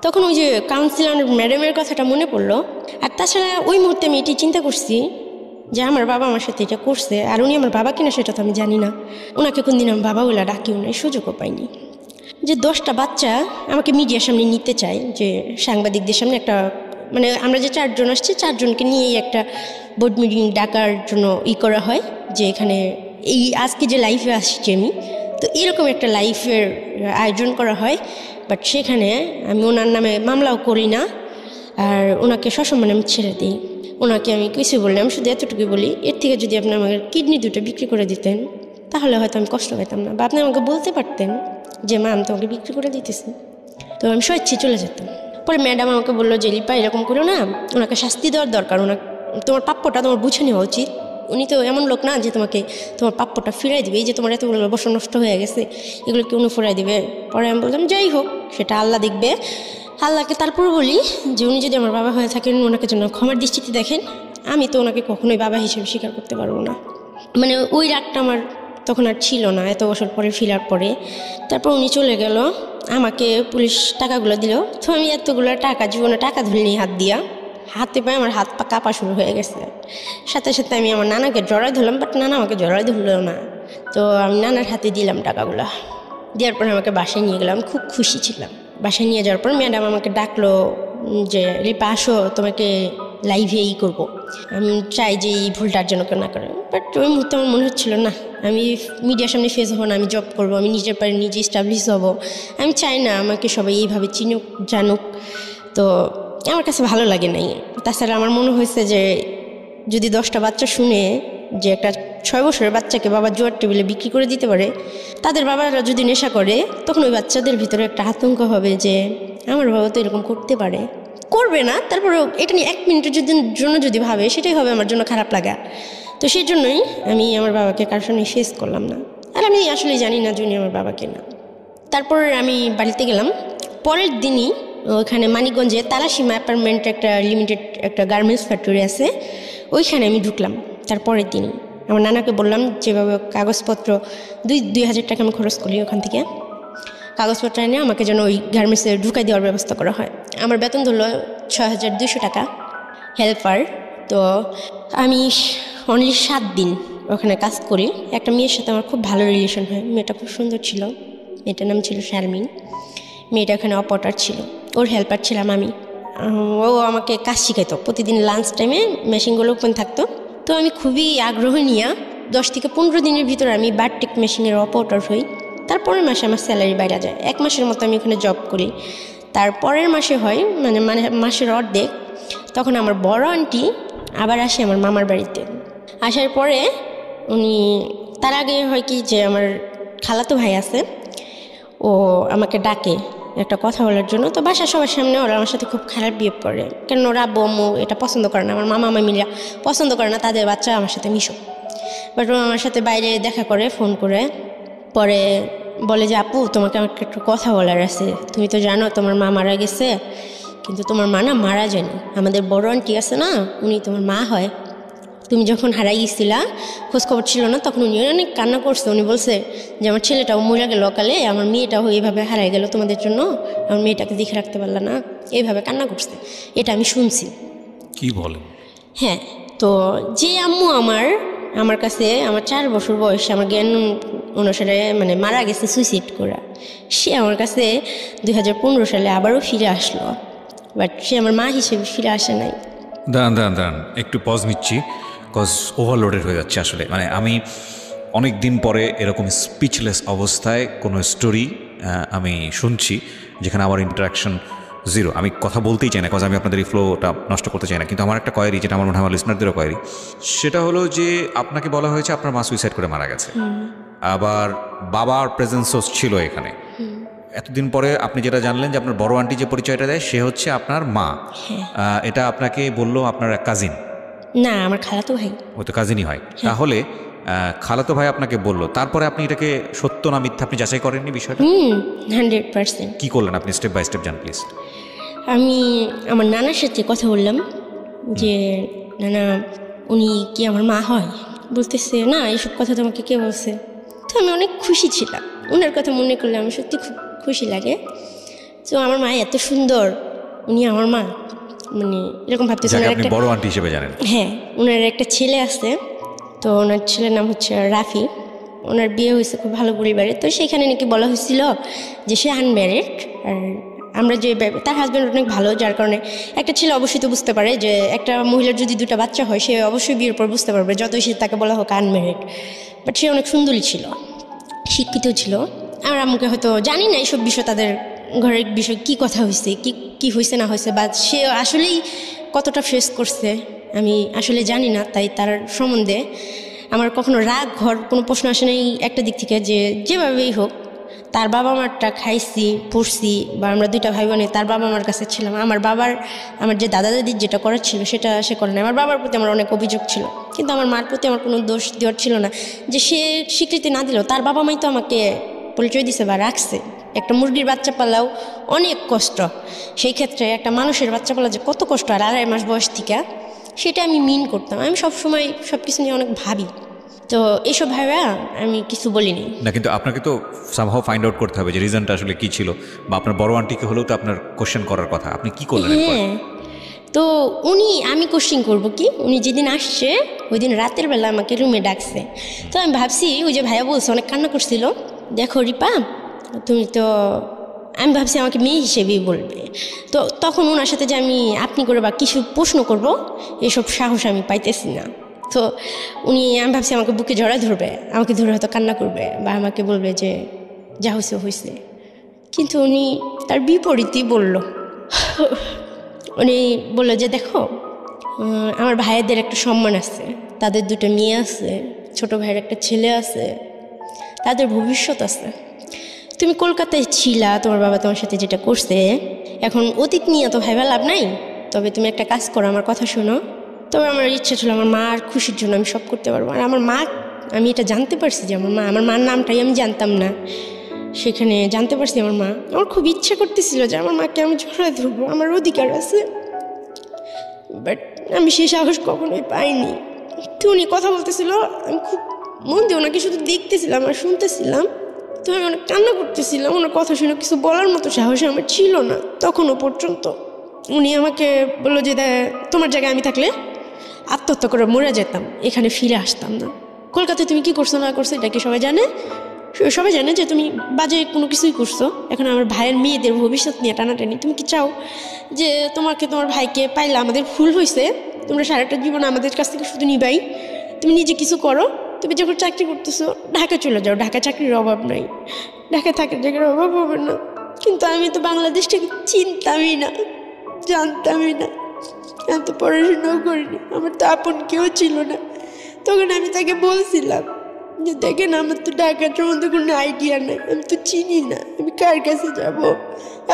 Speaker 1: তখন ওই যে কাউন্সিলর ম্যাডামের কথাটা মনে পড়লো। আর তাছাড়া ওই মুহূর্তে আমি এটি চিন্তা করছি যে আমার বাবা আমার সাথে এটা করছে, আর উনি আমার বাবা কিনা সেটা তো আমি জানি না। ওনাকে কোনদিন আমি বাবা বলে ডাকিও না, সুযোগও পাইনি। যে 10টা বাচ্চা আমাকে মিডিয়ার সামনে নিতে চায়, যে সাংবাদিকদের সামনে একটা, মানে আমরা যে 4 জন আসছি 4 জনকে নিয়েই একটা বোর্ড মিটিং ডাকার জন্য করা হয়, যে এখানে এই আজকে যে লাইফে আসছি আমি, তো এরকম একটা লাইফের আয়োজন করা হয়। বাট সেখানে আমি ওনার নামে মামলাও করি না, আর ওনাকে সসম্মানে আমি ছেড়ে দিই। ওনাকে আমি কিছু বললাম, শুধু এতটুকু বলি, এর থেকে যদি আপনি আমাকে কিডনি 2টা বিক্রি করে দিতেন তাহলে হয়তো আমি কষ্ট পেতাম না, বা আপনি আমাকে বলতে পারতেন যে মা আমি তোমাকে বিক্রি করে দিতেছি, তো আমি স্বেচ্ছায় চলে যেতাম। পরে ম্যাডাম আমাকে বললো যে লিপা এরকম করো না, ওনাকে শাস্তি দেওয়ার দরকার, তোমার প্রাপ্যটা তোমার বুঝে নেওয়া উচিত। উনি তো এমন লোক না যে তোমাকে তোমার প্রাপ্যটা ফিরাই দিবে। এই যে তোমার এতগুলো বছর নষ্ট হয়ে গেছে, এগুলো কি উনি ফিরাই দিবে? পরে আমি বললাম যাই হোক সেটা আল্লাহ দেখবে। আল্লাহকে তারপর বলি যে উনি যদি আমার বাবা হয়ে থাকেন, ওনাকে যেন ক্ষমার দৃষ্টিতে দেখেন। আমি তো ওনাকে কখনোই বাবা হিসেবে স্বীকার করতে পারবো না। মানে ওই রাগটা আমার তখন আর ছিল না, এত বছর পরে ফিরার পরে। তারপর উনি চলে গেল, আমাকে পুলিশ টাকাগুলো দিল। তো আমি এতগুলো টাকা, জীবনে টাকা ধরিনি হাত দিয়া, হাতে পায়ে আমার হাত পা কাঁপা শুরু হয়ে গেছে। সাথে সাথে আমি আমার নানাকে জড়াই ধরলাম, বাট নানা আমাকে জড়াই ধরলো না। তো আমি নানার হাতে দিলাম টাকাগুলো। দেওয়ার পরে আমাকে বাসায় নিয়ে গেলাম, খুব খুশি ছিলাম। বাসায় নিয়ে যাওয়ার পর ম্যাডাম আমাকে ডাকলো যে লিপা আসো, তোমাকে লাইভে করবো। আমি চাই যে এই ভুলটার জন্য কেউ না করে। বাট ওই মুহূর্তে আমার মনে হচ্ছিল না আমি মিডিয়ার সামনে ফেস হবো না, আমি জব করবো, আমি নিজের পারে নিজে এস্টাবলিশ হবো। আমি চাই না আমাকে সবাই এইভাবে চিনুক জানুক, তো আমার কাছে ভালো লাগে নাই। তাছাড়া আমার মনে হয়েছে যে যদি 10টা বাচ্চা শুনে যে একটা 6 বছরের বাচ্চাকে বাবা জুয়ার টেবিলে বিক্রি করে দিতে পারে, তাদের বাবারা যদি নেশা করে, তখন ওই বাচ্চাদের ভিতরে একটা আতঙ্ক হবে যে আমার বাবা তো এরকম করতে পারে। করবে না, তারপরেও এটা নিয়ে 1 মিনিটের জন্য যদি ভাবে, সেটাই হবে আমার জন্য খারাপ লাগা। তো সেই জন্যই আমি আমার বাবাকে কারোর সঙ্গে ফেস করলাম না। আর আমি আসলে জানি না যে উনি আমার বাবাকে না। তারপর আমি বাড়িতে গেলাম। পরের দিনই ওখানে মানিকগঞ্জে তালাসীমা অ্যাপার্টমেন্ট একটা লিমিটেড একটা গার্মেন্টস ফ্যাক্টরি আছে, ওইখানে আমি ঢুকলাম। তারপরের দিনই আমার নানাকে বললাম যেভাবে কাগজপত্র 2,000 টাকা আমি খরচ করি, ওখান থেকে কাগজপত্র এনে আমাকে যেন ওই গার্মেন্টসে ঢুকাই দেওয়ার ব্যবস্থা করা হয়। আমার বেতন ধরলো 6,200 টাকা হেল্পার। তো আমি অনলি 7 দিন ওখানে কাজ করি। একটা মেয়ের সাথে আমার খুব ভালো রিলেশন হয়, মেয়েটা খুব সুন্দর ছিল, মেয়েটার নাম ছিল শারমিন। মেয়েটা ওখানে অপারেটর ছিল, ওর হেল্পার ছিলাম আমি। ও আমাকে কাজ শিখাইতো, প্রতিদিন লাঞ্চ টাইমে মেশিনগুলো ওপেন থাকতো। তো আমি খুবই আগ্রহ নিয়ে 10 থেকে 15 দিনের ভিতরে আমি বারটেক মেশিনের অপারেটর হই। তারপরের মাসে আমার স্যালারি বাইরে যায়। 1 মাসের মতো আমি ওখানে জব করি। তারপরের মাসে হয় মানে মাসের অর্ধেক, তখন আমার বড় আন্টি আবার আসে আমার মামার বাড়িতে। আসার পরে উনি, তার আগে হয় কি যে আমার খালাতো ভাই আছে, ও আমাকে ডাকে একটা কথা বলার জন্য। তো বাসার সবার সামনে ওরা আমার সাথে খুব খারাপ বিহেভ করে, কারণ ওরা আব্বু আম্মু এটা পছন্দ করে না, আমার মামা মামিরা পছন্দ করে না তাদের বাচ্চা আমার সাথে মিশুক। বাট ও আমার সাথে বাইরে দেখা করে ফোন করে, পরে বলে যে আপু তোমাকে আমার একটু কথা বলার আছে, তুমি তো জানো তোমার মা মারা গেছে, কিন্তু তোমার মা না মারা যায়নি, আমাদের বড় আন্টি আছে না, উনি তোমার মা হয়। তুমি যখন হারাই গেছিলা, খোঁজখবর ছিল না, তখন উনি অনেক কান্না করছে। উনি বলছে যে আমার ছেলেটাও মরে গেল অকালে, আমার মেয়েটাও এইভাবে হারাই গেল তোমাদের জন্য, আমার মেয়েটাকে দেখে রাখতে পারলা না, এইভাবে কান্না করছে। এটা আমি শুনছি।
Speaker 2: কি বলেন?
Speaker 1: হ্যাঁ। তো যে আম্মু আমার কাছে আমার 4 বছর বয়সে আমার জ্ঞান অনুসারে মানে মারা গেছে সুইসাইড করা, সে আমার কাছে 2015 সালে আবারও ফিরে আসলো, বাট সে আমার মা হিসেবে ফিরে আসে নাই।
Speaker 2: দাঁড়ান একটু পজ নিচ্ছি, কজ ওভারলোডেড হয়ে যাচ্ছে আসলে। মানে আমি অনেক দিন পরে এরকম স্পিচলেস অবস্থায় কোনো স্টোরি আমি শুনছি যেখানে আমার ইন্টারাকশন জিরো। আমি কথা বলতেই চাই না, কজ আমি আপনাদের এই ফ্লোটা নষ্ট করতে চাই না, কিন্তু আমার একটা কোয়েরি, যেটা আমার মনে হয় আমার লিসনারদেরও কোয়েরি, সেটা হলো যে আপনাকে বলা হয়েছে আপনার মা সুইসাইড করে মারা গেছে, আবার বাবার প্রেজেন্সও ছিল এখানে। এতদিন পরে আপনি যেটা জানলেন যে আপনার বড় আন্টি যে পরিচয়টা দেয় সে হচ্ছে আপনার মা, এটা আপনাকে বললো আপনার এক কাজিন?
Speaker 1: না, আমার খালাতো ভাই।
Speaker 2: ও তো কাজিনই হয়। তাহলে খালাতো ভাই আপনাকে বললো, তারপরে আপনি এটাকে সত্য না মিথ্যা আপনি যাচাই করেননি বিষয়টা?
Speaker 1: 100%।
Speaker 2: কি করলেন আপনি? স্টেপ বাই স্টেপ জান প্লিজ।
Speaker 1: আমি আমার নানার সাথে কথা বললাম যে নানা উনি কি আমার মা হয়? বলতেছে না, এইসব কথা তোমাকে কে বলছে? তো আমি অনেক খুশি ছিলাম, ওনার কথা মনে করলে আমার সত্যি খুব খুশি লাগে। তো আমার মা এত সুন্দর, উনি আমার মা, মানে এরকম ভাবতেছে।
Speaker 2: আপনি বড় আন্টি হিসেবে জানেন?
Speaker 1: হ্যাঁ, ওনার একটা ছেলে আছে, তো ওনার ছেলের নাম হচ্ছে রাফি। ওনার বিয়ে হয়েছে খুব ভালো পরিবারে, তো সেখানে নাকি বলা হয়েছিল যে সে আনম্যারিড। আর আমরা যে তার হাজব্যান্ড অনেক ভালো, যার কারণে একটা ছেলে অবশ্যই তো বুঝতে পারে যে একটা মহিলার যদি 2টা বাচ্চা হয় সে অবশ্যই বিয়ের পর বুঝতে পারবে, যতই সে তাকে বলা হোক আনম্যারিড। বাট সে অনেক সুন্দরী ছিল, শিক্ষিত ছিল। আর আমাকে হয়তো জানি না এইসব বিষয়, তাদের ঘরের বিষয় কী কথা হয়েছে, কি হয়েছে না হয়েছে, বা সে আসলেই কতটা ফেস করছে আমি আসলে জানি না। তাই তার সম্বন্ধে আমার কখনো রাগ ঘর কোনো প্রশ্ন আসে নাই একটা দিক থেকে, যে যেভাবেই হোক তার বাবা মারটা খাইছি পড়ছি, বা আমরা 2টা ভাই বোনে তার বাবা মার কাছে ছিলাম। আমার যে দাদা দাদির যেটা করার ছিল সেটা সে করে না। আমার বাবার প্রতি আমার অনেক অভিযোগ ছিল, কিন্তু আমার মার প্রতি আমার কোনো দোষ দেওয়ার ছিল না। যে সে স্বীকৃতি না দিলেও তার বাবা মাই তো আমাকে পরিচয় দিছে বা রাখছে। একটা মুরগির বাচ্চা পালাও অনেক কষ্ট, সেই ক্ষেত্রে একটা মানুষের বাচ্চা পালা যে কত কষ্ট, আর 2.5 মাস বয়স থেকে, সেটা আমি মিন করতাম। আমি সবসময় সব কিছু নিয়ে অনেক ভাবি, তো এইসব ভাইবা আমি কিছু বলিনি
Speaker 2: না। কিন্তু আপনাকে তো সামহাও ফাইন্ড আউট করতে হবে যে রিজনটা আসলে কী ছিল, বা আপনার বড় আন্টিকে হলেও তো আপনার কোশ্চেন করার কথা। আপনি কি করলেন?
Speaker 1: হ্যাঁ, তো আমি কোশ্চিন করব কি, উনি যেদিন আসছে ওই দিন রাতের বেলা আমাকে রুমে ডাকছে। তো আমি ভাবছি ওই যে ভাইয়া বলছে অনেক কান্না করছিল, দেখো রিপা তুমি তো, আমি ভাবছি আমাকে মেয়ে হিসেবেই বলবে। তো তখন ওনার সাথে যে আমি আপনি করে বা কিছু প্রশ্ন করব, এসব সাহস আমি পাইতেছি না। তো আমি ভাবছি আমাকে বুকে জড়া ধরবে, আমাকে ধরে হয়তো কান্না করবে, বা আমাকে বলবে যে যা হয়েছে হয়েছে। কিন্তু উনি তার বিপরীতই বলল। উনি বললো যে দেখো, আমার ভাইয়েদের একটা সম্মান আছে, তাদের 2টা মেয়ে আছে, ছোট ভাইয়ের একটা ছেলে আছে, তাদের ভবিষ্যৎ আছে। তুমি কলকাতায় ছিলা, তোমার বাবা তোমার সাথে যেটা করছে, এখন অতীত নিয়ে তো ভাইবা লাভ নাই। তবে তুমি একটা কাজ করো, আমার কথা শোনো। তবে আমার ইচ্ছা ছিল আমার মার খুশির জন্য আমি সব করতে পারবো। আর আমার মা, আমি এটা জানতে পারছি যে আমার মার নামটাই আমি জানতাম না, সেখানে জানতে পারছি আমার মা। আমার খুব ইচ্ছা করতেছিল যে আমার মাকে আমি জড়ায় ধরবো, আমার অধিকার আছে, বাট আমি সেই সাহস কখনোই পাইনি। তো উনি কথা বলতেছিল, আমি খুব মন দিয়ে ওনাকে শুধু দেখতেছিলাম আর শুনতেছিলাম। তো আমি অনেক কান্না করতেছিলাম, ওনার কথা শুনে কিছু বলার মতো সাহস আমার ছিল না তখনও পর্যন্ত। উনি আমাকে বললো যে তোমার জায়গায় আমি থাকলে আত্মহত্যা করে মরে যেতাম, এখানে ফিরে আসতাম না। কলকাতায় তুমি কি করছো না করছো এটা কি সবাই জানে? সবাই জানে যে তুমি বাজে কোনো কিছুই করছো। এখন আমার ভাইয়ের মেয়েদের ভবিষ্যৎ নিয়ে টানাটানি, তুমি কি চাও যে তোমার ভাইকে পাইলে আমাদের ভুল হয়েছে, তোমরা সারাটা জীবন আমাদের কাছ থেকে শুধু নিবাই? তুমি নিজে কিছু করো, তুমি যখন চাকরি করতেছো ঢাকা চলে যাও, ঢাকা চাকরির অভাব নাই, ঢাকা থাকার জায়গার অভাব হবে না। কিন্তু আমি তো বাংলাদেশটাকে চিনতামই না, জানতামই না, আমি তো পড়াশোনাও করিনি, আমার তো আপন কেউ ছিল না। তখন আমি তাকে বলছিলাম যে দেখেন আমার তো ঢাকার সম্বন্ধে কোনো আইডিয়া নেই, আমি তো চিনি না, আমি কার কাছে যাব,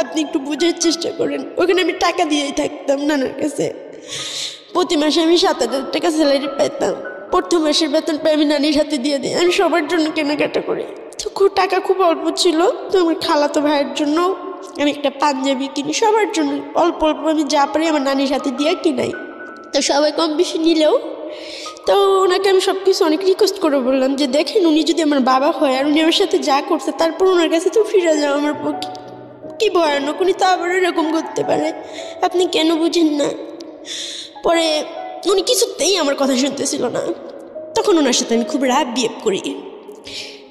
Speaker 1: আপনি একটু বোঝার চেষ্টা করেন। ওখানে আমি টাকা দিয়েই থাকতাম নানার কাছে, প্রতি মাসে আমি 7,000 টাকা স্যালারি পাইতাম, প্রথম মাসের বেতন পাই আমি নানির হাতে দিয়ে দিই, আমি সবার জন্য কেনাকাটা করি। তো টাকা খুব অল্প ছিল, তো আমার খালাতো ভাইয়ের জন্য আমি একটা পাঞ্জাবি কিনি, সবার জন্য অল্প অল্প আমি যা পারি আমার নানির হাতে দিয়ে কিনাই। তো সবাই কম বেশি নিলেও, তো ওনাকে আমি সব কিছু অনেক রিকোয়েস্ট করে বললাম যে দেখেন উনি যদি আমার বাবা হয় আর উনি আমার সাথে যা করছে তারপর ওনার কাছে তো ফিরে যাও আমার পক্ষে কী ভয়ানক, উনি তো আবার এরকম করতে পারে, আপনি কেন বুঝেন না? পরে উনি কিছুতেই আমার কথা শুনতেছিল না। তখন ওনার সাথে আমি খুব রাগ বিহেভ করি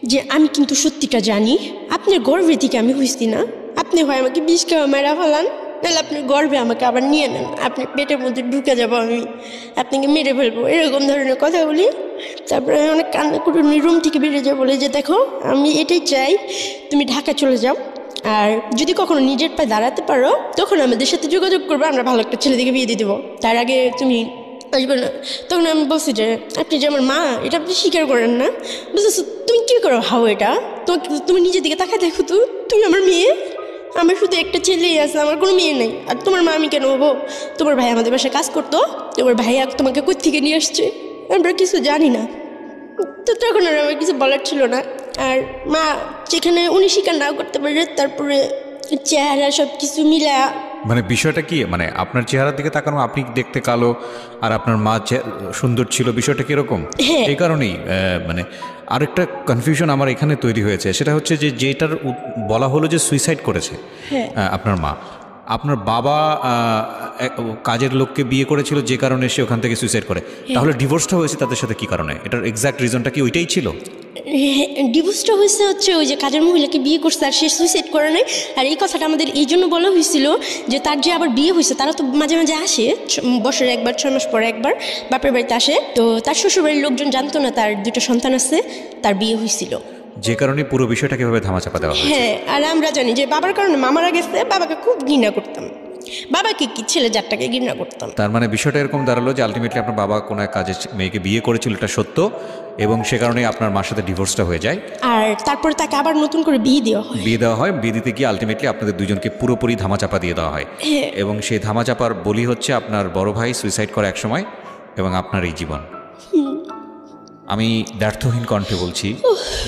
Speaker 1: যে আমি কিন্তু সত্যিটা জানি, আপনার গর্ভে থেকে আমি হইছি না, আপনি হয় আমাকে বিষ খাওয়া মেরা ফেলান, তাহলে আপনার গর্ভে আমাকে আবার নিয়ে নেন, আপনার পেটের মধ্যে ঢুকে যাবো আমি, আপনাকে মেরে ফেলবো, এরকম ধরনের কথা বলি। তারপরে আমি অনেক কান্না করে উনি রুম থেকে বেরিয়ে যাবো, বলে যে দেখো আমি এটাই চাই তুমি ঢাকা চলে যাও, আর যদি কখনো নিজের পায়ে দাঁড়াতে পারো তখন আমাদের সাথে যোগাযোগ করবে, আমরা ভালো একটা ছেলে দিকে বিয়ে দিয়ে দেবো, তার আগে তুমি আসবে না। তখন আমি বলছি যে আপনি যে আমার মা এটা আপনি স্বীকার করেন না, বুঝতেছো? তুমি কী করে ভাবো এটা? তোমাকে তুমি নিজের দিকে তাকায় দেখো তো, তুমি আমার মেয়ে, আমার শুধু একটা ছেলেই আছে, আমার কোনো মেয়ে নেই। আর তোমার মা আমি কেন হবো? তোমার ভাই আমাদের বাসায় কাজ করতো, তোমার ভাইয়া তোমাকে কোথা থেকে নিয়ে আসছে আমরা কিছু জানি না। তো তখন আর আমার কিছু বলার ছিল না। আর মা যেখানে উনি স্বীকার নাও করতে পারে, তারপরে চেহারা সব কিছু মিলা।
Speaker 2: মানে বিষয়টা কি, মানে আপনার চেহারার দিকে তাকানো, আপনি দেখতে কালো আর আপনার মা সুন্দর ছিল, বিষয়টা কিরকম? এই কারণেই মানে আরেকটা কনফিউশন আমার এখানে তৈরি হয়েছে, সেটা হচ্ছে যে যেটার বলা হলো যে সুইসাইড করেছে আপনার মা, আপনার বাবা কাজের লোককে বিয়ে করেছিল যে কারণে সে ওখান থেকে সুইসাইড করে, তাহলে ডিভোর্সটা হয়েছে তাদের সাথে কি কারণে? এটার এক্সাক্ট রিজনটা কি ওইটাই ছিল?
Speaker 1: ডিভোর্সটা হয়েছে হচ্ছে ওই যে কাজের মহিলাকে বিয়ে করছে আর সে সুইসাইড করে নাই। আর এই কথাটা আমাদের এই জন্য বলা হয়েছিল যে তার যে আবার বিয়ে হয়েছে, তারা তো মাঝে মাঝে আসে, বছরে একবার 6 মাস পরে একবার বাপের বাড়িতে আসে। তো তার শ্বশুরবাড়ির লোকজন জানতো না তার 2টা সন্তান আছে, তার বিয়ে হয়েছিল,
Speaker 2: যে কারণে পুরো বিষয়টা কিভাবে ধামাচাপা দেওয়া হয়েছে।
Speaker 1: হ্যাঁ, আর আমরা জানি যে বাবার কারণে মামারা গেছে, বাবাকে খুব ঘৃণা করতাম, বাবাকে কি ছেলে জাতটাকে ঘৃণা করতাম।
Speaker 2: তার মানে বিষয়টা এরকম দাঁড়ালো যে আলটিমেটলি আপনার বাবা কোনো এক কাজের মেয়েকে বিয়ে করেছিল, এটা সত্য, এবং সে কারণে আপনার মার সাথে ডিভোর্সটা হয়ে যায়।
Speaker 1: আর তারপরে তাকে আবার নতুন করে বিয়ে দেওয়া হয়। বিয়ে
Speaker 2: দিতে গিয়ে আলটিমেটলি আপনাদের দুজনকে পুরোপুরি ধামাচাপা দিয়ে দেওয়া হয়, এবং সেই ধামাচাপার বলি হচ্ছে আপনার বড় ভাই সুইসাইড করে এক সময়, এবং আপনার এই জীবন। আমি দ্ব্যর্থহীন কণ্ঠে বলছি,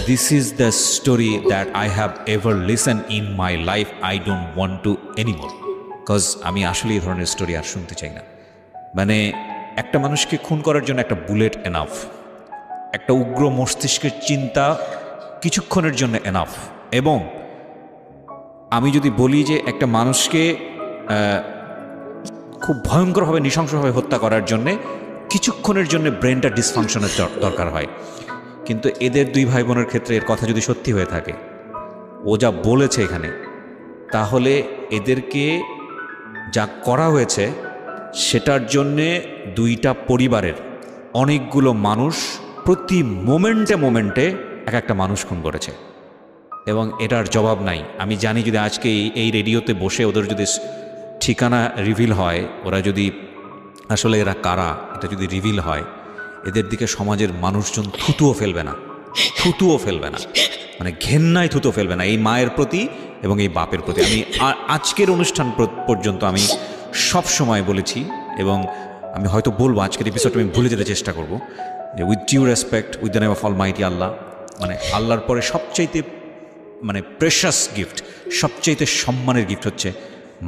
Speaker 2: this is the story that I have ever listen in my life, I don't want to anymore, because আমি আসলে এই ধরনের স্টোরি আর শুনতে চাই না। মানে একটা মানুষকে খুন করার জন্য একটা বুলেট এনাফ, একটা উগ্র মস্তিষ্কের চিন্তা কিছুক্ষণের জন্য এনাফ, এবং আমি যদি বলি যে একটা মানুষকে খুব ভয়ঙ্করভাবে নৃশংসভাবে হত্যা করার জন্যে কিছুক্ষণের জন্য ব্রেনটা ডিসফাংশনের দরকার হয়। কিন্তু এদের 2 ভাই বোনের ক্ষেত্রে এর কথা যদি সত্যি হয়ে থাকে, ও যা বলেছে এখানে, তাহলে এদেরকে যা করা হয়েছে সেটার জন্যে 2টা পরিবারের অনেকগুলো মানুষ প্রতি মোমেন্টে এক একটা মানুষ খুন করেছে, এবং এটার জবাব নাই। আমি জানি যদি আজকে এই রেডিওতে বসে ওদের যদি ঠিকানা রিভিল হয়, ওরা যদি আসলে এরা কারা এটা যদি রিভিল হয়, এদের দিকে সমাজের মানুষজন থুতুও ফেলবে না, মানে ঘেন্নায় থুতো ফেলবে না এই মায়ের প্রতি এবং এই বাপের প্রতি। আমি আজকের অনুষ্ঠান পর্যন্ত আমি সব সময় বলেছি, এবং আমি হয়তো বলবো আজকের এপিসোডে আমি ভুলে যেতে চেষ্টা করব যে with due respect, with the name of almighty Allah, মানে আল্লাহর পরে সবচাইতে মানে প্রেশাস গিফট, সবচাইতে সম্মানের গিফট হচ্ছে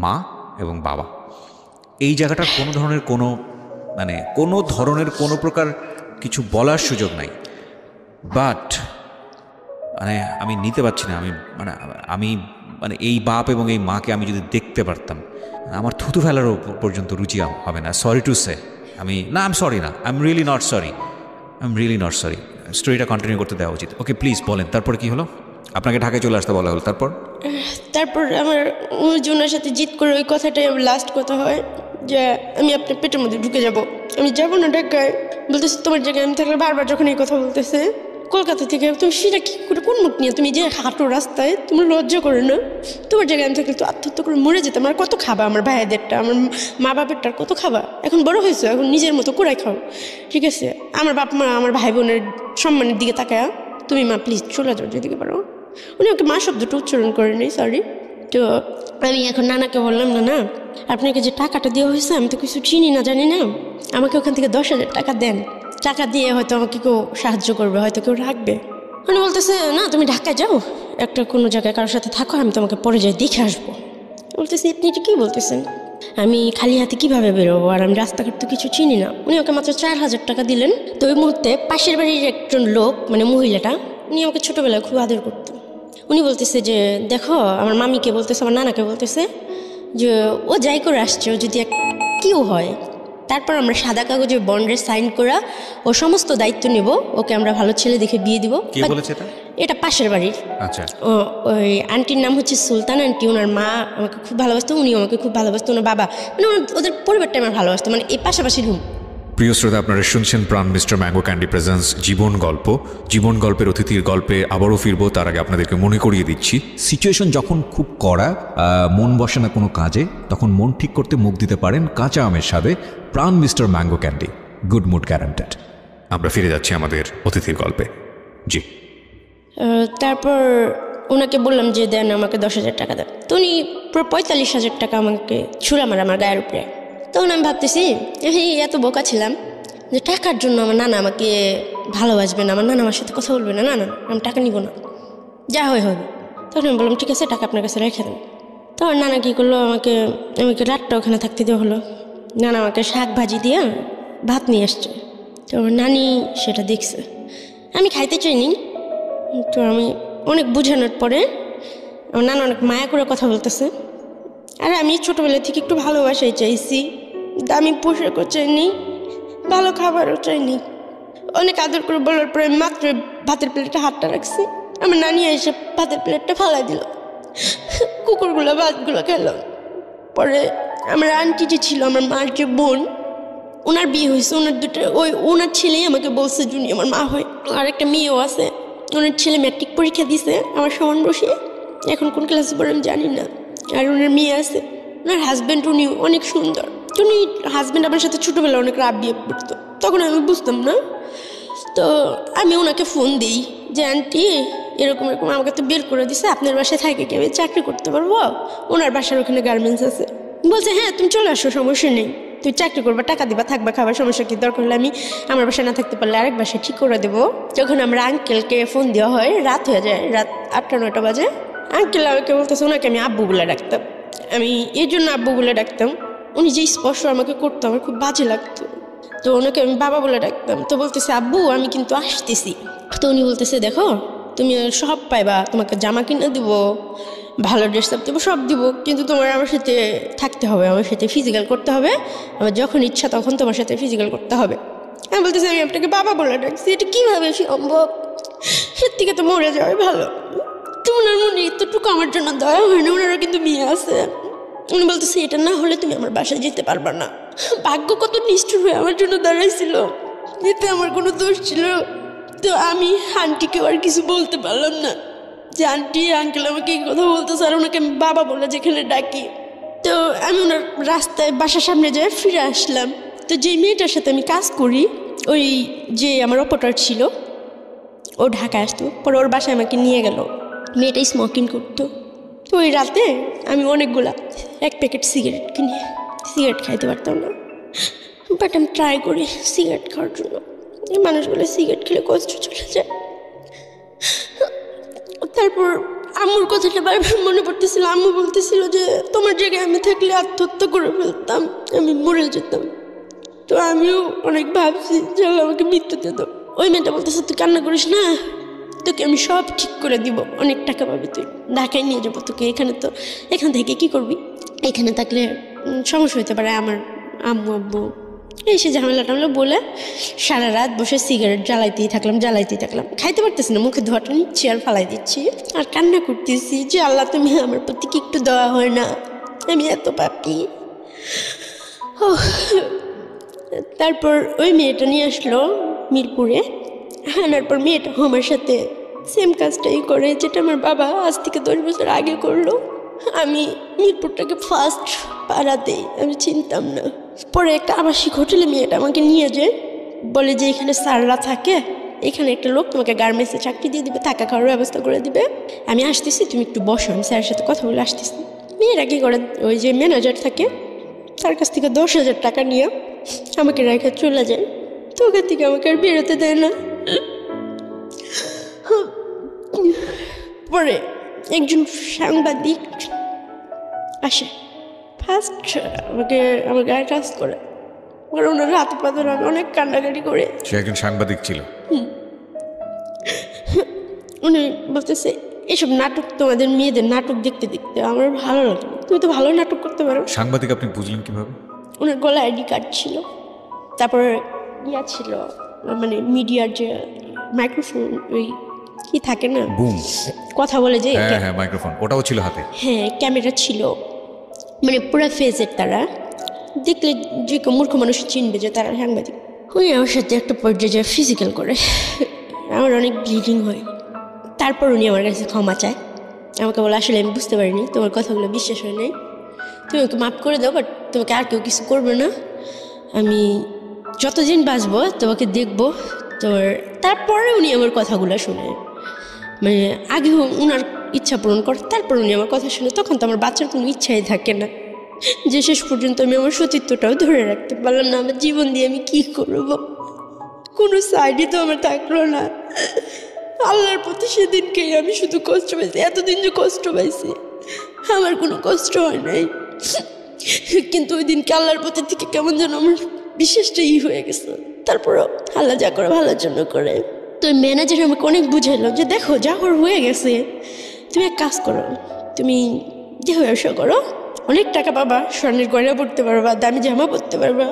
Speaker 2: মা এবং বাবা। এই জায়গাটার কোনো ধরনের কোনো প্রকার কিছু বলার সুযোগ নাই, বাট মানে আমি নিতে পারছি না। আমি এই বাপ এবং এই মাকে আমি যদি দেখতে পারতাম, আমার থুতু ফেলারও পর্যন্ত রুচি হবে না। Sorry to say, I am sorry না, I am really not sorry. স্টোরিটা কন্টিনিউ করতে দেওয়া উচিত। ওকে প্লিজ বলেন, তারপর কি হলো? আপনাকে ঢাকায় চলে আসতে বলা হলো, তারপর
Speaker 1: আমার ওনার সাথে জিত করে ওই কথাটাই আমার লাস্ট কথা হয় যে আমি আপনার পেটের মধ্যে ঢুকে যাব, আমি যাবো না ঢাকায়। বলতেছে তোমার জায়গায় আমি থাকলে, বারবার যখন এই কথা বলতেছে কলকাতা থেকে, তুমি সেটা কি করে, কোন মুখ নিয়ে তুমি যে হাঁটো রাস্তায়, তোমার লজ্জা করে না? তোমার জায়গায় আমি থাকলে তো আত্মহত্যা করে মরে যেতাম। আর কত খাবা আমার ভাইদেরটা, আমার মা বাপেরটার কত খাবা? এখন বড় হয়েছে, এখন নিজের মতো করে খাও, ঠিক আছে? আমার বাপ মা আমার ভাই বোনের সম্মানের দিকে তাকায়, তুমি মা প্লিজ চলে যাও যেদিকে পারো। উনি ওকে মা শব্দটা উচ্চারণ করে নেই, সরি। তো আমি এখন নানাকে বললাম, না আপনাকে যে টাকাটা দেওয়া হয়েছে আমি তো কিছু চিনি না, জানি না, আমাকে ওখান থেকে 10,000 টাকা দেন, টাকা দিয়ে হয়তো আমাকে কেউ সাহায্য করবে, হয়তো কেউ রাখবে। উনি বলতেছে না তুমি ঢাকায় যাও, একটা কোনো জায়গায় কারোর সাথে থাকো, আমি তোমাকে পরে যাই দেখে আসবো। বলতেছি আপনি এটা কী বলতেছেন? আমি খালি হাতে কীভাবে বেরোবো, আর আমি রাস্তাঘাট তো কিছু চিনি না। উনি ওকে মাত্র 4,000 টাকা দিলেন। তো ওই মুহূর্তে পাশের বাড়ির একজন লোক, মানে মহিলাটা, উনি আমাকে ছোটোবেলায় খুব আদর করতো। উনি বলতেছে যে দেখো, আমার মামিকে বলতেছে, আমার নানাকে বলতেছে যে ও যাই করে আসছে, ও যদি কেউ হয়, তারপর আমরা সাদা কাগজে বন্ডের সাইন করা ও সমস্ত দায়িত্ব নেব, ওকে আমরা ভালো ছেলে দেখে বিয়ে দিব। এটা পাশের বাড়ির।
Speaker 2: আচ্ছা।
Speaker 1: ওই আন্টির নাম হচ্ছে সুলতান আন্টি। ওনার মা আমাকে খুব ভালোবাসতো, উনি আমাকে খুব ভালোবাসতো, ওনার বাবা, মানে ওদের পরিবারটা আমার ভালোবাসতো, মানে এই পাশাপাশি রুম।
Speaker 2: প্রিয় শ্রোতা, আপনারা শুনছেন প্রাণ মিস্টার ম্যাঙ্গো ক্যান্ডি প্রেজেন্স জীবন গল্প। জীবন গল্পের অতিথির গল্পে আবারও ফিরবো, তার আগে আপনাদেরকে মনে করিয়ে দিচ্ছি, সিচুয়েশন যখন খুব কড়া, মন বসে না কোনো কাজে, তখন মন ঠিক করতে মুখ দিতে পারেন কাঁচা আমের স্বাদে Pran mister mango candy, good mood guaranteed. আমরা ফিরে যাচ্ছি আমাদের অতিথির গল্পে। জি।
Speaker 1: তারপর ওনাকে বললাম যে দেন আমাকে 10,000 টাকা দেন। তো উনি পুরো 45,000 টাকা আমাকে ছুঁড়ে আমার গায়ের উপরে। তখন আমি ভাবতেছি এত বোকা ছিলাম যে টাকার জন্য আমার নানা আমাকে ভালোবাসবে না, আমার নানা আমার সাথে কথা বলবে না, না না আমি টাকা নিব না, যা হয় হবে। তখন আমি বললাম ঠিক আছে টাকা আপনার কাছে রেখে দেন। তখন নানা কী করলো, আমাকে রাতটা ওখানে থাকতে দেওয়া হলো। নানা আমাকে শাক ভাজি দিয়ে ভাত নিয়ে আসছে। তো আমার নানি সেটা দেখছে, আমি খাইতে চাইনি। তো আমি অনেক বোঝানোর পরে আমার নানা অনেক মায়া করে কথা বলতেছে। আর আমি ছোটোবেলা থেকে একটু ভালোবাসাই চাইছি, দামি পোশাকও চাইনি, ভালো খাবারও চাইনি। অনেক আদর করে বলার পরে মাত্র ভাতের প্লেটে হাতটা রাখছি, আমার নানি এসে ভাতের প্লেটটা ফালাই দিল। কুকুরগুলো ভাতগুলো খেলো। পরে আমার আন্টি যে ছিল, আমার মার যে বোন, ওনার বিয়ে হয়েছে, ওনার ছেলেই আমাকে বলছে জুনি আমার মা হয়। আর একটা মেয়েও আছে, ওনার ছেলে ম্যাট্রিক পরীক্ষা দিছে আমার সমান বসে, এখন কোন ক্লাসে পড়ে আমি জানি না। আর ওনার মেয়ে আছে, ওনার হাজব্যান্ড উনি অনেক সুন্দর। উনি হাজব্যান্ড আমার সাথে ছোটোবেলা অনেক রাব বিয়ে পড়তো, তখন আমি বুঝতাম না। তো আমি ওনাকে ফোন দিই যে আন্টি এরকম এরকম আমাকে তো বের করে দিছে, আপনার বাসায় থাকে কি আমি চাকরি করতে পারবো? ওনার বাসার ওখানে গার্মেন্টস আছে। বলছে হ্যাঁ তুমি চলে আসো, সমস্যা নেই, তুই চাকরি করবা, টাকা দিবা, থাকবা, খাবার, সমস্যা কি? দরকার হলে আমি আমার বাসায় না থাকতে পারলে আরেক বাসায় ঠিক করে দেবো। তখন আমরা আঙ্কেলকে ফোন দেওয়া হয়, রাত হয়ে যায়, রাত 8-9 বাজে। আঙ্কেল আমাকে বলতেছে, ওনাকে আমি আব্বু বলে ডাকতাম। আমি এই জন্য আব্বু বলে ডাকতাম, উনি যে স্পর্শ আমাকে করতো আমার খুব বাজে লাগতো। তো ওনাকে আমি বাবা বলে ডাকতাম। তো বলতেছে আব্বু আমি কিন্তু আসতেছি। তো উনি বলতেছে দেখো তুমি সব পাইবা, তোমাকে জামা কিনে দিব, ভালো ড্রেস আপ দেবো, সব দিব, কিন্তু তোমার আমার সাথে থাকতে হবে, আমার সাথে ফিজিক্যাল করতে হবে, আমার যখন ইচ্ছা তখন তোমার সাথে ফিজিক্যাল করতে হবে। আমি বলতেছি আমি আপনাকে বাবা বলে ডাকছি, এটা কীভাবে সম্ভব? এর থেকে তো মরে যাওয়াই ভালো। তো ওনার মনে এতটুকু আমার জন্য দয়া হয় না, ওনারা কিন্তু মেয়ে আছে। উনি বলতেছে এটা না হলে তুমি আমার বাসায় যেতে পারবা না। ভাগ্য কত নিষ্ঠুর হয়ে আমার জন্য দাঁড়াইছিল, এতে আমার কোনো দোষ ছিল? তো আমি আন্টিকেও আর কিছু বলতে পারলাম না যে আন্টি আঙ্কেল আমাকে এই কথা বলতেছে, আর ওনাকে আমি বাবা বলে যেখানে ডাকি। তো আমি ওনার রাস্তায় বাসার সামনে যেয়ে ফিরে আসলাম। তো যেই মেয়েটার সাথে আমি কাজ করি, ওই যে আমার অপারেটর ছিল, ও ঢাকায় আসতো, পরে ওর বাসায় আমাকে নিয়ে গেল। মেয়েটাই স্মোকিং করতো। তো ওই রাতে আমি অনেকগুলা 1 প্যাকেট সিগারেট কিনি, সিগারেট খাইতে পারতাম না, বাট আমি ট্রাই করি সিগারেট খাওয়ার জন্য। এই মানুষগুলো সিগারেট খেলে কষ্ট চলে যায়। তারপর আম্মুর কথাটা বারবার মনে পড়তেছিল। আম্মু বলতেছিল যে তোমার জায়গায় আমি থাকলে আত্মহত্যা করে ফেলতাম, আমি মরে যেতাম। তো আমিও অনেক ভাবছি যে আমাকে মৃত্যুতে দাও। ওই মেয়েটা বলতেছে তুই কান্না করিস না, তোকে আমি সব ঠিক করে দিব, অনেক টাকা পাবি, তুই ঢাকায় নিয়ে যাবো তোকে। এখান থেকে কি করবি? এখানে থাকলে সমস্যা হতে পারে, আমার আম্মু আব্বু এসে ঝামেলা টামেলা বলে সারা রাত বসে সিগারেট জ্বালাইতেই থাকলাম। খাইতে পারতেছি না, মুখে ধোয়াটা নিচ্ছি আর ফালাই দিচ্ছি আর কান্না করতেছি যে আল্লাহ তুমি আমার প্রতি কি একটু দেওয়া হয় না, আমি এত পাপি। তারপর ওই মেয়েটা নিয়ে আসলো মিরপুরে, আনার পর মেয়েটা আমার সাথে সেম কাজটাই করে যেটা আমার বাবা আজ থেকে 10 বছর আগে করলো। আমি মিরপুরটাকে ফার্স্ট পাড়াতেই আমি চিনতাম না। পরে একটা আবাসিক হোটেলে মেয়েটা আমাকে নিয়ে যায়, বলে যে এখানে স্যাররা থাকে, এখানে একটা লোক তোমাকে গার্মেন্টসে চাকরি দিয়ে দিবে, থাকা খাওয়ার ব্যবস্থা করে দিবে, আমি আসতেছি, তুমি একটু বসো, আমি স্যারের সাথে কথা বলে আসতেছি। মেয়েরা কী করে, ওই যে ম্যানেজার থাকে তার কাছ থেকে 10,000 টাকা নিয়ে আমাকে রেখে চলে যায়। তো ওখান থেকে আমাকে আর বেরোতে দেয় না। পরে একজন সাংবাদিক আসে, ফার্স্ট আমাকে আমার গায়ে টাচ করে, ওনার হাতে পাথর, আমি অনেক কান্নাকাটি করে।
Speaker 2: সে একজন সাংবাদিক ছিল।
Speaker 1: উনি বলতেছে এসব নাটক, তোমাদের মেয়েদের নাটক দেখতে দেখতে আমার ভালো লাগে, তুমি তো ভালো নাটক করতে পারো।
Speaker 2: সাংবাদিক আপনি বুঝলেন কিভাবে?
Speaker 1: ওনার গলায় আইডি কার্ড ছিল, তারপর ইয়া ছিল, মানে মিডিয়ার যে মাইক্রোফোন, ওই কি থাকে না,
Speaker 2: বুম,
Speaker 1: কথা বলে যে,
Speaker 2: হ্যাঁ মাইক্রোফোন, ওটাও ছিল হাতে।
Speaker 1: হ্যাঁ ক্যামেরা ছিল, মানে পুরো ফেজের। তারা দেখলে যে কেউ মূর্খ মানুষ চিনবে যে তারা সাংবাদিক। উনি আমার সাথে একটা পর্যায়ে ফিজিক্যাল করে, আমার অনেক ব্লিডিং হয়। তারপর উনি আমার কাছে ক্ষমা চায়, আমাকে বলে আসলে আমি বুঝতে পারিনি, তোমার কথাগুলো বিশ্বাস হয় নাই, তুমি ওকে মাফ করে দাও, বাট তোমাকে আর কেউ কিছু করবে না, আমি যতদিন বাঁচবো তোমাকে দেখবো তোর। তারপরে উনি আমার কথাগুলো শুনে, মানে আগে উনার ইচ্ছা পূরণ করে তারপর উনি আমার কথা শুনে, তখন তো আমার বাচ্চার কোনো ইচ্ছাই থাকে না, যে শেষ পর্যন্ত আমি আমার সতীত্বটাও ধরে রাখতে পারলাম না। আমার জীবন দিয়ে আমি কি করবো, কোনো সাইডই তো আমার থাকলো না। আল্লাহর প্রতি সেদিনকেই আমি শুধু কষ্ট পাইছি, এতদিন যে কষ্ট পাইছি আমার কোনো কষ্ট হয় নাই, কিন্তু ওই দিনকে আল্লাহর প্রতি থেকে কেমন যেন আমার বিশ্বাসটা হয়ে গেছে। তারপরও আল্লাহ যা করে ভালোর জন্য করে। তো ম্যানেজার আমাকে অনেক বুঝাইলো যে দেখো যা হয়ে গেছে, তুমি এক কাজ করো, তুমি দেহ ব্যবসা করো, অনেক টাকা পাবা, স্বর্ণের গয়না পড়তে পারবা, দামি জামা পরতে পারবা।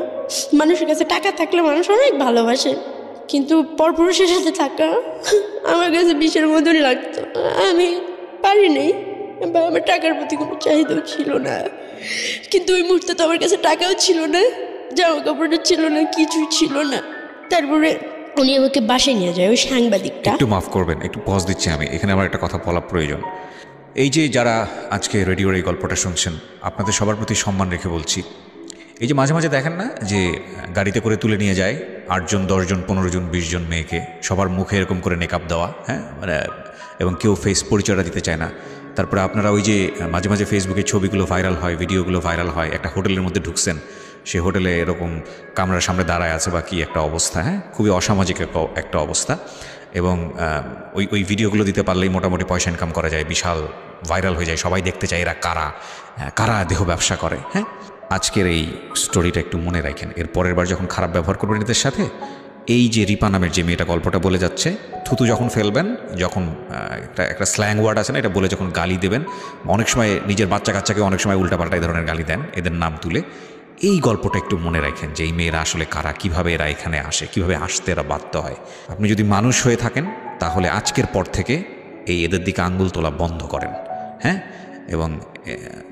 Speaker 1: মানুষের কাছে টাকা থাকলে মানুষ অনেক ভালোবাসে, কিন্তু পরপুরুষের সাথে থাকা আমার কাছে বিষের মতনই লাগতো। আমি পারি নাই, বা আমার টাকার প্রতি কোনো চাহিদাও ছিল না, কিন্তু ওই মুহূর্তে তো আমার কাছে টাকাও ছিল না, জামা কাপড়টা ছিল না, কিছুই ছিল না। তারপরে উনি আমাকে বাসায় নিয়ে যায় ওই সাংবাদিকটা।
Speaker 2: একটু মাফ করবেন, একটু পজ দিচ্ছি আমি এখানে, আমার একটা কথা বলা প্রয়োজন। এই যে যারা আজকে রেডিওর এই গল্পটা শুনছেন, আপনাদের সবার প্রতি সম্মান রেখে বলছি, এই যে মাঝে মাঝে দেখেন না যে গাড়িতে করে তুলে নিয়ে যায় 8 জন 10 জন 15 জন 20 জন মেয়েকে, সবার মুখে এরকম করে মেকআপ দেওয়া, হ্যাঁ, মানে এবং কেউ ফেস পরিচয়টা দিতে চায় না। তারপরে আপনারা ওই যে মাঝে মাঝে ফেসবুকে ছবিগুলো ভাইরাল হয়, ভিডিওগুলো ভাইরাল হয়, একটা হোটেলের মধ্যে ঢুকছেন, সে হোটেলে এরকম কামরার সামনে দাঁড়ায় আছে বা কি একটা অবস্থা, হ্যাঁ, খুবই অসামাজিক একটা অবস্থা। এবং ওই ভিডিওগুলো দিতে পারলেই মোটামুটি পয়সা ইনকাম করা যায়, বিশাল ভাইরাল হয়ে যায়, সবাই দেখতে চায় এরা কারা দেহ ব্যবসা করে। হ্যাঁ, আজকের এই স্টোরিটা একটু মনে রাখেন, এর পরের বার যখন খারাপ ব্যবহার করবেন এদের সাথে, এই যে রিপা নামের যে মেয়েটা গল্পটা বলে যাচ্ছে, থুতু যখন ফেলবেন, যখন একটা স্ল্যাং ওয়ার্ড আছে না, এটা বলে যখন গালি দেবেন, অনেক সময় নিজের বাচ্চা কাচ্চাকে অনেক সময় উল্টাপাল্টা এই ধরনের গালি দেন এদের নাম তুলে, এই গল্পটা একটু মনে রাখেন যে এই মেয়েরা আসলে কারা, কিভাবে এরা এখানে আসে, কিভাবে আসতে এরা বাধ্য হয়। আপনি যদি মানুষ হয়ে থাকেন তাহলে আজকের পর থেকে এদের দিকে আঙ্গুল তোলা বন্ধ করেন, হ্যাঁ। এবং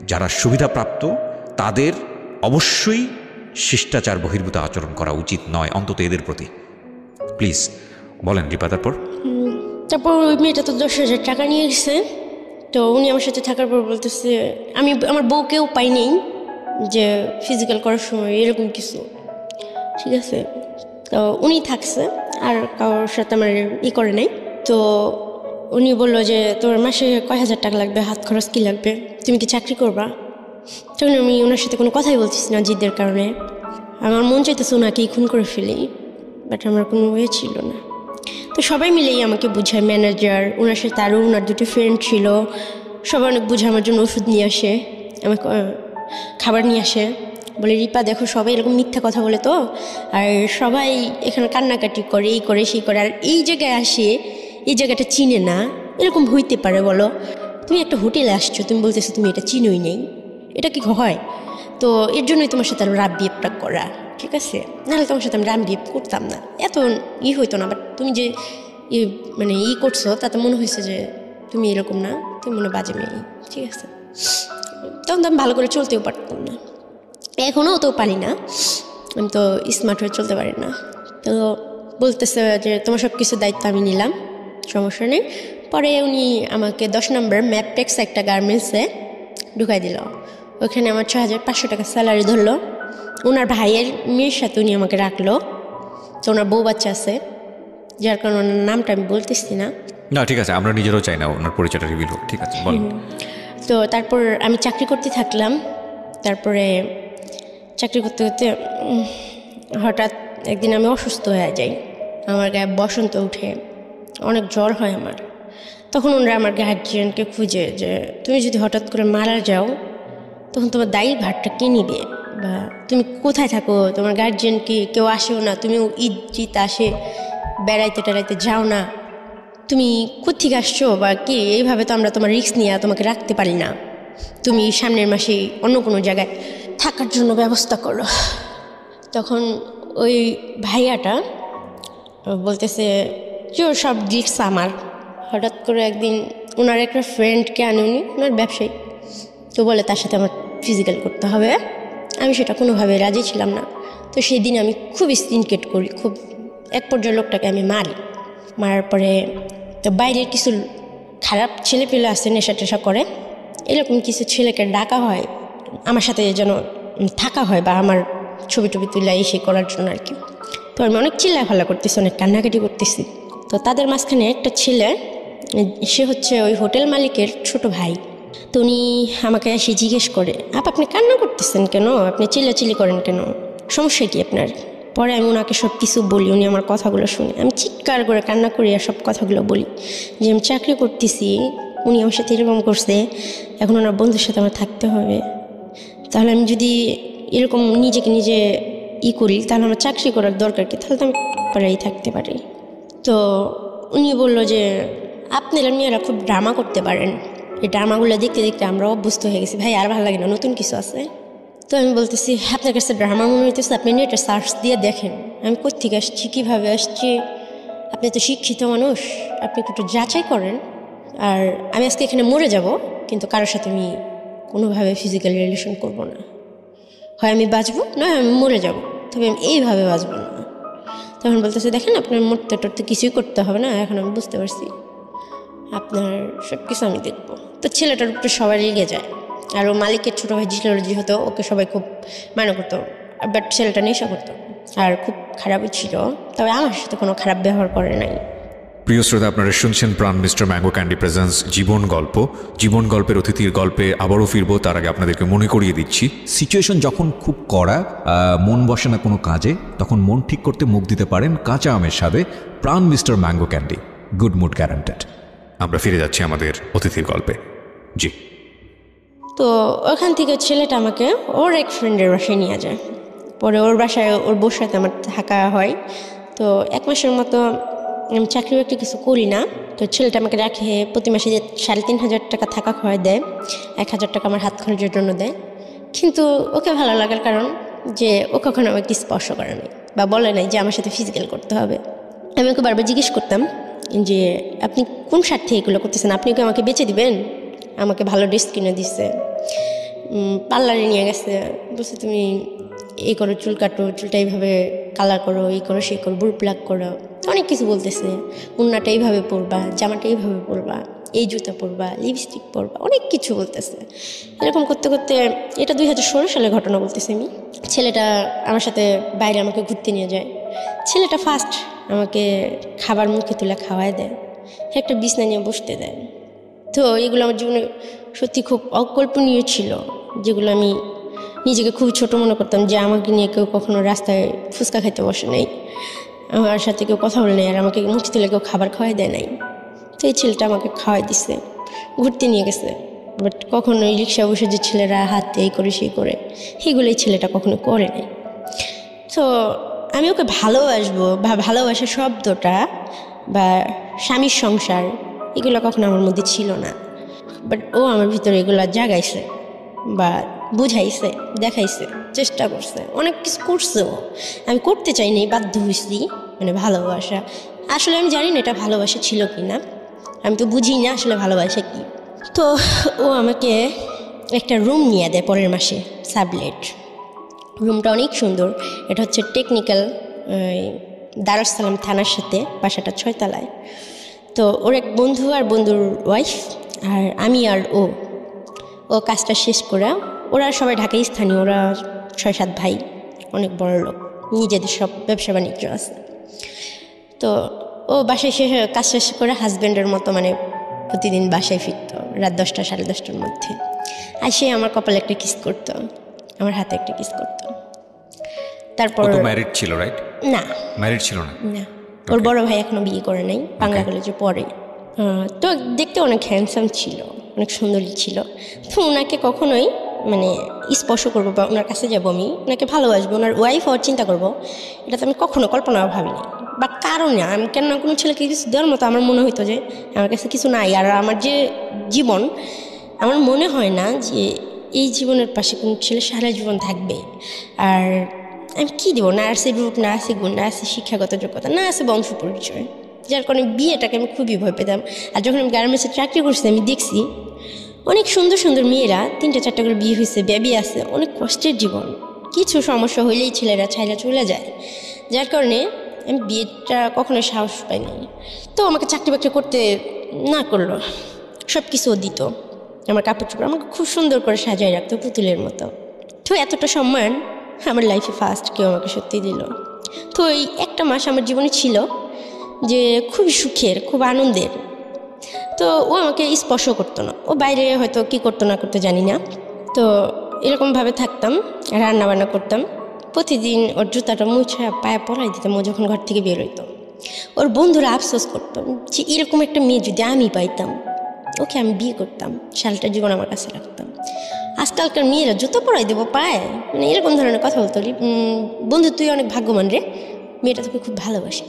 Speaker 2: যারা সুবিধাপ্রাপ্ত তাদের অবশ্যই শিষ্টাচার বহির্ভূত আচরণ করা উচিত নয়, অন্তত এদের প্রতি। প্লিজ বলেন রিপা। তারপর
Speaker 1: ওই মেয়েটা তো 10,000 টাকা নিয়ে গেছে। তো উনি আমার সাথে থাকার পর বলতেছে আমি আমার বউকেও পাইনি যে ফিজিক্যাল করার সময় এরকম কিছু, ঠিক আছে। তো উনি থাকছে আর কারোর সাথে আমার করে নাই। তো উনি বললো যে তোমার মাসে কয় হাজার টাকা লাগবে, হাত খরচ কী লাগবে, তুমি কি চাকরি করবা? তখন আমি ওনার সাথে কোনো কথাই বলতেছি না জিদের কারণে। আমার মন চাইতেছে ওনাকেই খুন করে ফেলি, বাট আমার কোনো ওয়ে ছিল না। তো সবাই মিলেই আমাকে বুঝায়, ম্যানেজার, ওনার সাথে আরও ওনার 2টি ফ্রেন্ড ছিল, সবাই অনেক বুঝে আমার জন্য ওষুধ নিয়ে আসে, আমাকে খাবার নিয়ে আসে, বলে রিপা দেখো সবাই এরকম মিথ্যা কথা বলে তো, আর সবাই এখানে কান্নাকাটি করে, এই করে সেই করে, আর এই জায়গায় আসে এই জায়গাটা চিনে না, এরকম হইতে পারে বলো? তুমি একটা হোটেলে আসছো, তুমি বলতেছো তুমি এটা চিনোই নেই, এটা কি হয়? তো এর জন্যই তোমার সাথে রাব বিহেভটা করা, ঠিক আছে? নাহলে তোমার সাথে আমি রাব বিহেভ করতাম না, এত হইতো না। বাট তুমি যে মানে করছো তাতে মনে হয়েছে যে তুমি এরকম না, তুমি মনে বাজে মেয়ে, ঠিক আছে? তখন তো আমি ভালো করে চলতেও পারতাম না, এখনও তো পারি না, আমি তো স্মার্ট হয়ে চলতে পারি না। তো বলতেছে যে তোমার সব কিছু দায়িত্ব আমি নিলাম, সমস্যা নেই। পরে উনি আমাকে 10 নম্বর ম্যাপটেক্স একটা গার্মেন্টসে ঢুকাই দিল। ওখানে আমার 6,500 টাকা স্যালারি ধরলো। ওনার ভাইয়ের মেয়ের সাথে উনি আমাকে রাখলো। তো ওনার বউ বাচ্চা আছে, যার কারণে ওনার নামটা আমি বলতেছি না।
Speaker 2: না ঠিক আছে, আমরা নিজেরাও চাই না ওনার পরিচয়টা রিভিল হোক, ঠিক আছে বলুন।
Speaker 1: তো তারপর আমি চাকরি করতে থাকলাম। তারপরে চাকরি করতে করতে হঠাৎ একদিন আমি অসুস্থ হয়ে যাই, আমার গায়ে বসন্ত উঠে, অনেক জ্বর হয় আমার। তখন ওনারা আমার গার্জিয়ানকে খুঁজে যে তুমি যদি হঠাৎ করে মারা যাও তখন তোমার দায়ী ভারটা কে নিবে, বা তুমি কোথায় থাকো, তোমার গার্জিয়ান কি কেউ আসেও না, তুমিও ঈদ আসে বেড়াইতে টেড়াইতে যাও না, তুমি কোত্থেকে আসছো বা কি, এইভাবে তো আমরা তোমার রিস্ক নিয়ে তোমাকে রাখতে পারি না, তুমি সামনের মাসে অন্য কোনো জায়গায় থাকার জন্য ব্যবস্থা করো। তখন ওই ভাইয়াটা বলতেছে যে সব গিফটস আমার। হঠাৎ করে একদিন ওনার একটা ফ্রেন্ডকে আনে, উনি ওনার ব্যবসায়ী, তো বলে তার সাথে আমার ফিজিক্যাল করতে হবে। আমি সেটা কোনোভাবে রাজি ছিলাম না। তো তো সেই দিন আমি খুব সিনকেট করি, খুব এক পর্যায়ে লোকটাকে আমি মারার পরে তো বাইরের কিছু খারাপ ছেলে পেলে আসে, নেশা টেশা করে, এরকম কিছু ছেলেকে ডাকা হয় আমার সাথে যেন থাকা হয় বা আমার ছবি টবি তুলে এসে করার জন্য আর কি। তো আমি অনেক চিল্লাফাল্লা করতেছি, অনেক কান্নাকাটি করতেছি। তো তাদের মাঝখানে একটা ছেলে, সে হচ্ছে ওই হোটেল মালিকের ছোট ভাই। তো উনি আমাকে এসে জিজ্ঞেস করে, আপনি কান্না করতেছেন কেন, আপনি চিল্লাচিল্লি করেন কেন, সমস্যা কি আপনার? পরে আমি ওনাকে সব কিছু বলি, উনি আমার কথাগুলো শুনে আমি চিৎকার করে কান্না করি আর সব কথাগুলো বলি যে আমি চাকরি করতেছি, উনি আমার সাথে এরকম করছে, এখন ওনার বন্ধুর সাথে আমার থাকতে হবে, তাহলে আমি যদি এরকম নিজেকে নিজে করি তাহলে আমার চাকরি করার দরকার কি, তাহলে তো আমি পরেই থাকতে পারি। তো উনি বললো যে আপনারা মেয়েরা খুব ড্রামা করতে পারেন, এই ড্রামাগুলো দেখতে দেখতে আমরা অভ্যস্ত হয়ে গেছি, ভাই আর ভালো লাগে না, নতুন কিছু আছে। তো আমি বলতেছি আপনার কাছে ড্রামা মনে হইতেছে, আপনি নেটে সার্চ দিয়ে দেখেন আমি কোত্থেকে আসছি, কীভাবে আসছি, আপনি তো শিক্ষিত মানুষ, আপনি একটু যাচাই করেন। আর আমি আজকে এখানে মরে যাব, কিন্তু কারোর সাথে আমি কোনোভাবে ফিজিক্যাল রিলেশন করব না, হয় আমি বাঁচবো নয় আমি মরে যাব, তবে আমি এইভাবে বাঁচবো না। তখন বলতেছে দেখেন আপনার মরতে টরতে কিছুই করতে হবে না, এখন আমি বুঝতে পারছি, আপনার সব কিছু আমি দেখবো। তো ছেলেটার উপরে সবাই রেগে যায়, আর ও মালিকের ছোটো ভাই ছিল যেহেতু ওকে সবাই খুব মানে করতো, বাট ছেলেটা নেশা করতো আর খুব খারাপই ছিল, তবে আমার সাথে কোনো খারাপ ব্যবহার করে নাই।
Speaker 2: প্রিয় শ্রোতা, আপনারা শুনছেন প্রাণ মিস্টার ম্যাঙ্গো ক্যান্ডি প্রেজেন্স জীবন গল্প। জীবন গল্পের অতিথির গল্পে আবারও ফিরবো, তার আগে আপনাদেরকে মনে করিয়ে দিচ্ছি,
Speaker 3: সিচুয়েশন যখন খুব কড়া, মন বসে না কোনো কাজে, তখন মন ঠিক করতে মুখ দিতে পারেন কাঁচা আমের স্বাদে Pran mister mango candy, good mood guaranteed.
Speaker 2: আমরা ফিরে যাচ্ছি আমাদের অতিথির গল্পে। জি।
Speaker 1: তো ওখান থেকে ছেলেটা আমাকে ওর এক ফ্রেন্ডের বাসায় নিয়ে যায়, পরে ওর বাসায় ওর বউর সাথে আমার থাকা হয়। তো 1 মাসের মতো আমি চাকরি বাকরি কিছু করি না, তো ছেলেটা আমাকে রাখে, প্রতি মাসে যে 3,500 টাকা থাকা খাওয়াই দেয়, 1,000 টাকা আমার হাত খরচের জন্য দেয়। কিন্তু ওকে ভালো লাগার কারণ যে ও কখনো আমাকে স্পর্শ করে নাই বা বলে নাই যে আমার সাথে ফিজিক্যাল করতে হবে। আমি ওকে বারবার জিজ্ঞেস করতাম যে আপনি কোন স্বার্থে এগুলো করতেছেন, আপনি কি আমাকে বেচে দিবেন? আমাকে ভালো ড্রেস কিনে দিচ্ছে, পার্লারে নিয়ে গেছে, বলছে তুমি এই করো, চুল কাটো, চুলটা এইভাবে কালার করো, এই করো সেই করো, বুড় প্লাক করো, অনেক কিছু বলতেছে, উন্নাটা এইভাবে পরবা, জামাটা এইভাবে পরবা, এই জুতা পরবা, লিপস্টিক পরবা, অনেক কিছু বলতেছে। এরকম করতে করতে, এটা 2016 সালের ঘটনা বলতেছি আমি। ছেলেটা আমার সাথে বাইরে আমাকে ঘুরতে নিয়ে যায়, ছেলেটা ফার্স্ট আমাকে খাবার মুখে তুলে খাওয়ায় দেয়, একটা বিছনা নিয়ে বসতে দেয়। তো এগুলো আমার জীবনে সত্যি খুব অকল্পনীয় ছিল, যেগুলো আমি নিজেকে খুব ছোট মনে করতাম, যে আমাকে নিয়ে কেউ কখনো রাস্তায় ফুচকা খাইতে বসে নেই, আমার সাথে কেউ কথা বলে নেই, আর আমাকে মুখ তুলে কেউ খাবার খাওয়াই দেয় নাই। তো এই ছেলেটা আমাকে খাওয়াই দিছে, ঘুরতে নিয়ে গেছে, বাট কখনো এই রিক্সা বসে যে ছেলেরা হাতে এই করে সেই করে, সেগুলো এই ছেলেটা কখনো করে নাই। তো আমি ওকে ভালোবাসবো বা ভালোবাসা শব্দটা বা স্বামীর সংসার এগুলো কখনো আমার মধ্যে ছিল না, বাট ও আমার ভিতরে এগুলো জাগাইছে বা বুঝাইছে, দেখাইছে, চেষ্টা করছে, অনেক কিছু করছে। ও আমি করতে চাইনি, বাধ্য হয়েছি, মানে ভালোবাসা। আসলে আমি জানি না এটা ভালোবাসা ছিল কি না, আমি তো বুঝি না আসলে ভালোবাসা কি। তো ও আমাকে একটা রুম নিয়ে দেয় পরের মাসে, সাবলেট। রুমটা অনেক সুন্দর, এটা হচ্ছে টেকনিক্যাল দারুস সালাম থানার সাথে, বাসাটা 6 তলায়। তো ওর এক বন্ধু আর বন্ধুর ওয়াইফ আর আমি আর ও কাজটা শেষ করে, ওরা সবাই ঢাকায় স্থানীয়, ওরা 6-7 ভাই, অনেক বড় লোক, নিজেদের সব ব্যবসা বাণিজ্য আছে। তো ও বাসায় কাজ শেষ করে হাজব্যান্ডের মতো মানে প্রতিদিন বাসায় ফিরতো রাত 10টা 10:30টার মধ্যে, আর সে আমার কপালে একটা কিস করতো, আমার হাতে একটা কিস করতো। তারপর
Speaker 2: ম্যারিড ছিল, রাইট?
Speaker 1: না,
Speaker 2: ম্যারিড ছিল না।
Speaker 1: ওর বড় ভাই এখনো বিয়ে করে নাই, বাংলা কলেজে পড়ে। তো দেখতে অনেক হ্যান্ডসাম ছিল, অনেক সুন্দরী ছিল। তো ওনাকে কখনোই মানে স্পর্শ করবো বা ওনার কাছে যাবো, আমি ওনাকে ভালোবাসবো, ওনার ওয়াইফ হওয়ার চিন্তা করবো, এটা তো আমি কখনো কল্পনাও ভাবিনি। বা কারণে আমি কেন কোনো ছেলেকে কিছু দেওয়ার মতো আমার মনে হইতো যে আমার কাছে কিছু নাই, আর আমার যে জীবন, আমার মনে হয় না যে এই জীবনের পাশে কোনো ছেলে সারা জীবন থাকবে। আর আমি কী দেবো, না আছে রূপ, না আছে গুণ, না আছে শিক্ষাগত যোগ্যতা, না আছে বংশ পরিচয়, যার কারণে বিয়েটাকে আমি খুবই ভয় পেতাম। আর যখন আমি গার্মেন্টসে চাকরি করছি, আমি দেখছি অনেক সুন্দর সুন্দর মেয়েরা 3টা 4টা করে বিয়ে হয়েছে, বেবি আছে, অনেক কষ্টের জীবন, কিছু সমস্যা হইলেই ছেলেরা ছাইরা চলে যায়, যার কারণে আমি বিয়েটা কখনো সাহস পাইনি। তো আমাকে চাকরি বাকরি করতে না করলো, সব কিছু দিত, আমার কাপড় চোপড় আমাকে খুব সুন্দর করে সাজায় রাখতো পুতুলের মতো। তো এতটা সম্মান আমার লাইফে ফার্স্ট কেউ আমাকে সত্যি দিল। তো এই একটা মাস আমার জীবনে ছিল যে খুব সুখের, খুব আনন্দের। তো ও আমাকে স্পর্শ করতো না, ও বাইরে হয়তো কি করতো না করতে জানি না। তো এরকমভাবে থাকতাম, রান্না বান্না করতাম, প্রতিদিন ওর জুতাটা মুছে পায়ে পরাই দিতাম ও যখন ঘর থেকে বের হইতো। ওর বন্ধুরা আফসোস করতো যে এরকম একটা মেয়ে যদি আমি পাইতাম, ওকে আমি বিয়ে করতাম, সারাটা জীবন আমার কাছে রাখতাম। আজকালকার মেয়েরা জুতো পরাই দেবো পায়ে, মানে এরকম ধরনের কথা বলতো। বন্ধু তুই অনেক ভাগ্যবান রে, মেয়েটা তোকে খুব ভালোবাসে।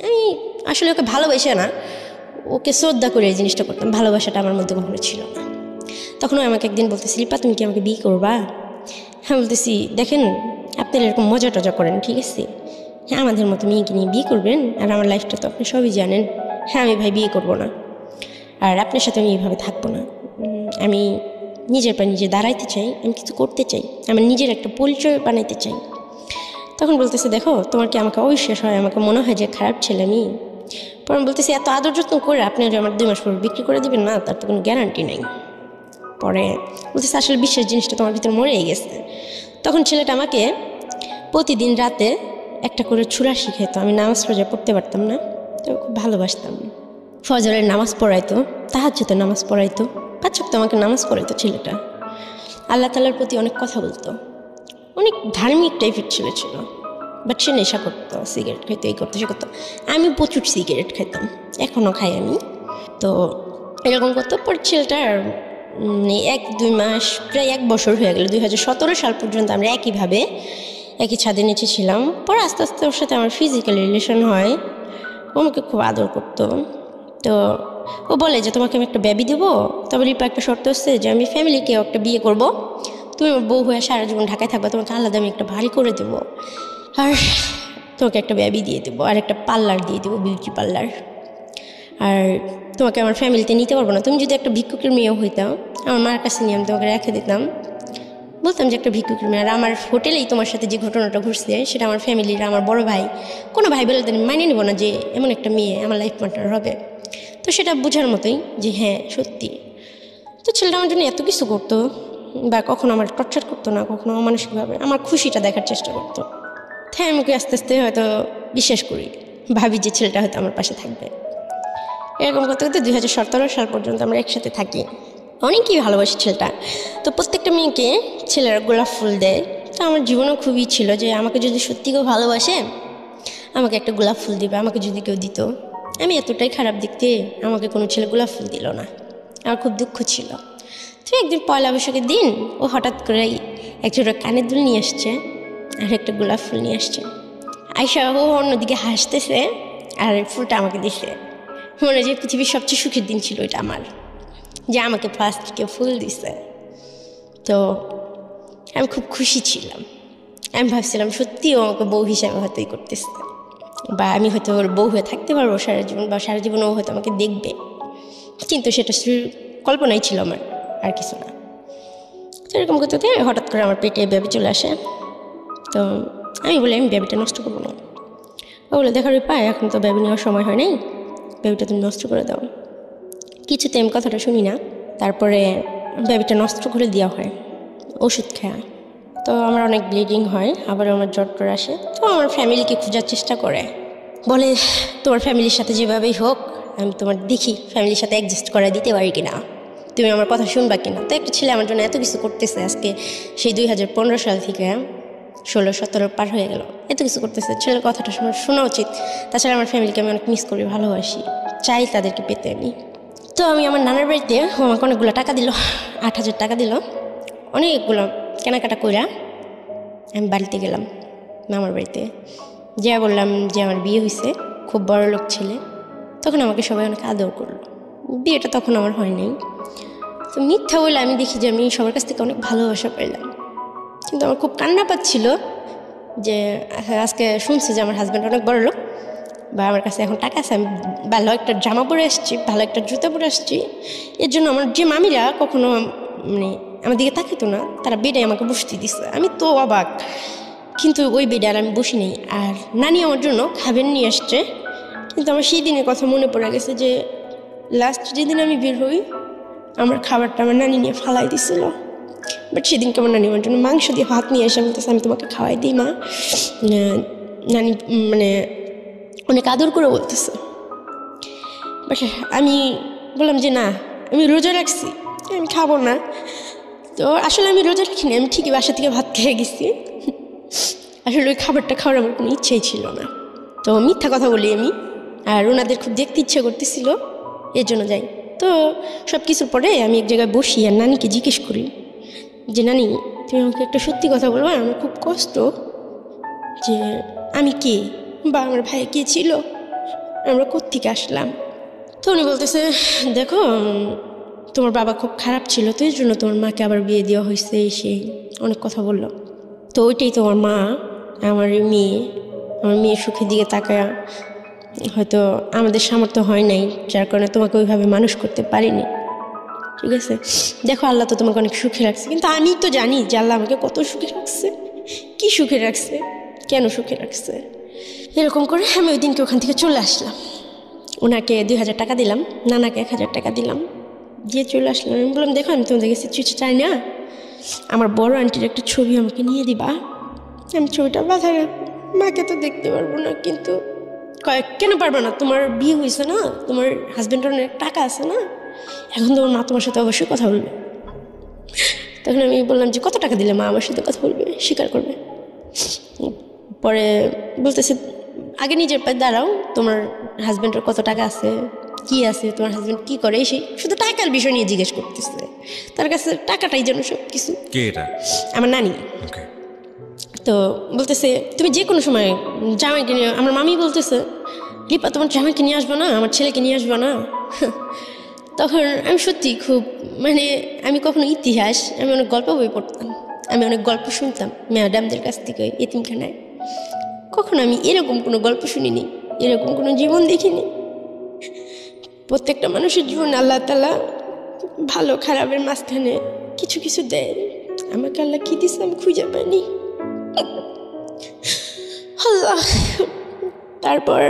Speaker 1: আমি আসলে ওকে ভালোবাসে না, ওকে শ্রদ্ধা করে এই জিনিসটা করতাম, ভালোবাসাটা আমার মধ্যে কখনো ছিল না। তখন আমাকে একদিন বলতেছি, রিপা তুমি কি আমাকে বিয়ে করবা? হ্যাঁ বলতেছি, দেখেন আপনারা এরকম মজা টজা করেন, ঠিক আছে, হ্যাঁ আমাদের মতো মেয়েকে নিয়ে বিয়ে করবেন, আর আমার লাইফটা তো আপনি সবই জানেন। হ্যাঁ আমি ভাই বিয়ে করবো না, আর আপনার সাথে আমি এইভাবে থাকবো না। আমি নিজের পা নিজে দাঁড়াইতে চাই, আমি কিছু করতে চাই, আমার নিজের একটা পরিচয় বানাইতে চাই। তখন বলতেছে, দেখো তোমার কি আমাকে অবিশ্বাস হয়, আমাকে মনে হয় যে খারাপ ছেলে আমি। পরে আমি বলতেছি, এত আদর যত্ন করে আপনি যে আমার 2 মাস পর বিক্রি করে দেবেন না, তার তো কোনো গ্যারান্টি নেই। পরে বলতেছে, আসলে বিশ্বাস জিনিসটা তোমার ভিতরে মরেই গেছে। তখন ছেলেটা আমাকে প্রতিদিন রাতে একটা করে ছুরা শিখাইতো, আমি নামাজ রোজা পড়তে পারতাম না, তো খুব ভালোবাসতাম। ফজরের নামাজ পড়াইতো, তাহাজ্জুদের নামাজ পড়াইতো, 5 ওয়াক্ত আমাকে নামাজ পড়াইতো ছেলেটা। আল্লাহ তাআলার প্রতি অনেক কথা বলতো, অনেক ধার্মিক টাইপের ছেলে ছিল। বাট সে নেশা করতো, সিগারেট খাইতো, এই করতো সে করতো। আমি প্রচুর সিগারেট খাইতাম, এখনও খাই আমি। তো এরকম করতো। পর ছেলেটার 1-2 মাস, প্রায় 1 বছর হয়ে গেল, 2017 সাল পর্যন্ত আমরা একইভাবে একই ছাদের নিচে ছিলাম। পরে আস্তে আস্তে ওর সাথে আমার ফিজিক্যাল রিলেশন হয়, ও আমাকে খুব আদর করতো। তো ও বলে যে তোমাকে আমি একটা বেবি দেবো, তবে রিপা একটা শর্ত হচ্ছে যে আমি ফ্যামিলিকেও একটা বিয়ে করব, তুমি আমার বউ হয়ে সারা জীবন ঢাকায় থাকবা, তোমাকে আলাদা আমি একটা বাড়ি করে দেবো, আর তোমাকে একটা বেবি দিয়ে দেবো, আর একটা পার্লার দিয়ে দেবো, বিউটি পার্লার। আর তোমাকে আমার ফ্যামিলিতে নিতে পারবো না, তুমি যদি একটা ভিক্ষুকের মেয়ে হইতাম, আমার মার কাছে নিয়ে আমি তোমাকে রেখে দিতাম, বলতাম যে একটা ভিক্ষুকের মেয়ে। আর আমার হোটেলেই তোমার সাথে যে ঘটনাটা ঘটছে সেটা আমার ফ্যামিলির, আমার বড় ভাই, কোনো ভাই বলে মানিয়ে নেবো না যে এমন একটা মেয়ে আমার লাইফ পার্টনার হবে। তো সেটা বোঝার মতোই যে হ্যাঁ সত্যি। তো ছেলেটা আমার জন্য এত কিছু করতো, বা কখনো আমার টর্চার করতো না, কখনো মানসিকভাবে আমার খুশিটা দেখার চেষ্টা করতো। তাই আমি ওকে আস্তে আস্তে হয়তো বিশ্বাস করি, ভাবি যে ছেলেটা হয়তো আমার পাশে থাকবে। এরকম করতে করতে 2017 সাল পর্যন্ত আমরা একসাথে থাকি। অনেকই ভালোবাসি ছেলেটা। তো প্রত্যেকটা মেয়েকে ছেলেরা গোলাপ ফুল দেয়, তো আমার জীবনেও খুবই ছিল যে আমাকে যদি সত্যি কেউ ভালোবাসে আমাকে একটা গোলাপ ফুল দিবে। আমাকে যদি কেউ দিত, আমি এতটাই খারাপ দেখতে, আমাকে কোনো ছেলে গোলাপ ফুল দিল না, আমার খুব দুঃখ ছিল। তো একদিন পয়লা বৈশাখের দিন ও হঠাৎ করেই একটা কানের দুল নিয়ে আসছে আর একটা গোলাপ ফুল নিয়ে আসছে। আয়শা ও অন্যদিকে হাসতেছে আর ফুলটা আমাকে দিছে। মনে হয় যে পৃথিবীর সবচেয়ে সুখের দিন ছিল এটা আমার, যে আমাকে ফার্স্ট কেউ ফুল দিছে। তো আমি খুব খুশি ছিলাম। আমি ভাবছিলাম সত্যিও আমাকে বউ হিসাবে হয়তোই করতেছে, বা আমি হয়তো ওর বউ হয়ে থাকতে পারবো সারা জীবন, বা সারা জীবন ও হয়তো আমাকে দেখবে। কিন্তু সেটা কল্পনাই ছিল আমার, আর কিছু না। তো এরকম করতে হঠাৎ করে আমার পেটে বেবি চলে আসে। তো আমি বলি আমি বেবিটা নষ্ট করবো না। ও বলে, দেখো রিপা, এখন তো বেবি নেওয়ার সময় হয় নাই, বেবিটা তুমি নষ্ট করে দাও। কিছুতে আমি কথাটা শুনি না। তারপরে বেবিটা নষ্ট করে দেওয়া হয় ওষুধ খাওয়া। তো আমার অনেক ব্লিডিং হয়, আবার আমার জ্বর টর আসে। তো আমার ফ্যামিলিকে খোঁজার চেষ্টা করে, বলে তোমার ফ্যামিলির সাথে যেভাবেই হোক আমি তোমার দেখি ফ্যামিলির সাথে অ্যাডজাস্ট করে দিতে পারি কিনা, তুমি আমার কথা শুনবা কিনা। তো একটা ছেলে আমার জন্য এত কিছু করতেছে, আজকে সেই 2015 সাল থেকে 16-17 পার হয়ে গেল, এত কিছু করতেছে, ছেলের কথাটা শোনা উচিত। তাছাড়া আমার ফ্যামিলিকে আমি অনেক মিস করি, ভালোবাসি, চাই তাদেরকে পেতে আমি। তো আমি আমার নানার বাড়িতে, আমাকে অনেকগুলো টাকা দিল, 8,000 টাকা দিল, অনেকগুলো কেনাকাটা কইরা আমি বাড়িতে গেলাম, মামার বাড়িতে। যা বললাম যে আমার বিয়ে হয়েছে, খুব বড় লোক ছেলে। তখন আমাকে সবাই অনেক আদর করলো। বিয়েটা তখন আমার হয় নাই। তো মিথ্যা বলে আমি দেখি যে আমি সবার কাছ থেকে অনেক ভালোবাসা পেলাম। কিন্তু আমার খুব কান্না পাচ্ছিল যে আজকে শুনছে যে আমার হাজব্যান্ড অনেক বড় লোক, বা আমার কাছে এখন টাকা আছে, আমি ভালো একটা জামা পরে আসছি, ভালো একটা জুতা পরে আসছি। এর জন্য আমার যে মামিরা কখনো মানে আমার দিকে তাকাইতো না, তারা বেডে আমাকে বসতে দিচ্ছে। আমি তো অবাক, কিন্তু ওই বেডে আর আমি বসি নেই। আর নানি আমার জন্য খাবার নিয়ে আসছে, কিন্তু আমার সেই দিনের কথা মনে পড়ে গেছে যে লাস্ট যেদিন আমি বের হই আমার খাবারটা আমার নানি নিয়ে ফালাই দিছিল। বাট সেদিনকে আমার নানি আমার জন্য মাংস দিয়ে ভাত নিয়ে এসে বলতেছে আমি তোমাকে খাওয়াই দিই মা। নানি মানে অনেক আদর করে বলতেছে। বাট আমি বললাম যে না, আমি রোজা রাখছি, আমি খাবো না। তো আসলে আমি রোজা রাখিনি, আমি ঠিকই বাসা থেকে ভাত খেয়ে গেছি। আসলে ওই খাবারটা খাওয়ার আমার কোনো ইচ্ছেই ছিল না। তো মিথ্যা কথা বলি আমি, আর ওনাদের খুব দেখতে ইচ্ছে করতেছিল, এর জন্য যাই। তো সব কিছুর পরে আমি এক জায়গায় বসি আর নানিকে জিজ্ঞেস করি যে নানি তুমি আমাকে একটা সত্যি কথা বলবো, আমার খুব কষ্ট যে আমি কে বা আমার ভাই কে ছিল, আমরা কোত্থেকে আসলাম। তো উনি বলতেছে দেখো তোমার বাবা খুব খারাপ ছিল, তো এর জন্য তোমার মাকে আবার বিয়ে দেওয়া হয়েছে, সেই অনেক কথা বললো। তো ওইটাই তোমার মা, আমার মেয়ে সুখের দিকে তাকায় হয়তো আমাদের সামর্থ্য হয় নাই, যার কারণে তোমাকে ওইভাবে মানুষ করতে পারিনি। ঠিক আছে, দেখো আল্লাহ তো তোমাকে অনেক সুখে রাখছে, কিন্তু আমি তো জানি যে আল্লাহ আমাকে কত সুখে রাখছে, কি সুখে রাখছে, কেন সুখে রাখছে। এরকম করে আমি ওই দিনকে ওখান থেকে চলে আসলাম। ওনাকে 2000 টাকা দিলাম, নানাকে 1000 টাকা দিলাম, দিয়ে চলে আসলাম। আমি বললাম দেখো আমি তোমাদের কাছে কিছু চাই না, আমার বড় আন্টির একটা ছবি আমাকে নিয়ে দিবা, আমি ছবিটা বাঁধায় রাখবো, মাকে তো দেখতে পারবো না। কিন্তু কেন পারবে না, তোমার বিয়ে হয়েছে না, তোমার হাজব্যান্ডের অনেক টাকা আছে না, এখন তোমার মা তোমার সাথে অবশ্যই কথা বলবে। তখন আমি বললাম যে কত টাকা দিলে মা আমার সাথে কথা বলবে, স্বীকার করবে। পরে বলতেছে আগে নিজের পায়ে দাঁড়াও, তোমার হাজব্যান্ডের কত টাকা আছে, কি আছে, তোমার হাজব্যান্ড কী করে, সেই শুধু টাকার বিষয় নিয়ে জিজ্ঞেস করতেছে। তার কাছে টাকাটাই যেন সব কিছু।
Speaker 2: কে এটা?
Speaker 1: আমার নানি। তো বলতেছে তুমি যে কোনো সময় জামাইকে নিয়ে, আমার মামি বলতেছে লিপা তোমার জামাইকে নিয়ে আসবো না, আমার ছেলেকে নিয়ে আসবো না। তখন আমি সত্যি খুব আমি কখনো ইতিহাস, আমি অনেক গল্প বই পড়তাম, আমি অনেক গল্প শুনতাম ম্যাডামদের কাছ থেকে এতিমখানায়। কখনো আমি এরকম কোনো গল্প শুনিনি, এরকম কোনো জীবন দেখিনি। প্রত্যেকটা মানুষের জীবন আল্লাহ তাআলা ভালো খারাপের মাঝখানে কিছু কিছু দেয়। আমাকে আল্লাহ কী দিচ্ছে আমি খুঁজে পাইনি। আল্লাহ। তারপর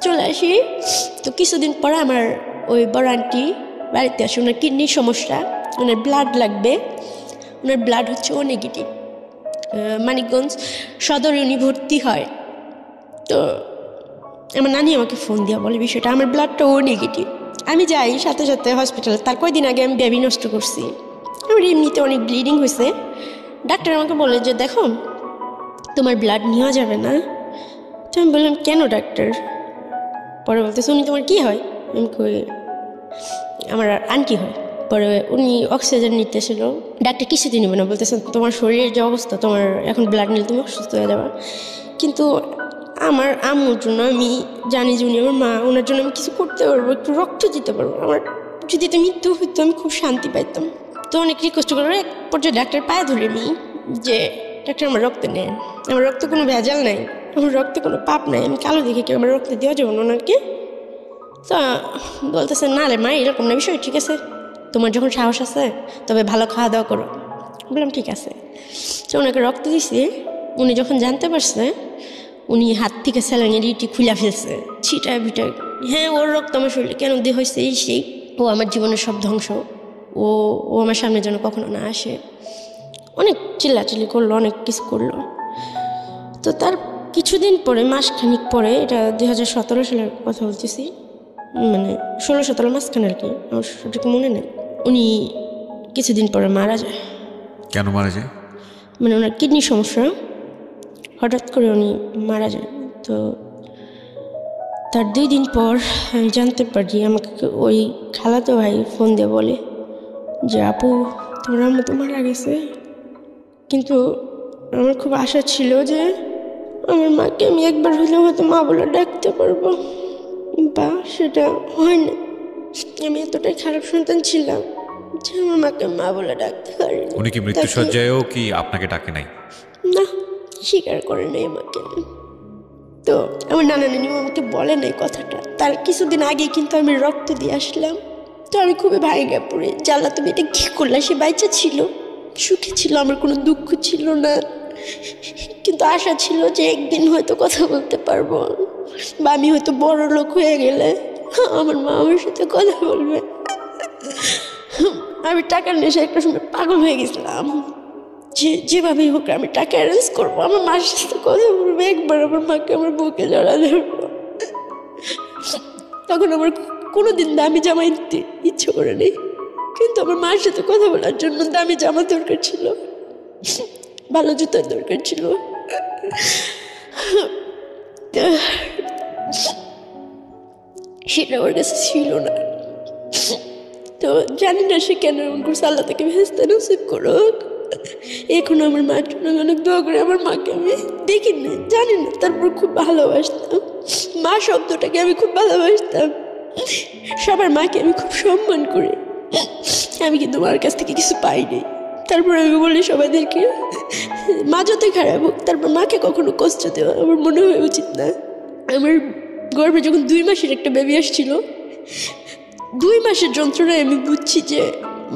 Speaker 1: চলে আসি। তো কিছুদিন পর আমার ওই বড় আন্টি বাড়িতে আসে, ওনার কিডনির সমস্যা, ওনার ব্লাড লাগবে, ওনার ব্লাড হচ্ছে ও নেগেটিভ। মানিকগঞ্জ সদরে উনি ভর্তি হয়। তো আমার নানি আমাকে ফোন দিয়ে বলে বিষয়টা, আমার ব্লাডটা ও নেগেটিভ। আমি যাই সাথে সাথে হসপিটালে। তার কয়েকদিন আগে আমি বেবি নষ্ট করছি, আমার এমনিতে অনেক ব্লিডিং হয়েছে। ডাক্তার আমাকে বলে যে দেখো তোমার ব্লাড নেওয়া যাবে না। তো আমি বললাম কেন ডাক্তার? পরে বলতেছে উনি তোমার কী হয়? আমি কই আমার আন্টি হয়। পরে উনি অক্সিজেন নিতেছিল, ডাক্তার কিছুতে নেবে না, বলতেছে তোমার শরীরের যে অবস্থা, তোমার এখন ব্লাড নিলে তুমি অসুস্থ হয়ে যাবে। কিন্তু আমার আম্মুর জন্য আমি জানি যে উনি আমার মা, ওনার জন্য আমি কিছু করতে পারবো, একটু রক্ত দিতে পারবো। আমার যদি এটা মৃত্যু হইতো আমি খুব শান্তি পাইতাম। তো অনেক রিকোয়েস্ট করে এক পর্যায়ে ডাক্তার পায়ে ধরে নিই যে ডাক্তার আমার রক্ত নেন, আমার রক্তে কোনো ভেজাল নাই, আমার রক্তে কোনো পাপ নাই, আমি কালো দেখে কেউ আমার রক্তে দেওয়া যাবো না ওনাকে। তো বলতেছে না রে মা এরকম না বিষয়, ঠিক আছে তোমার যখন সাহস আছে তবে ভালো খাওয়া দাওয়া করো। বললাম ঠিক আছে। তো ওনাকে রক্ত দিছি। উনি যখন জানতে পারছে উনি হাত থেকে স্যালাইনের ইটি খুলে ফেলছে, ছিটায় বিটায়। হ্যাঁ ওর রক্ত আমার শরীরে কেন দিয়ে হয়েছে এই সেই, ও আমার জীবনের সব ধ্বংস, ও আমার সামনে যেন কখনো না আসে। অনেক চিল্লাচিল্লি করলো, অনেক কিছু করলো। তো তার কিছুদিন পরে, মাসখানিক পরে, এটা 2017 সালের কথা বলতেছি, 16-17 মাসখানে আর কি, আমার সঠিক মনে নেই, উনি কিছুদিন পরে মারা যায়।
Speaker 2: কেন মারা যায়?
Speaker 1: ওনার কিডনির সমস্যা, হঠাৎ করে উনি মারা যায়। তো তার 2 দিন পর আমি জানতে পারি, আমাকে ওই খালাতো ভাই ফোন দিয়ে বলে যে আপু তোমার আম্মু তো মারা গেছে। কিন্তু আমার খুব আশা ছিল যে আমার মাকে আমি একবার হলেও হয়তো মা বলে ডাকতে পারবো, বা সেটা হয় না। আমি এতটাই খারাপ সন্তান ছিলাম যে আমার মাকে মা বলে ডাকতে পারিনি।
Speaker 2: উনি কি মৃত্যুসজ্জায়ও কি আপনাকে ডাকে নাই?
Speaker 1: না, স্বীকার করে নাই আমাকে। তো আমার নানা নানিও আমাকে বলে নাই কথাটা। তার কিছুদিন আগে কিন্তু আমি রক্ত দিয়ে আসলাম। তো আমি খুবই ভাঙে পড়ে, জ্বালা তুমি এটা কী করলা? সে বাইচা ছিল, সুখী ছিল, আমার কোনো দুঃখ ছিল না, কিন্তু আশা ছিল যে একদিন হয়তো কথা বলতে পারবো, বা আমি হয়তো বড় লোক হয়ে গেলে আমার মা আমার সাথে কথা বলবে। আমি টাকার নেশায় একটা সময় পাগল হয়ে গেছিলাম, যেভাবেই হোক আমি টাকা অ্যারেঞ্জ করবো, আমার মার সাথে কথা বলবো, একবার আমার মাকে আমার বুকে জড়া ধরবো। তখন আমার কোনোদিন দামি জামা নিতে ইচ্ছে করে নেই, কিন্তু আমার মার সাথে কথা বলার জন্য দামি জামা দরকার ছিল, ভালো জুতার দরকার ছিল। সেটা আমার কাছে ছিল না। তো জানি না সে কেন এমন করছে, আল্লাহ তাকে ভেস্তে নসিব করুক। এখন আমার মার জন্য অনেক দোয়া করে। আমার মাকে আমি দেখিনি, জানি না, তারপর খুব ভালোবাসতাম। মা শব্দটাকে আমি খুব ভালোবাসতাম, সবার মাকে আমি খুব সম্মান করি। আমি কিন্তু মার কাছ থেকে কিছু পাইনি। তারপর আমি বলি সবাইদেরকে, মা যতই খারাপ হোক, তারপর মাকে কখনো কষ্ট দেওয়া আমার মনে হয় উচিত না। আমার গর্ভে যখন 2 মাসের একটা বেবি আসছিল, 2 মাসের যন্ত্রণায় আমি বুঝছি যে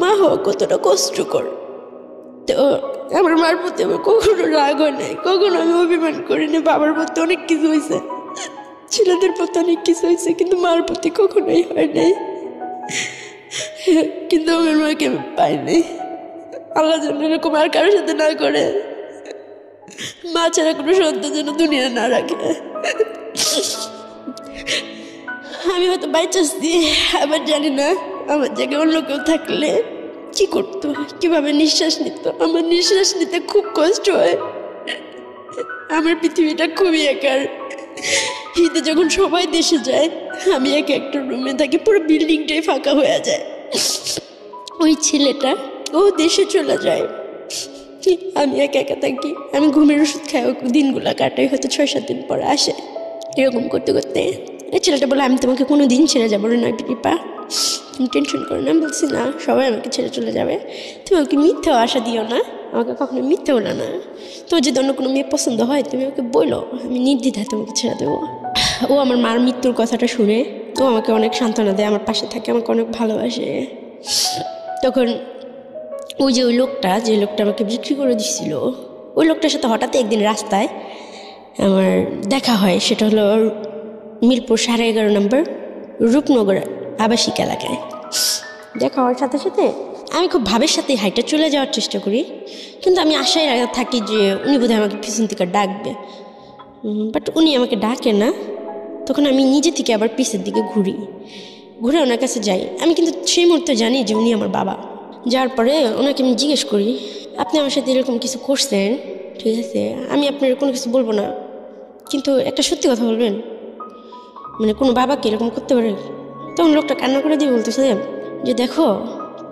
Speaker 1: মা হওয়া কতটা কষ্টকর। তো আমার মার প্রতি আমার কখনো রাগ হয় নাই, কখনো আমি অভিমান করিনি। বাবার প্রতি অনেক কিছু হয়েছে, ছেলেদের প্রতি অনেক কিছু হয়েছে, কিন্তু মার প্রতি কখনোই হয় নাই। কিন্তু আমার মাকে আমি পাইনি। আল্লাহ যেন এরকম আর কারোর সাথে না করে, মা ছাড়া কোনো সন্তান যেন দুনিয়া না রাখে। আমি হয়তো বাইচান্স দিয়ে, আবার জানি না আমার জায়গায় অন্য কেউ থাকলে কি করতো, কিভাবে নিঃশ্বাস নিত। আমার নিঃশ্বাস নিতে খুব কষ্ট হয়। আমার পৃথিবীটা খুবই একার। ঈদে যখন সবাই দেশে যায়, আমি একটা রুমে থাকি, পুরো বিল্ডিংটাই ফাঁকা হয়ে যায়। ওই ছেলেটা ও দেশে চলে যায়, আমি একা একা থাকি। আমি ঘুমের ওষুধ খাই, দিনগুলো কাটাই, হয়তো 6-7 দিন পরে আসে। এরকম করতে করতে এই ছেলেটা বলে, আমি তোমাকে কোনো দিন ছেড়ে যাবো না রিপা, তুমি টেনশন করো না। বলছি না, সবাই আমাকে ছেড়ে চলে যাবে, তুমি আমাকে মিথ্যেও আশা দিও না, আমাকে কখনো মিথ্যে বলো না। তো যদি অন্য কোনো মেয়ে পছন্দ হয় তুমি ওকে বলো, আমি নির্দ্বিধায় তোমাকে ছেড়ে দেবো। ও আমার মার মৃত্যুর কথাটা শুনে ও আমাকে অনেক সান্ত্বনা দেয়, আমার পাশে থাকে, আমাকে অনেক ভালোবাসে। তখন ওই লোকটা আমাকে বিক্রি করে দিচ্ছিল, ওই লোকটার সাথে হঠাৎ একদিন রাস্তায় আমার দেখা হয়। সেটা হলো মিরপুর 11.5 নম্বর রূপনগর আবাসিক এলাকায়। দেখা হওয়ার সাথে সাথে আমি খুব ভাবের সাথে হাইটে চলে যাওয়ার চেষ্টা করি, কিন্তু আমি আশায় থাকি যে উনি বোধহয় আমাকে পিছন থেকে ডাকবে, বাট উনি আমাকে ডাকে না। তখন আমি নিজে থেকে আবার পিছের দিকে ঘুরে ওনার কাছে যাই। আমি কিন্তু সেই মুহূর্তে জানি যে উনি আমার বাবা। যার পরে ওনাকে আমি জিজ্ঞেস করি, আপনি আমার সাথে এরকম কিছু করছেন, ঠিক আছে, আমি আপনার কোনো কিছু বলবো না, কিন্তু একটা সত্যি কথা বলবেন, মানে কোনো বাবাকে এরকম করতে পারে? তখন লোকটা কান্না করে দিয়ে বলতেছে যে দেখো,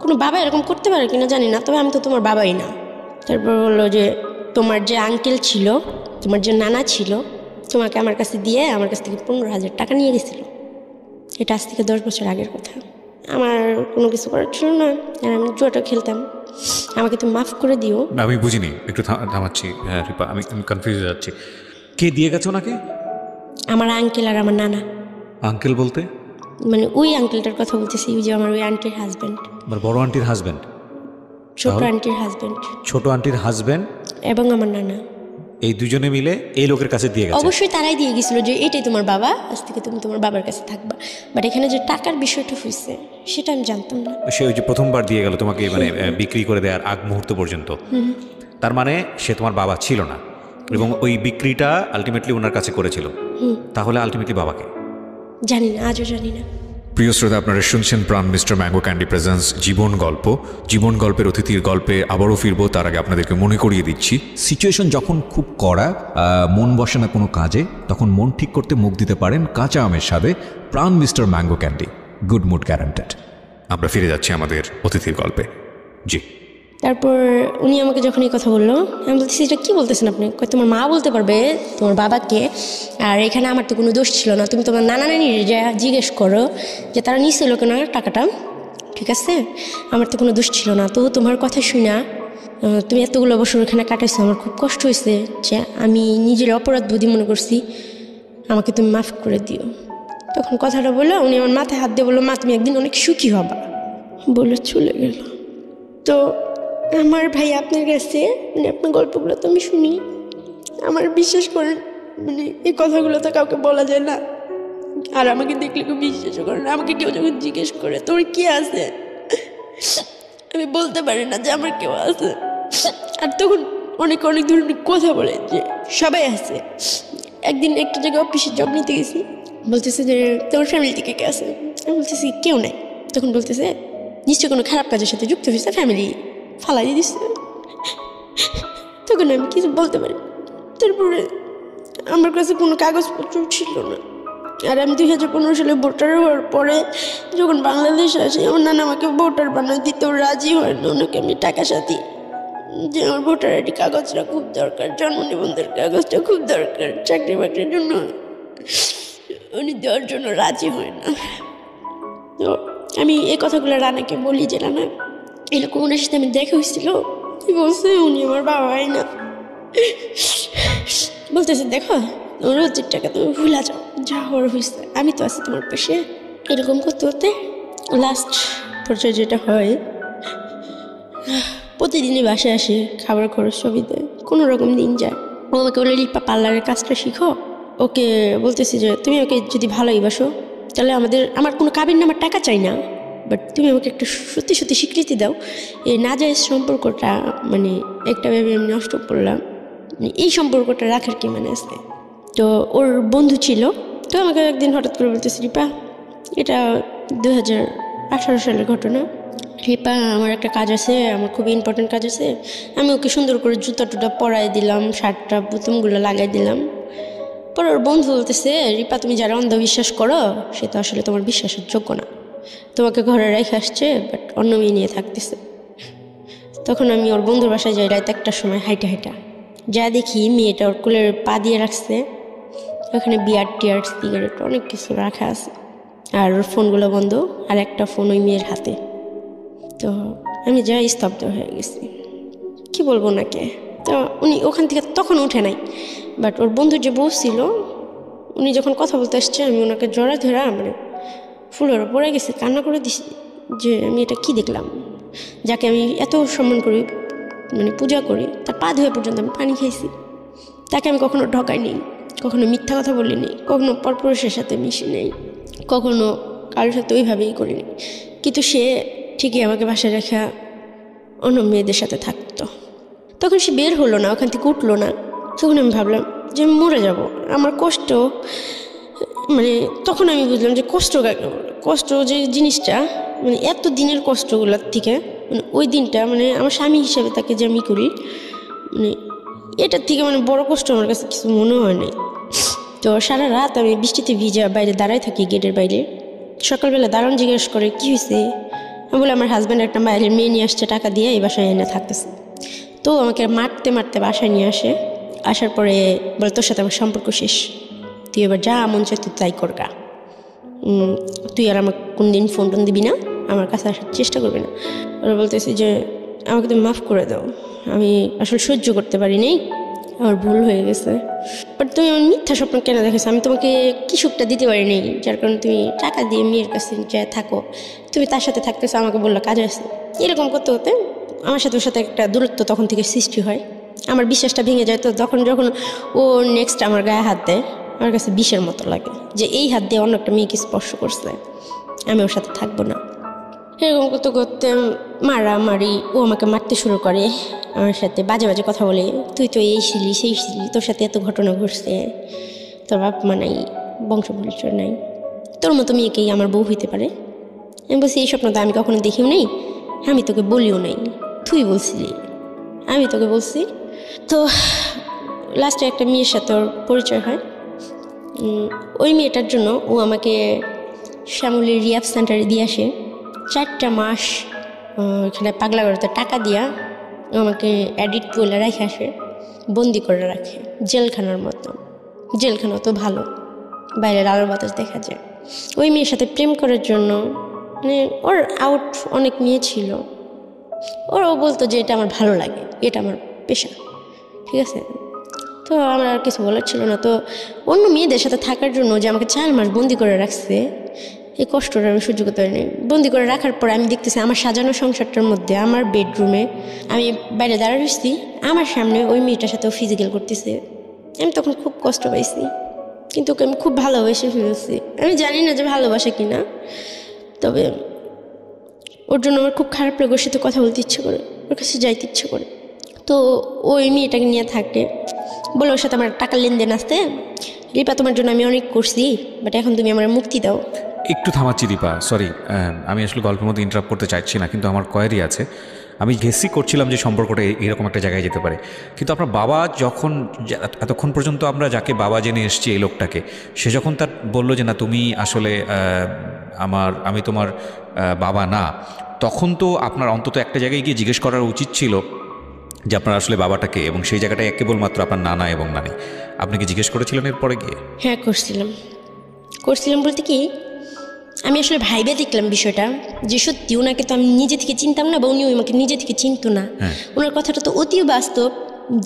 Speaker 1: কোনো বাবা এরকম করতে পারে কিনা জানি না, তবে আমি তো তোমার বাবাই না। তারপর বললো যে তোমার যে আঙ্কেল ছিল, তোমার যে নানা ছিল, তোমাকে আমার কাছে দিয়ে আমার কাছ থেকে 15,000 টাকা নিয়ে গেছিল। এটা আজ থেকে 10 বছর আগের কথা। আমার কোনো কিছু করার ছিল না, আর আমি জুয়াটা খেলতাম, আমাকে তুমি মাফ করে দিও।
Speaker 2: আমি বুঝিনি, একটু থামাচ্ছি। হ্যাঁ রিপা, আমি কনফিউজ হয়ে যাচ্ছি। কে দিয়ে গেছে ওনাকে?
Speaker 1: আমার আঙ্কেল আর আমার নানা।
Speaker 2: আঙ্কেল বলতে?
Speaker 1: মানে ওই আঙ্কেলটার কথা বলতেছি, ওই যে আমার ওই আন্টির হাজব্যান্ড।
Speaker 2: আমার বড় আন্টির হাজব্যান্ড?
Speaker 1: ছোট আন্টির হাজব্যান্ড।
Speaker 2: ছোট আন্টির হাজব্যান্ড
Speaker 1: এবং আমার নানা,
Speaker 2: এই দুজনে মিলে এই লোকের কাছে দিয়ে গেছে?
Speaker 1: অবশ্যই তারাই দিয়ে গেছিল যে এটাই তোমার বাবা, আজ থেকে তুমি তোমার বাবার কাছে থাকবা। বাট এখানে যে টাকার বিষয়টা হয়েছে সেটা আমি জানতাম না।
Speaker 2: সে ওই যে প্রথমবার দিয়ে গেল তোমাকে, মানে বিক্রি করে দেওয়ার আগ মুহূর্ত পর্যন্ত। তার মানে সে তোমার বাবা ছিল না, এবং ওই বিক্রিটা আলটিমেটলি ওনার কাছে করেছিল। তাহলে আলটিমেটলি বাবাকে?
Speaker 1: জানি না, আজও জানি না।
Speaker 2: প্রিয় শ্রোতা, আপনারা শুনছেন প্রাণ মিস্টার ম্যাঙ্গো ক্যান্ডি প্রেজেন্স জীবন গল্প। জীবন গল্পের অতিথির গল্পে আবারও ফিরবো, তার আগে আপনাদেরকে মনে করিয়ে দিচ্ছি,
Speaker 3: সিচুয়েশন যখন খুব কড়া, মন বসে না কোনো কাজে, তখন মন ঠিক করতে মুখ দিতে পারেন কাঁচা আমের স্বাদে Pran mister mango candy, good mood guaranteed.
Speaker 2: আমরা ফিরে যাচ্ছি আমাদের অতিথির গল্পে। জি।
Speaker 1: তারপর উনি আমাকে যখন এই কথা বললো, আমি বলতেছি এটা কী বলতেছেন আপনি? তোমার মা বলতে পারবে তোমার বাবাকে, আর এখানে আমার তো কোনো দোষ ছিল না। তুমি তোমার নানা নানির যা জিজ্ঞেস করো যে তারা নিয়েছিল কেন টাকাটা, ঠিক আছে? আমার তো কোনো দোষ ছিল না। তো তোমার কথা শুনে তুমি এতগুলো বছর ওখানে কাটাইছো, আমার খুব কষ্ট হয়েছে, যে আমি নিজের অপরাধ বোধই মনে করছি, আমাকে তুমি মাফ করে দিও। তখন কথাটা বললো, উনি আমার মাথায় হাত দিয়ে বললো, মা তুমি একদিন অনেক সুখী হবা, বলে চলে গেল। তো আমার ভাই আপনার কাছে মানে আপনার গল্পগুলো তো আমি শুনি, আমার বিশ্বাস করেন মানে এই কথাগুলো তো কাউকে বলা যায় না। আর আমাকে দেখলে কেউ বিশ্বাস করে না। আমাকে কেউ যখন জিজ্ঞেস করে তোর কি আছে, আমি বলতে পারি না যে আমার কেউ আছে। আর তখন অনেক ধরনের কথা বলে যে সবাই আছে। একদিন একটা জায়গায় অফিসে জব নিতে গেছি, বলতেছে যে তোমার ফ্যামিলি থেকে কে আছে? আমি বলতেছি কেউ নাই। তখন বলতেছে নিশ্চয় কোনো খারাপ কাজের সাথে যুক্ত হয়েছে, ফ্যামিলি ফালাই দিচ্ছে। তখন আমি কিছু বলতে পারি। তারপরে আমার কাছে কোনো কাগজপত্র ছিল না। আর আমি 2015 সালে ভোটার হওয়ার পরে যখন বাংলাদেশে আসি, আমার নানা আমাকে ভোটার বানায় দিতেও রাজি হয় না। ওনাকে আমি টাকা সাথী যে আমার ভোটার আইডি কাগজটা খুব দরকার, জন্ম নিবন্ধনের কাগজটা খুব দরকার, চাকরি বাকরির জন্য উনি দেওয়ার জন্য রাজি হয় না। তো আমি এই কথাগুলো রানাকে বলি যে রানা এরকম ওনার সাথে আমি দেখা হয়েছিল, কি বলছে উনি আমার বাবাই না। বলতেছে দেখো তোমার রোজের টাকা তুমি ভুলা যাও, যা হওয়ার হয়েছে, আমি তো আছি তোমার পাশে। এরকম করতে করতে লাস্ট পর্যায়ে যেটা হয়, প্রতিদিনই বাসায় আসে, খাবার খরচ সবই দেয়, কোনো রকম দিন যায়। ও আমাকে বলে লিপা পার্লারের কাজটা শিখো। ওকে বলতেছি যে তুমি ওকে যদি ভালোই বাসো তাহলে আমার কোনো কাবিন নামার টাকা চাই না, বাট তুমি আমাকে একটু সত্যি সত্যি স্বীকৃতি দাও। এই নাজায়েজ সম্পর্কটা মানে একটা ভেবে আমি নষ্ট করলাম, এই সম্পর্কটা রাখার কি মানে আছে? তো ওর বন্ধু ছিল, তো আমাকে একদিন হঠাৎ করে বলতেছি রিপা এটা 2018 সালের ঘটনা, রিপা আমার একটা কাজ আছে, আমার খুব ইম্পর্টেন্ট কাজ আছে। আমি ওকে সুন্দর করে জুতা টুটা পরাই দিলাম, শার্টটা বুতুমগুলো লাগাই দিলাম। পরে ওর বন্ধু বলতেছে রিপা তুমি যারা অন্ধবিশ্বাস করো সে তো আসলে তোমার বিশ্বাসের যোগ্য না, তোমাকে ঘরে রেখে আসছে বাট অন্য মেয়ে নিয়ে থাকতেছে। তখন আমি ওর বন্ধুর বাসায় যাই রাত 1টার সময় হাইটা যা দেখি মেয়েটা ওর কোলের পা দিয়ে রাখছে, ওখানে বিয়ার টিয়ার সিগারেট অনেক কিছু রাখা আছে, আর ওর ফোনগুলো বন্ধ, আর একটা ফোন ওই মেয়ের হাতে। তো আমি যা স্তব্ধ হয়ে গেছি, কি বলবো নাকে। তো উনি ওখান থেকে তখন উঠে নাই, বাট ওর বন্ধু যে বউ ছিল উনি যখন কথা বলতে আসছে আমি ওনাকে জড়া ধরা মানে ফুলের পড়ে গেছি, কান্না করে দিছি যে আমি এটা কি দেখলাম, যাকে আমি এত সম্মান করি মানে পূজা করি, তার পা ধুয়ে পর্যন্ত আমি পানি খাইছি, তাকে আমি কখনো ঠকাই নেই, কখনো মিথ্যা কথা বলি নেই, কখনো পরপুরুষের সাথে মিশি নেই, কখনো কারোর সাথে ওইভাবেই করিনি। কিন্তু সে ঠিকই আমাকে বাসায় রেখা অন্য মেয়েদের সাথে থাকতো। তখন সে বের হলো না, ওখান থেকে উঠলো না। তখন আমি ভাবলাম যে আমি মরে যাব, আমার কষ্ট মানে তখন আমি বুঝলাম যে কষ্ট কাকে বলে। কষ্ট যে জিনিসটা মানে এত দিনের কষ্টগুলোর থেকে মানে ওই দিনটা মানে আমার স্বামী হিসেবে তাকে যে আমি করি মানে এটার থেকে মানে বড় কষ্ট আমার কাছে কিছু মনে হয় নাই। তো সারা রাত আমি বৃষ্টিতে ভিজা বাইরে দাঁড়ায় থাকি গেটের বাইরে। সকালবেলা দারুণ জিজ্ঞেস করে কী হয়েছে, আমি বলে আমার হাজব্যান্ড একটা বাইরের মেয়ে নিয়ে আসছে টাকা দিয়ে, এই বাসায় এনে থাকতেছে। তো আমাকে মারতে মারতে বাসায় নিয়ে আসে, আসার পরে বলে তোর সাথে আমার সম্পর্ক শেষ, তুই এবার যা মন চাই তুই তাই করগা, তুই আর আমাকে কোনদিন ফোন টোন দিবি না, আমার কাছে আসার চেষ্টা করবি না। ওরা বলতেছি যে আমাকে তুমি মাফ করে দাও, আমি আসলে সহ্য করতে পারিনি, আমার ভুল হয়ে গেছে। বাট তুমি আমার মিথ্যা স্বপ্ন কেন দেখেছো, আমি তোমাকে কি সুখটা দিতে পারিনি যার কারণে তুমি টাকা দিয়ে মেয়ের কাছে যা থাকো, তুমি তার সাথে থাকতেছো, আমাকে বললো কাজ আছে। এরকম করতে করতে আমার সাথে ওর সাথে একটা দূরত্ব তখন থেকে সৃষ্টি হয়, আমার বিশ্বাসটা ভেঙে যায়। তো যখন ও নেক্সট আমার গায়ে হাত দেয় আমার কাছে বিষের মতো লাগে যে এই হাত দিয়ে অন্য একটা মেয়েকে স্পর্শ করছে, আমি ওর সাথে থাকবো না। এরকম করতে করতে মারামারি, ও আমাকে মারতে শুরু করে, আমার সাথে বাজে বাজে কথা বলে, তুই তো এই ছিলি সেই ছিলি, তোর সাথে এত ঘটনা ঘটছে, তোর বাপ মা নাই, বংশ পরিচয় নাই, তোর মতো মেয়েকেই আমার বউ হইতে পারে। আমি বলছি এই স্বপ্ন তো আমি কখনো দেখিও নেই, আমি তোকে বলিও নাই, তুই বলছিলি, আমি তোকে বলছি। তো লাস্টে একটা মেয়ের সাথে ওর পরিচয় হয়, ওই মেয়েটার জন্য ও আমাকে শ্যামলীর রিয়াব সেন্টারে দিয়ে আসে। 4টা মাস এখানে পাগলা করতে টাকা দিয়া আমাকে অ্যাডিক্ট বলে রেখে আসে, বন্দি করে রাখে জেলখানার মতো। জেলখানা তো ভালো, বাইরের আলো বাতাস দেখা যায়। ওই মেয়ের সাথে প্রেম করার জন্য মানে ওর আউট অনেক মেয়ে ছিল, ওরাও বলতো যে এটা আমার ভালো লাগে, এটা আমার পেশা, ঠিক আছে। তো আমার আর কিছু বলার ছিল না। তো অন্য মেয়েদের সাথে থাকার জন্য যে আমাকে 4 মাস বন্দি করে রাখছে, এই কষ্টটা আমি সহ্য করতে পারিনি। বন্দি করে রাখার পর আমি দেখতেছি আমার সাজানো সংসারটার মধ্যে আমার বেডরুমে আমি বাইরে দাঁড়া রয়েছি, আমার সামনে ওই মেয়েটার সাথেও ফিজিক্যাল করতেছে। আমি তখন খুব কষ্ট পাইছি, কিন্তু ওকে আমি খুব ভালোবেসে ফেলেছি। আমি জানি না যে ভালোবাসা কিনা, তবে ওর জন্য আমার খুব খারাপ লাগে, ওর সাথে কথা বলতে ইচ্ছে করে, ওর কাছে যাইতে ইচ্ছে করে। তো ওই মেয়েটাকে নিয়ে থাকে, বলে ওর সাথে আমার টাকার লেনদেন আসতে, রিপা তোমার জন্য আমি অনেক করছি, বাট এখন তুমি আমার মুক্তি দাও।
Speaker 2: একটু থামাচ্ছি দীপা, সরি, আমি আসলে গল্পের মধ্যে ইন্টারাপ্ট করতে চাইছি না, কিন্তু আমার কোয়ারি আছে। আমি গেসই করছিলাম যে সম্পর্কটা এরকম একটা জায়গায় যেতে পারে, কিন্তু আপনার বাবা যখন এতক্ষণ পর্যন্ত আমরা যাকে বাবা জেনে এসছি এই লোকটাকে, সে যখন তার বললো যে না তুমি আসলে আমি তোমার বাবা না, তখন তো আপনার অন্তত একটা জায়গায় গিয়ে জিজ্ঞেস করার উচিত ছিল যে আপনার আসলে বাবাটাকে, এবং সেই জায়গাটায় কেবলমাত্র আপনার নানা এবং নানি। আপনি কি জিজ্ঞেস করেছিলেন এরপরে গিয়ে?
Speaker 1: হ্যাঁ করছিলাম বলতে কি, আমি আসলে ভাইবে দেখলাম বিষয়টা যে সত্যি ওনাকে তো আমি নিজে থেকে চিনতাম না, বা উনিও আমাকে নিজে থেকে চিনতো না। ওনার কথাটা তো অতি বাস্তব,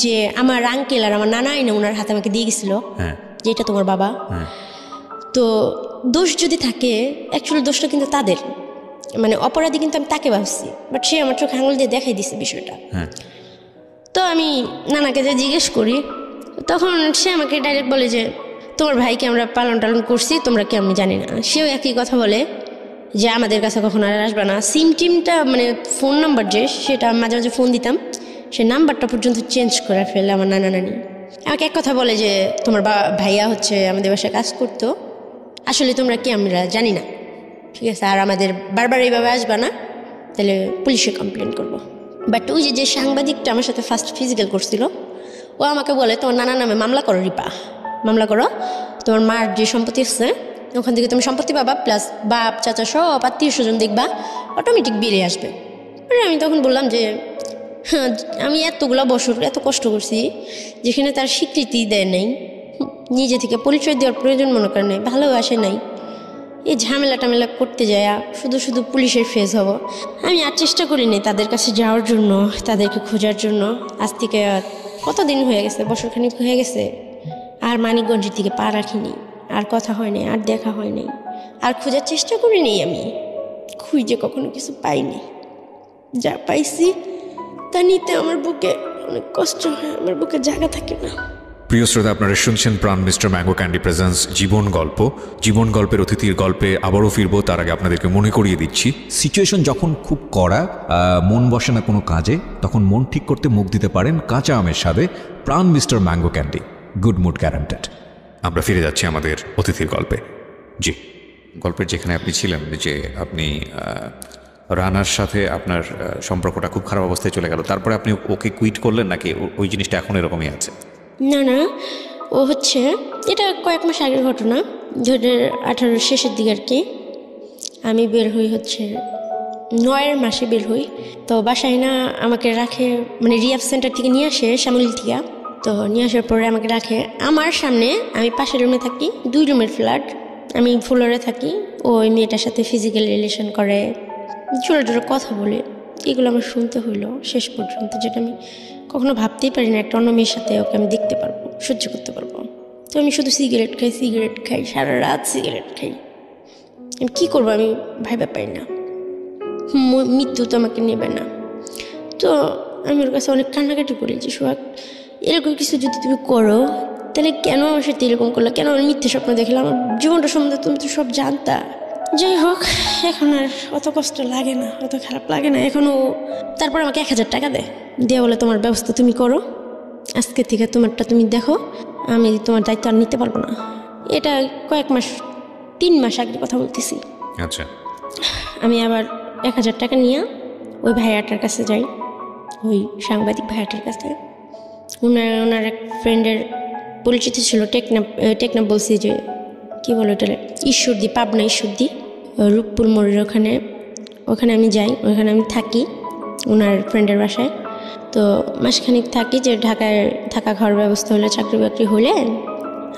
Speaker 1: যে আমার আঙ্কেল আর আমার নানা আইনা ওনার হাতে আমাকে দিয়ে গেছিল যে এটা তোমার বাবা। তো দোষ যদি থাকে, অ্যাকচুয়ালি দোষটা কিন্তু তাদের, মানে অপরাধী কিন্তু আমি তাকে ভাবছি, বাট সে আমার চোখে আঙুল দিয়ে দেখাই দিছে বিষয়টা। তো আমি নানাকে যে জিজ্ঞেস করি, তখন সে আমাকে ডাইরেক্ট বলে যে তোমার ভাইকে আমরা পালন টালন করছি, তোমরা কি আমি জানি না। সেও একই কথা বলে যে আমাদের কাছে কখনো আর আসবে না। সিম টিমটা মানে ফোন নাম্বার যে, সেটা মাঝে মাঝে ফোন দিতাম, সে নাম্বারটা পর্যন্ত চেঞ্জ করে ফেলে আমার নানা নানি। আমাকে এক কথা বলে যে তোমার ভাইয়া হচ্ছে আমাদের বাসায় কাজ করতো, আসলে তোমরা কি আমরা জানি না, ঠিক আছে, আর আমাদের বারবার এইভাবে আসবা না, তাহলে পুলিশে কমপ্লেন করবো। বাট ওই যে সাংবাদিকটা আমার সাথে ফার্স্ট ফিজিক্যাল করছিল, ও আমাকে বলে তোমার নানার নামে মামলা করো রিপা, মামলা করো, তোমার মার যে সম্পত্তি আছে ওখান থেকে তুমি সম্পত্তি পাবা, প্লাস বাপ চাচা সব আত্মীয় স্বজন দেখবা, অটোমেটিক বেরিয়ে আসবে। আমি তখন বললাম যে হ্যাঁ, আমি এতগুলো বছর এত কষ্ট করছি, যেখানে তার স্বীকৃতি দেয় নাই, নিজে থেকে পরিচয় দেওয়ার প্রয়োজন মনে করে নাই, ভালোবাসে নাই, এই ঝামেলা টামেলা করতে যায় শুধু পুলিশের ফেস হব। আমি আর চেষ্টা করিনি তাদের কাছে যাওয়ার জন্য, তাদেরকে খোঁজার জন্য। আজ থেকে কতদিন হয়ে গেছে, বছরখানিক হয়ে গেছে, আর মানিকগঞ্জের দিকে পা রাখিনি, আর কথা হয় নাই, আর দেখা হয় নাই, আর খোঁজার চেষ্টা করিনি। আমি খুঁজে কখনো কিছু পাইনি, যা পাইছি তা নিতে আমার বুকে অনেক কষ্ট হয়, আমার বুকে জায়গা থাকে না।
Speaker 2: প্রিয় শ্রোতা, আপনারা শুনছেন প্রাণ মিস্টার ম্যাঙ্গো ক্যান্ডি প্রেজেন্স জীবন গল্পের অতিথির গল্পে আবারও ফিরবো। তার আগে আপনাদেরকে মনে করিয়ে দিচ্ছি,
Speaker 3: সিচুয়েশন যখন খুব কড়া, মন বসে না কোনো কাজে, তখন মন ঠিক করতে মুখ দিতে পারেন কাঁচা আমের স্বাদে Pran mister mango candy, good mood guaranteed.
Speaker 2: আমরা ফিরে যাচ্ছি আমাদের অতিথির গল্পে। জি, গল্পের যেখানে আপনি ছিলেন, যে আপনি রানার সাথে আপনার সম্পর্কটা খুব খারাপ অবস্থায় চলে গেল, তারপরে আপনি ওকে কুইট করলেন নাকি ওই জিনিসটা এখন এরকমই আছে?
Speaker 1: না, ও হচ্ছে এটা কয়েক মাস আগের ঘটনা, 2018 শেষের দিকে আর কি। আমি বের হই হচ্ছে 9 মাসে বের হই। তো বাসায় না আমাকে রাখে, মানে রিহ্যাব সেন্টার থেকে নিয়ে আসে শ্যামলী থেকে। তো নিয়ে আসার পরে আমাকে রাখে আমার সামনে, আমি পাশের রুমে থাকি, 2 রুমের ফ্ল্যাট, আমি ফ্লোরে থাকি। ওই মেয়েটার সাথে ফিজিক্যাল রিলেশন করে, জোরে কথা বলে, এগুলো আমার শুনতে হইলো শেষ পর্যন্ত, যেটা আমি কখনো ভাবতেই পারি না একটা অন্য মেয়ের সাথে ওকে আমি দেখতে পারবো, সহ্য করতে পারবো। তো আমি শুধু সিগারেট খাই, সারা রাত সিগারেট খাই। আমি কী করবো, আমি ভাইবা পাই না, মৃত্যু তো আমাকে নেবে না। তো আমি ওর কাছে অনেক কান্নাকাটি করি যে সোহাগ, এরকম কিছু যদি তুমি করো তাহলে কেন আমার সাথে এরকম করলো, কেন আমি মিথ্যে স্বপ্ন দেখলাম, আমার জীবনটা সম্বন্ধে তুমি তো সব জানতা। যাই হোক, এখন আর অত কষ্ট লাগে না, অত খারাপ লাগে না এখনও। তারপর আমাকে 1000 টাকা দিয়ে বলে তোমার ব্যবস্থা তুমি করো, আজকে থেকে তোমারটা তুমি দেখো, আমি তোমার দায়িত্ব আর নিতে পারবো না। এটা কয়েক মাস, 3 মাস আগের কথা বলতেছি।
Speaker 2: আচ্ছা,
Speaker 1: আমি আবার 1000 টাকা নিয়ে ওই ভাইয়াটার কাছে যাই, ওই সাংবাদিক ভাইয়াটার কাছে। ওনার এক ফ্রেন্ডের পরিচিত ছিল, টেকনাপ বলছি যে কী বলো এটা, ঈশ্বরদী, পাবনা ঈশ্বরদী, রূপপুর মোড়ের ওখানে আমি যাই, ওখানে আমি থাকি ওনার ফ্রেন্ডের বাসায়। তো মাসখানিক থাকি, যে ঢাকায় থাকা ঘর ব্যবস্থা হলে, চাকরি বাকরি হলে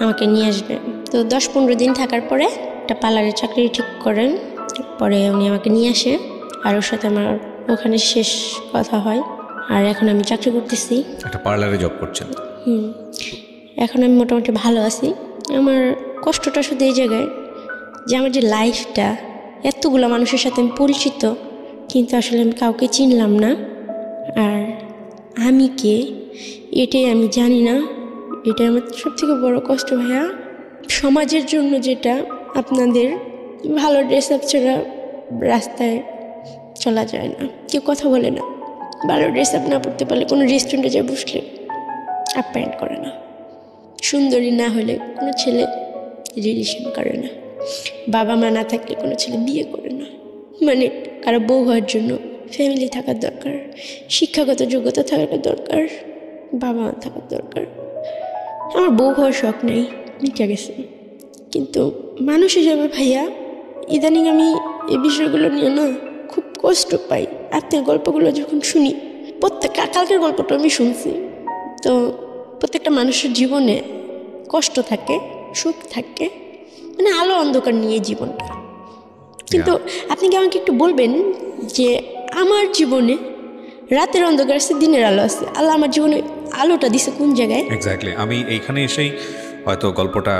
Speaker 1: আমাকে নিয়ে আসবে। তো 10-15 দিন থাকার পরে একটা পার্লারের চাকরি ঠিক করেন, পরে উনি আমাকে নিয়ে আসে, আর ওর সাথে আমার ওখানে শেষ কথা হয়। আর এখন আমি চাকরি করতেছি,
Speaker 2: একটা পার্লারে জব করছেন।
Speaker 1: এখন আমি মোটামুটি ভালো আছি। আমার কষ্টটা শুধু এই জায়গায় যে আমার যে লাইফটা, এতগুলো মানুষের সাথে আমি পরিচিত, কিন্তু আসলে আমি কাউকে চিনলাম না। আর আমি কে এটাই আমি জানি না। এটাই আমার সবথেকে বড় কষ্ট ভাইয়া। সমাজের জন্য যেটা আপনাদের ভালো ড্রেস আপ ছাড়া রাস্তায় চলা যায় না, কেউ কথা বলে না। ভালো ড্রেস আপ না পড়তে পারলে কোনো রেস্টুরেন্টে যায় বসলে আপ্যায়ন করে না। সুন্দরী না হলে কোনো ছেলে রিলেশন করে না। বাবা মা না থাকলে কোনো ছেলে বিয়ে করে না। মানে কারো বউ হওয়ার জন্য ফ্যামিলি থাকার দরকার, শিক্ষাগত যোগ্যতা থাকার দরকার, বাবা মা থাকার দরকার। আমার বউ হওয়ার শখ নেই, মিটে গেছে। কিন্তু মানুষ হিসাবে ভাইয়া ইদানিং আমি এই বিষয়গুলো নিয়ে না খুব কষ্ট পাই। আপনার গল্পগুলো যখন শুনি, কালকের গল্পটা আমি শুনছি, তো প্রত্যেকটা মানুষের জীবনে কষ্ট থাকে, সুখ থাকে, মানে আলো অন্ধকার নিয়ে জীবনটা। কিন্তু আপনি কি আমাকে একটু বলবেন যে আমার জীবনে রাতের অন্ধকার আছে, দিনের আলো আছে, আল্লাহ আমার জীবনে আলোটা দিছে কোন জায়গায়?
Speaker 2: এক্স্যাক্টলি। আমি এইখানে এসেই হয়তো গল্পটা,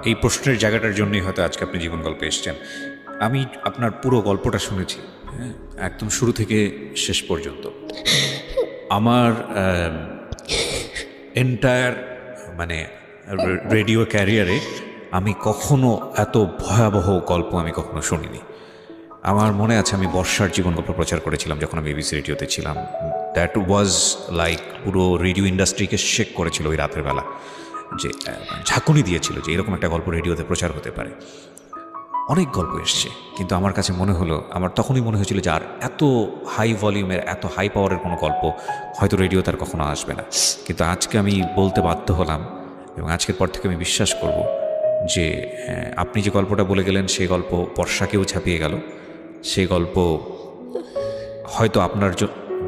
Speaker 2: এই প্রশ্নের জায়গাটার জন্যই হয়তো আজকে আপনি জীবন গল্পে এসছেন। আমি আপনার পুরো গল্পটা শুনেছি, হ্যাঁ, একদম শুরু থেকে শেষ পর্যন্ত। আমার এন্টায়ার মানে রেডিও ক্যারিয়ারে আমি কখনো এত ভয়াবহ গল্প আমি কখনো শুনিনি। আমার মনে আছে আমি বর্ষার জীবন গল্প প্রচার করেছিলাম যখন আমি এবিসি রেডিওতে ছিলাম। দ্যাট ওয়াজ লাইক পুরো রেডিও ইন্ডাস্ট্রিকে শেক করেছিল ওই রাতের বেলা, যে ঝাঁকুনি দিয়েছিল যে এরকম একটা গল্প রেডিওতে প্রচার হতে পারে। অনেক গল্প এসছে, কিন্তু আমার কাছে মনে হলো, আমার তখনই মনে হয়েছিল যে আর এত হাই ভলিউমের, এত হাই পাওয়ারের কোনো গল্প হয়তো রেডিওতে আর কখনো আসবে না। কিন্তু আজকে আমি বলতে বাধ্য হলাম, এবং আজকের পর থেকে আমি বিশ্বাস করব যে আপনি যে গল্পটা বলে গেলেন সেই গল্প বর্ষাকেও ছাপিয়ে গেল। সেই গল্প হয়তো আপনার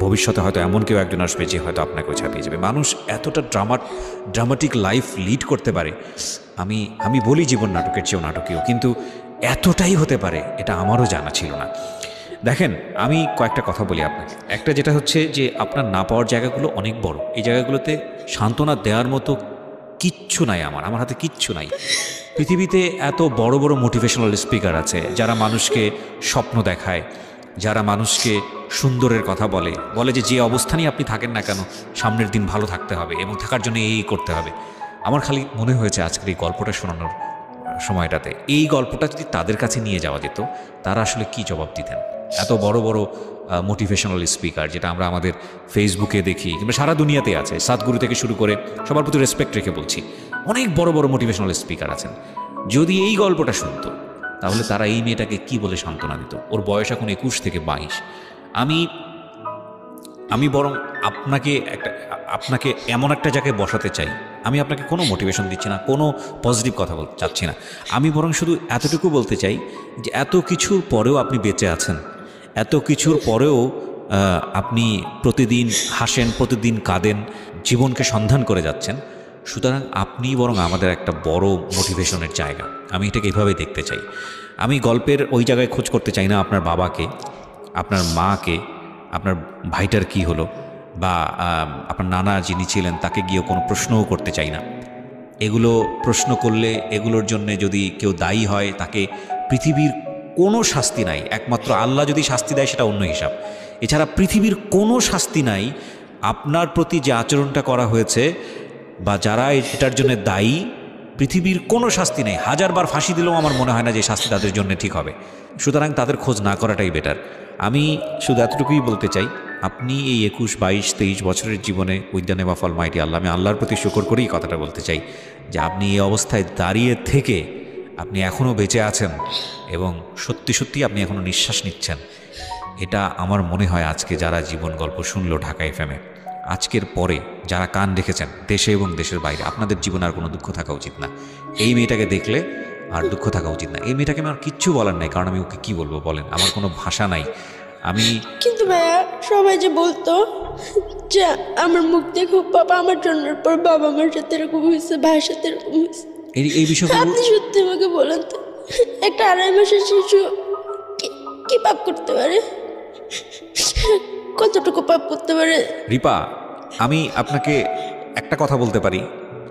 Speaker 2: ভবিষ্যতে হয়তো এমন কেউ একজন আসবে যে হয়তো আপনাকেও ছাপিয়ে যাবে। মানুষ এতটা ড্রামাটিক লাইফ লিড করতে পারে, আমি বলি জীবন নাটকের চেয়েও নাটকীয়, কিন্তু এতটাই হতে পারে এটা আমারও জানা ছিল না। দেখেন, আমি কয়েকটা কথা বলি আপনাকে। একটা যেটা হচ্ছে যে আপনার না পাওয়ার জায়গাগুলো অনেক বড়। এই জায়গাগুলোতে সান্ত্বনা দেওয়ার মতো কিচ্ছু নাই, আমার হাতে কিচ্ছু নাই। পৃথিবীতে এত বড় বড় মোটিভেশনাল স্পিকার আছে যারা মানুষকে স্বপ্ন দেখায়, যারা মানুষকে সুন্দরের কথা বলে যে অবস্থানই আপনি থাকেন না কেন সামনের দিন ভালো থাকতে হবে এবং থাকার জন্য এই করতে হবে। আমার খালি মনে হয়েছে আজকের এই গল্পটা শোনানোর সময়টাতে এই গল্পটা যদি তাদের কাছে নিয়ে যাওয়া যেত, তারা আসলে কি জবাব দিতেন। এত বড় বড় মোটিভেশনাল স্পিকার যেটা আমরা আমাদের ফেসবুকে দেখি কিংবা সারা দুনিয়াতে আছে, সাদগুরু থেকে শুরু করে সবার প্রতি রেসপেক্ট রেখে বলছি, অনেক বড় বড় মোটিভেশনাল স্পিকার আছেন। যদি এই গল্পটা শুনতো তাহলে তারা এই মেয়েটাকে কি বলে সান্ত্বনা দিত। ওর বয়স এখন 21 থেকে 22। আমি বরং আপনাকে এমন একটা জায়গায় বসাতে চাই। আমি আপনাকে কোনো মোটিভেশন দিচ্ছি না, কোনো পজিটিভ কথা বলতে চাচ্ছি না। আমি বরং শুধু এতটুকু বলতে চাই যে এত কিছুর পরেও আপনি বেঁচে আছেন, এত কিছুর পরেও আপনি প্রতিদিন হাসেন, প্রতিদিন কাঁদেন, জীবনকে সন্ধান করে যাচ্ছেন। সুতরাং আপনি বরং আমাদের একটা বড় মোটিভেশনের জায়গা। আমি এটাকে এইভাবেই দেখতে চাই। আমি গল্পের ওই জায়গায় খোঁজ করতে চাই না আপনার বাবাকে, আপনার মাকে, আপনার ভাইটার কি হলো, বা আপনার নানা যিনি ছিলেন তাকে গিয়ে কোনো প্রশ্নও করতে চাই না। এগুলো প্রশ্ন করলে এগুলোর জন্যে যদি কেউ দায়ী হয়, তাকে পৃথিবীর কোনো শাস্তি নাই, একমাত্র আল্লাহ যদি শাস্তি দেয় সেটা অন্য হিসাব। এছাড়া পৃথিবীর কোনো শাস্তি নাই। আপনার প্রতি যে আচরণটা করা হয়েছে বা যারা এটার জন্য দায়ী, পৃথিবীর কোনো শাস্তি নেই। 1000 বার ফাঁসি দিলেও আমার মনে হয় না যে শাস্তি তাদের জন্য ঠিক হবে। সুতরাং তাদের খোঁজ না করাটাই বেটার। আমি শুধু এতটুকুই বলতে চাই, আপনি এই 21, 22, 23 বছরের জীবনে with the name of almighty Allah, আমি আল্লাহর প্রতি শুকর করেই কথাটা বলতে চাই যে আপনি এই অবস্থায় দাঁড়িয়ে থেকে আপনি এখনও বেঁচে আছেন এবং সত্যি সত্যি আপনি এখনও নিঃশ্বাস নিচ্ছেন। এটা আমার মনে হয় আজকে যারা জীবন গল্প শুনলো ঢাকা এফএমে, আজকের পরে যারা কান রেখেছেন দেশে এবং দেশের বাইরে, আপনাদের জীবনে আর কোনো দুঃখ থাকা উচিত না। এই মেয়েটাকে দেখলে আর দুঃখ থাকা উচিত না। এই মেয়েটাকে আমার কিচ্ছু বলার নাই, কারণ আমি ওকে কি বলবো বলেন, আমার কোনো ভাষা নাই।
Speaker 1: কিন্তু ভাইয়া সবাই যে বলতো যে আমার মুখ দেখো বাবা আমার জন্মের পর বাবা আমার সাথে এরকম হয়েছে, ভাইয়ের সাথে এরকম হয়েছে,
Speaker 2: এই বিষয়গুলো
Speaker 1: আপনি সত্যি আমাকে বলেন তো, একটা 2.5 মাসের শিশু কি পাপ করতে পারে? কতটুকু পাপ করতে পারে?
Speaker 2: রিপা, আমি আপনাকে একটা কথা বলতে পারি,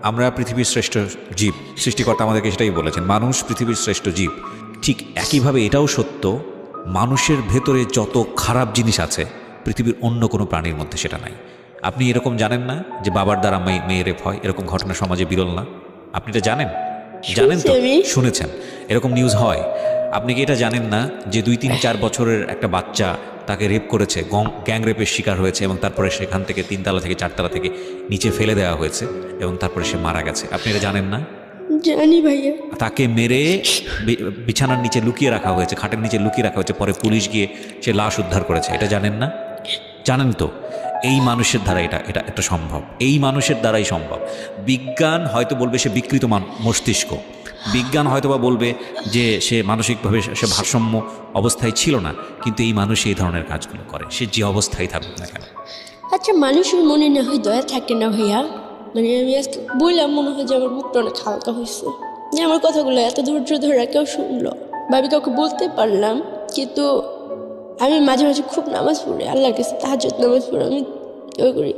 Speaker 2: আমরা পৃথিবীর শ্রেষ্ঠ জীব, সৃষ্টিকর্তা আমাদেরকে সেটাই বলেছেন, মানুষ পৃথিবীর শ্রেষ্ঠ জীব।
Speaker 3: ঠিক একইভাবে এটাও সত্য, মানুষের ভেতরে যত খারাপ জিনিস আছে পৃথিবীর অন্য কোনো প্রাণীর মধ্যে সেটা নাই। আপনি এরকম জানেন না যে বাবার দ্বারা মেয়ে রেপ হয়? এরকম ঘটনা সমাজে বিরল না? আপনি এটা জানেন? জানেন তো, শুনেছেন, এরকম নিউজ হয়। আপনি কি এটা জানেন না যে 2-3-4 বছরের একটা বাচ্চা তাকে রেপ করেছে, গ্যাং রেপের শিকার হয়েছে, এবং তারপরে সেখান থেকে 3 তলা থেকে 4 তলা থেকে নিচে ফেলে দেওয়া হয়েছে এবং তারপরে সে মারা গেছে? আপনি এটা জানেন না?
Speaker 1: জানি ভাইয়া।
Speaker 3: তাকে মেরে বিছানার নিচে লুকিয়ে রাখা হয়েছে, খাটের নিচে লুকিয়ে রাখা হয়েছে, পরে পুলিশ গিয়ে সে লাশ উদ্ধার করেছে। এটা জানেন না? জানেন তো। এই মানুষের দ্বারা এটা একটা সম্ভব, এই মানুষের দ্বারাই সম্ভব। বিজ্ঞান হয়তো বলবে সে বিকৃত মস্তিষ্ক, বিজ্ঞান হয়তো বা বলবে যে সে মানসিকভাবে সে ভারসাম্য অবস্থায় ছিল না, কিন্তু এই মানুষ এই ধরনের কাজগুলো করে, সে যে অবস্থায় থাকুক না কেন।
Speaker 1: আচ্ছা, মানুষের মনে না হয় দয়া থাকে না ভাইয়া? মানে আমি আজকে বললাম, মনে হয় যে আমার মুখটা অনেক হালকা হয়েছে, যে আমার কথাগুলো এত ধৈর্য ধরে কেউ শুনলো বা আমি কাউকে বলতে পারলাম। কিন্তু আমি মাঝে মাঝে খুব নামাজ পড়ি, আল্লাহর কাছে তাহাজ্জুদ নামাজ পড়ি, আমি করি।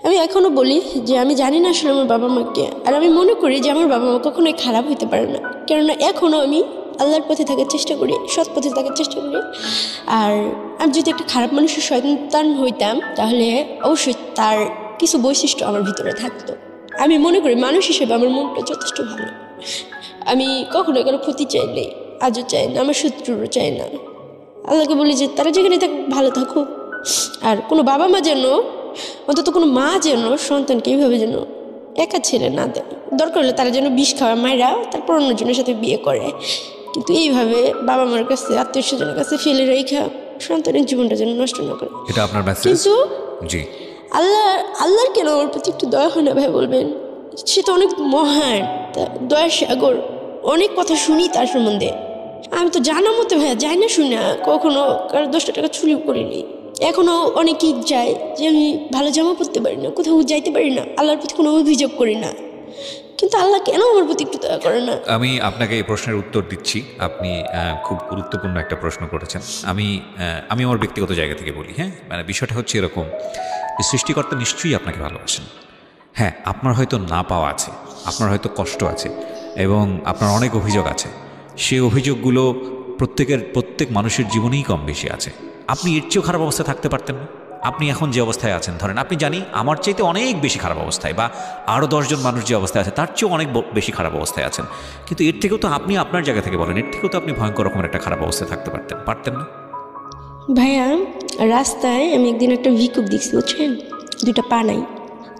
Speaker 1: আমি এখনও বলি যে আমি জানি না আসলে আমার বাবা মাকে, আর আমি মনে করি যে আমার বাবা মা কখনোই খারাপ হতে পারে না, কেননা এখনও আমি আল্লাহর পথে থাকার চেষ্টা করি, সৎ পথে থাকার চেষ্টা করি। আর আমি যদি একটা খারাপ মানুষের সন্তান হইতাম তাহলে অবশ্যই তার কিছু বৈশিষ্ট্য আমার ভিতরে থাকতো। আমি মনে করি মানুষ হিসেবে আমার মনটা যথেষ্ট ভালো, আমি কখনো কারো ক্ষতি চাই নেই, আজও চাই না, আমার শত্রুরও চাই না। আল্লাহকে বলি যে তারা যেখানে থাকুক ভালো থাকুক, আর কোনো বাবা মা যেন, অন্তত কোনো মা যেন সন্তানকে এইভাবে যেন একা ছেড়ে না দেয়। দরকার হলে তারা যেন বিষ খাওয়া মায়েরা তারপর অন্যজনের সাথে বিয়ে করে, কিন্তু এইভাবে বাবা মার কাছে, আত্মীয় স্বজনের কাছে ফেলে রেখা সন্তানের জীবনটা যেন নষ্ট না করে।
Speaker 3: এটা আপনার মেসেজ।
Speaker 1: কিন্তু
Speaker 3: জি,
Speaker 1: আল্লাহর কেন ওর প্রতি একটু দয়া হয় না ভাই বলবেন? সে তো অনেক মহান, দয়ার সাগর, অনেক কথা শুনি তার সম্বন্ধে। আমি তো জানা মতো ভাইয়া যাই না, শুনি না, কখনো কারো 10 টাকা চুরিও করিনি। এখনও অনেকেই যায় যে আমি ভালো জামা পরতে পারি না, কোথাও যাইতে পারি না, আল্লাহর প্রতি কোনো অভিযোগ করি না, কিন্তু আল্লাহ কেন আমার প্রতি একটু দয়া করে না?
Speaker 3: আমি আপনাকে এই প্রশ্নের উত্তর দিচ্ছি। আপনি খুব গুরুত্বপূর্ণ একটা প্রশ্ন করেছেন। আমি আমার ব্যক্তিগত জায়গা থেকে বলি। হ্যাঁ, মানে বিষয়টা হচ্ছে এরকম যে সৃষ্টিকর্তা নিশ্চয়ই আপনাকে ভালোবাসেন। হ্যাঁ, আপনার হয়তো না পাওয়া আছে, আপনার হয়তো কষ্ট আছে, এবং আপনার অনেক অভিযোগ আছে। সেই অভিযোগগুলো প্রত্যেক মানুষের জীবনেই কম বেশি আছে। আপনি এর চেয়েও খারাপ অবস্থায় থাকতে পারতেন না। আপনি এখন যে অবস্থায় আছেন, ধরেন আপনি জানি আমার চাইতে অনেক বেশি খারাপ অবস্থায়, বা আরও 10 জন মানুষ যে অবস্থায় আছে তার চেয়েও অনেক বেশি খারাপ অবস্থায় আছেন, কিন্তু এর থেকেও তো আপনি আপনার জায়গা থেকে বলেন, এর থেকেও তো আপনি ভয়ঙ্কর রকমের একটা খারাপ অবস্থায় থাকতে পারতেন না?
Speaker 1: ভাইয়া, রাস্তায় আমি একদিন একটা ভিক্ষুক দেখছি, বুঝছেন, 2টা পা নাই।